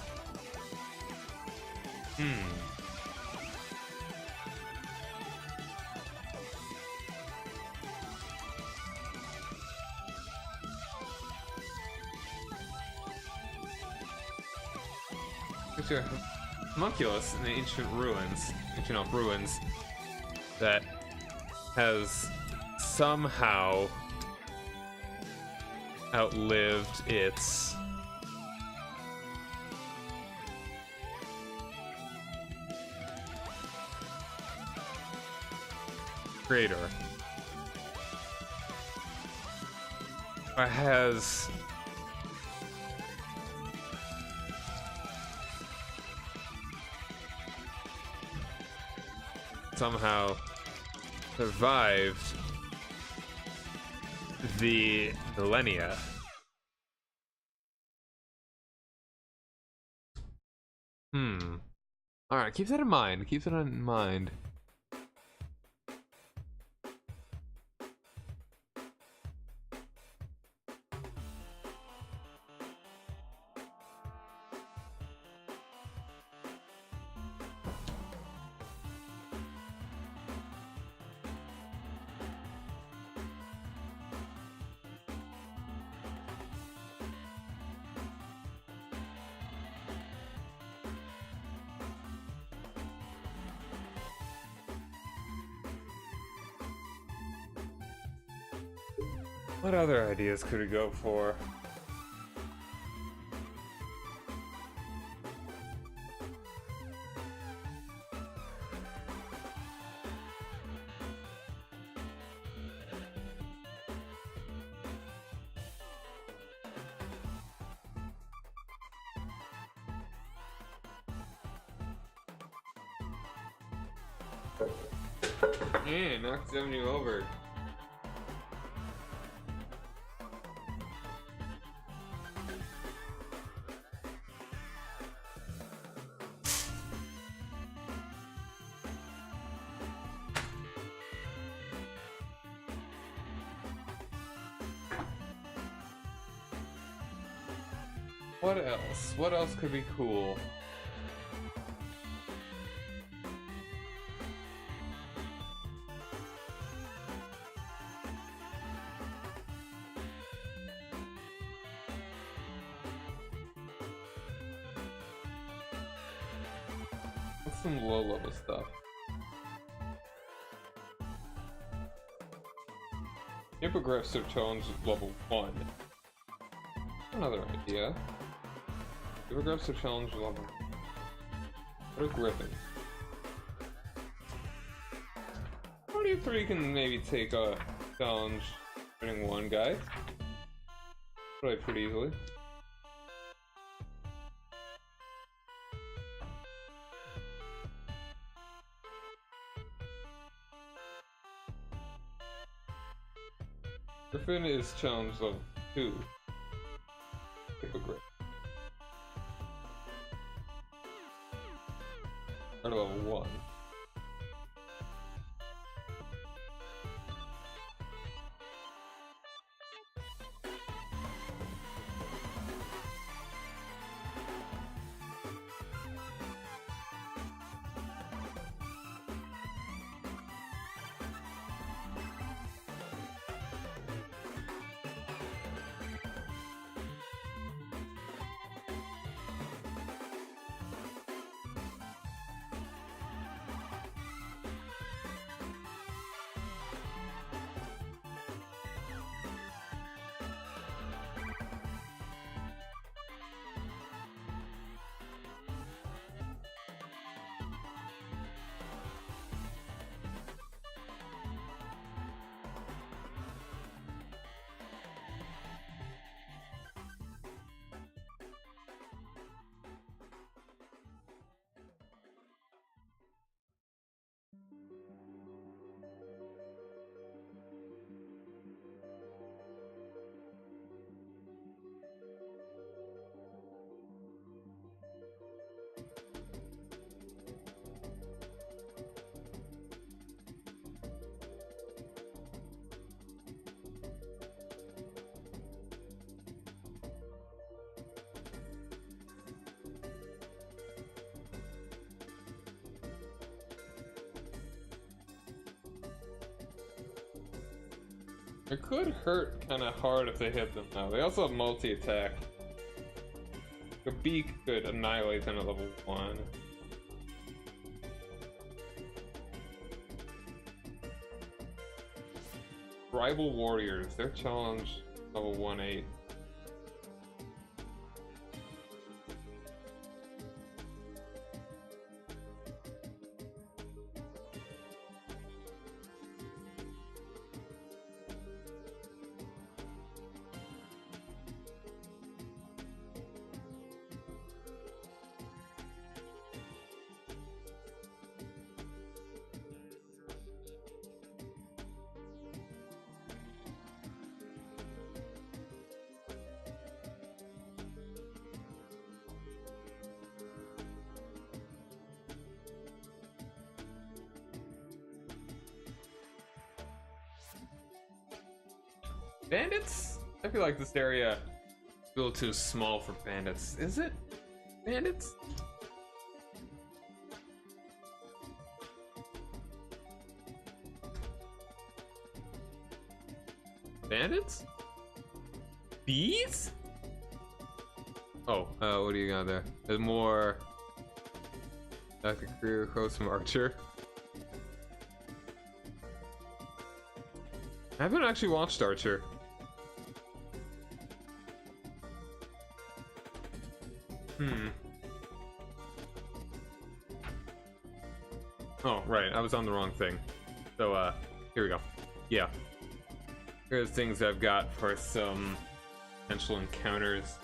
There's your homunculus in the ancient elf ruins, that has somehow outlived its creator. Or has somehow survived the millennia. Alright, keep that in mind. Keep that in mind. What other ideas could we go for? Man, knocked 70 over. What else? What else could be cool? What's some low-level stuff? Hippogriffs are challenge level 1. Another idea. Hippogriffs are challenge level. What a griffin. 43 can maybe take a challenge winning one guy. Probably pretty easily. Griffin is challenge level 2. Hippogriff. Or level 1. It could hurt kind of hard if they hit them now. They also have multi-attack. The beak could annihilate them at level 1. Rival Warriors, their challenge level 1-8. Bandits? I feel like this area is a little too small for bandits. Is it? Bandits? Bandits? Bees? Oh, what do you got there? There's more. Dr. Career quotes from Archer. I haven't actually watched Archer. Oh, right, I was on the wrong thing. So, here we go. Yeah. Here's things I've got for some potential encounters.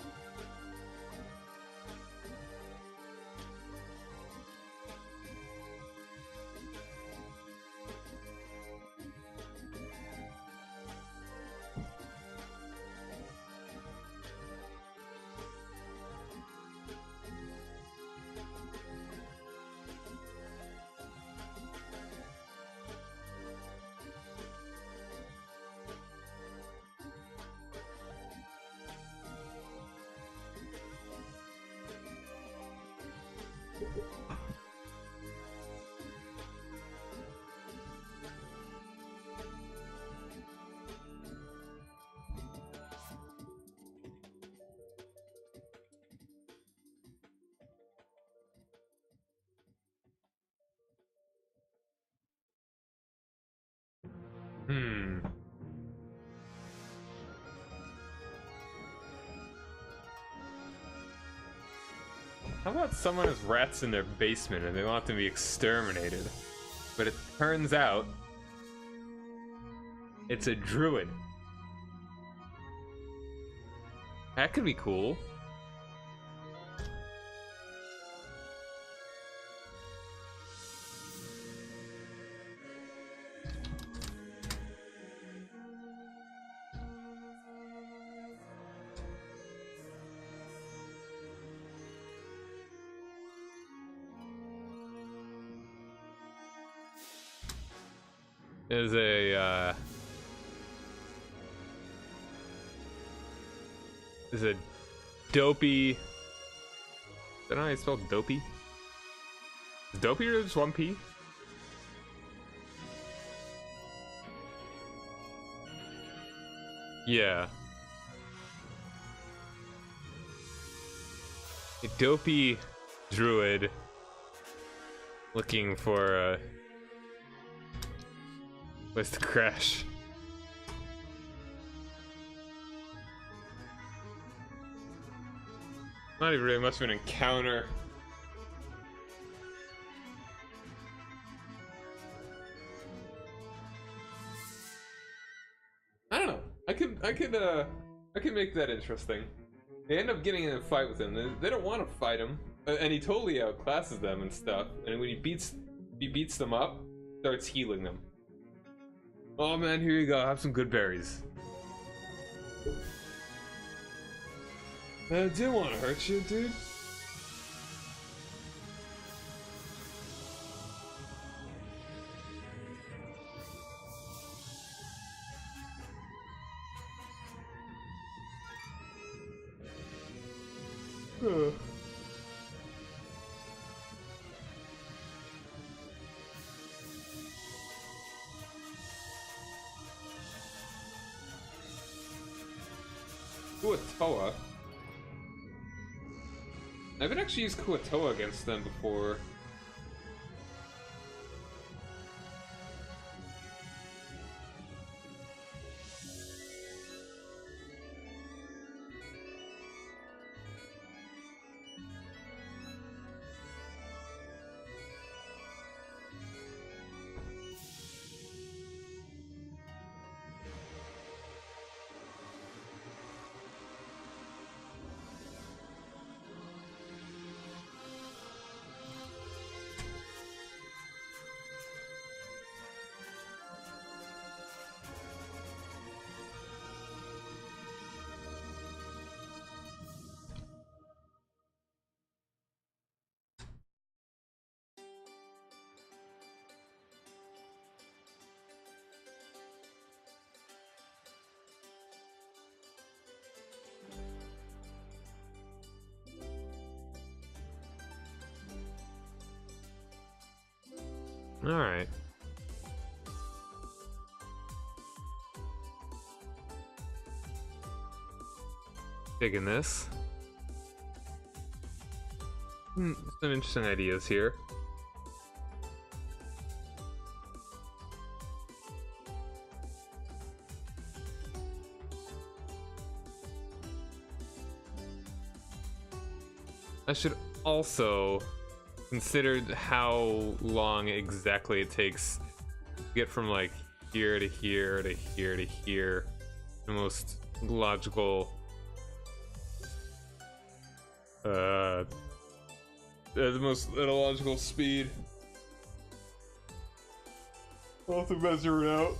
How about someone has rats in their basement and they want them to be exterminated? But it turns out it's a druid. That could be cool. Is a dopey. Is that how you spell dopey? Is dopey or just one P? Yeah. A dopey druid looking for a place to crash. Not even really much of an encounter. I don't know. I could make that interesting. They end up getting in a fight with him. They don't want to fight him, and he totally outclasses them and stuff. And when he beats them up, starts healing them. Oh man, here you go. Have some good berries. I didn't want to hurt you, dude. Kuatoa. I haven't actually used Kuatoa against them before. Alright. Digging this. Some interesting ideas here. I should also consider how long exactly it takes to get from like here to here to here to here. The most logical the most logical speed. I'll have to measure it out.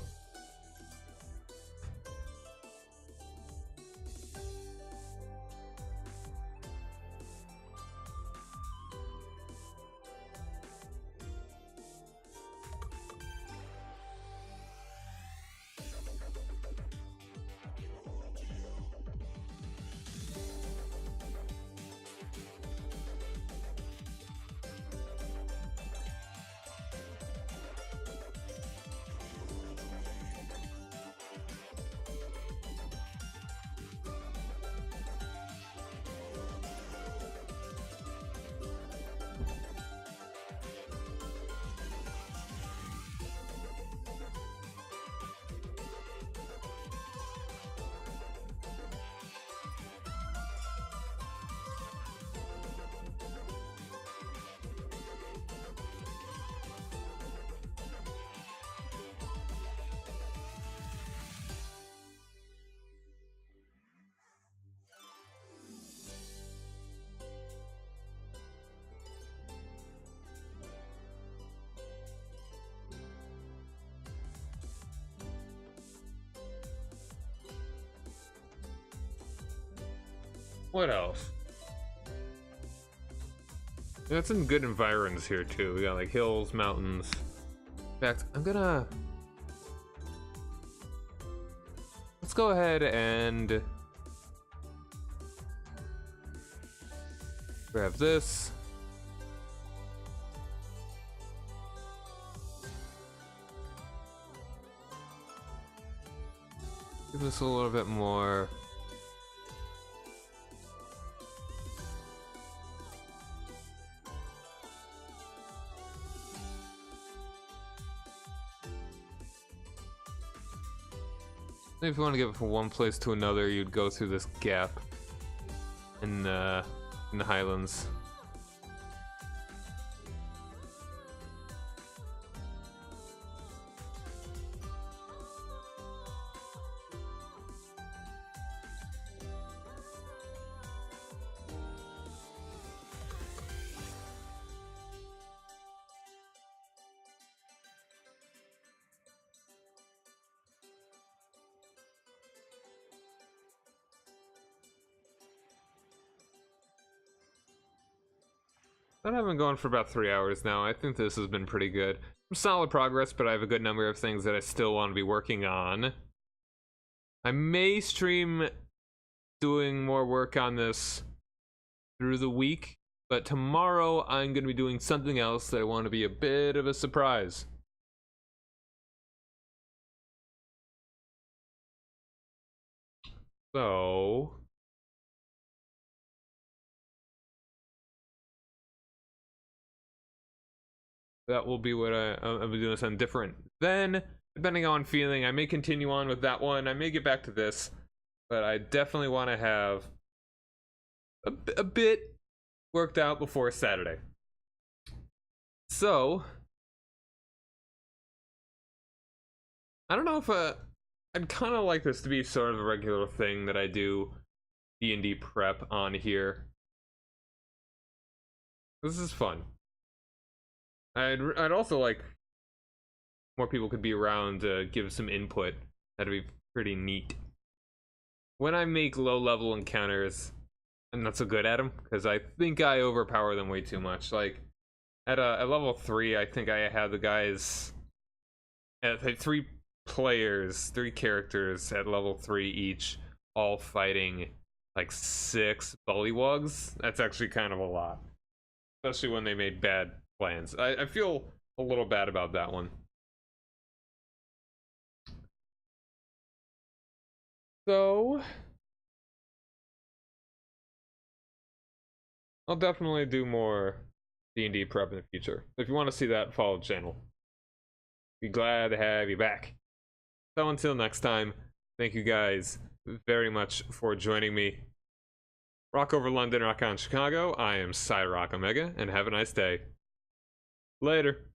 What else? We got some good environs here too. We got like hills, mountains. In fact, let's go ahead and grab this. Give this a little bit more. If you want to get it from one place to another, you'd go through this gap in the Highlands. I have been going for about 3 hours now. I think this has been pretty good. Some solid progress, but I have a good number of things that I still want to be working on. I may stream doing more work on this through the week, but tomorrow I'm going to be doing something else that I want to be a bit of a surprise. So that will be what I'll be doing something different. Then, depending on feeling, I may continue on with that one. I may get back to this, but I definitely want to have a bit worked out before Saturday. So, I don't know if I'd kind of like this to be sort of a regular thing that I do D&D prep on here. This is fun. I'd also like more people could be around to give some input. That'd be pretty neat. When I make low-level encounters, I'm not so good at them because I think I overpower them way too much. Like at level 3, I think I had the guys at 3 players, 3 characters at level 3 each, all fighting like 6 bullywugs. That's actually kind of a lot, especially when they made bad plans. I feel a little bad about that one. So I'll definitely do more D&D prep in the future. If you want to see that, follow the channel. Be glad to have you back. So until next time, thank you guys very much for joining me. Rock over London, rock on Chicago. I am Cyrock Omega, and have a nice day. Later.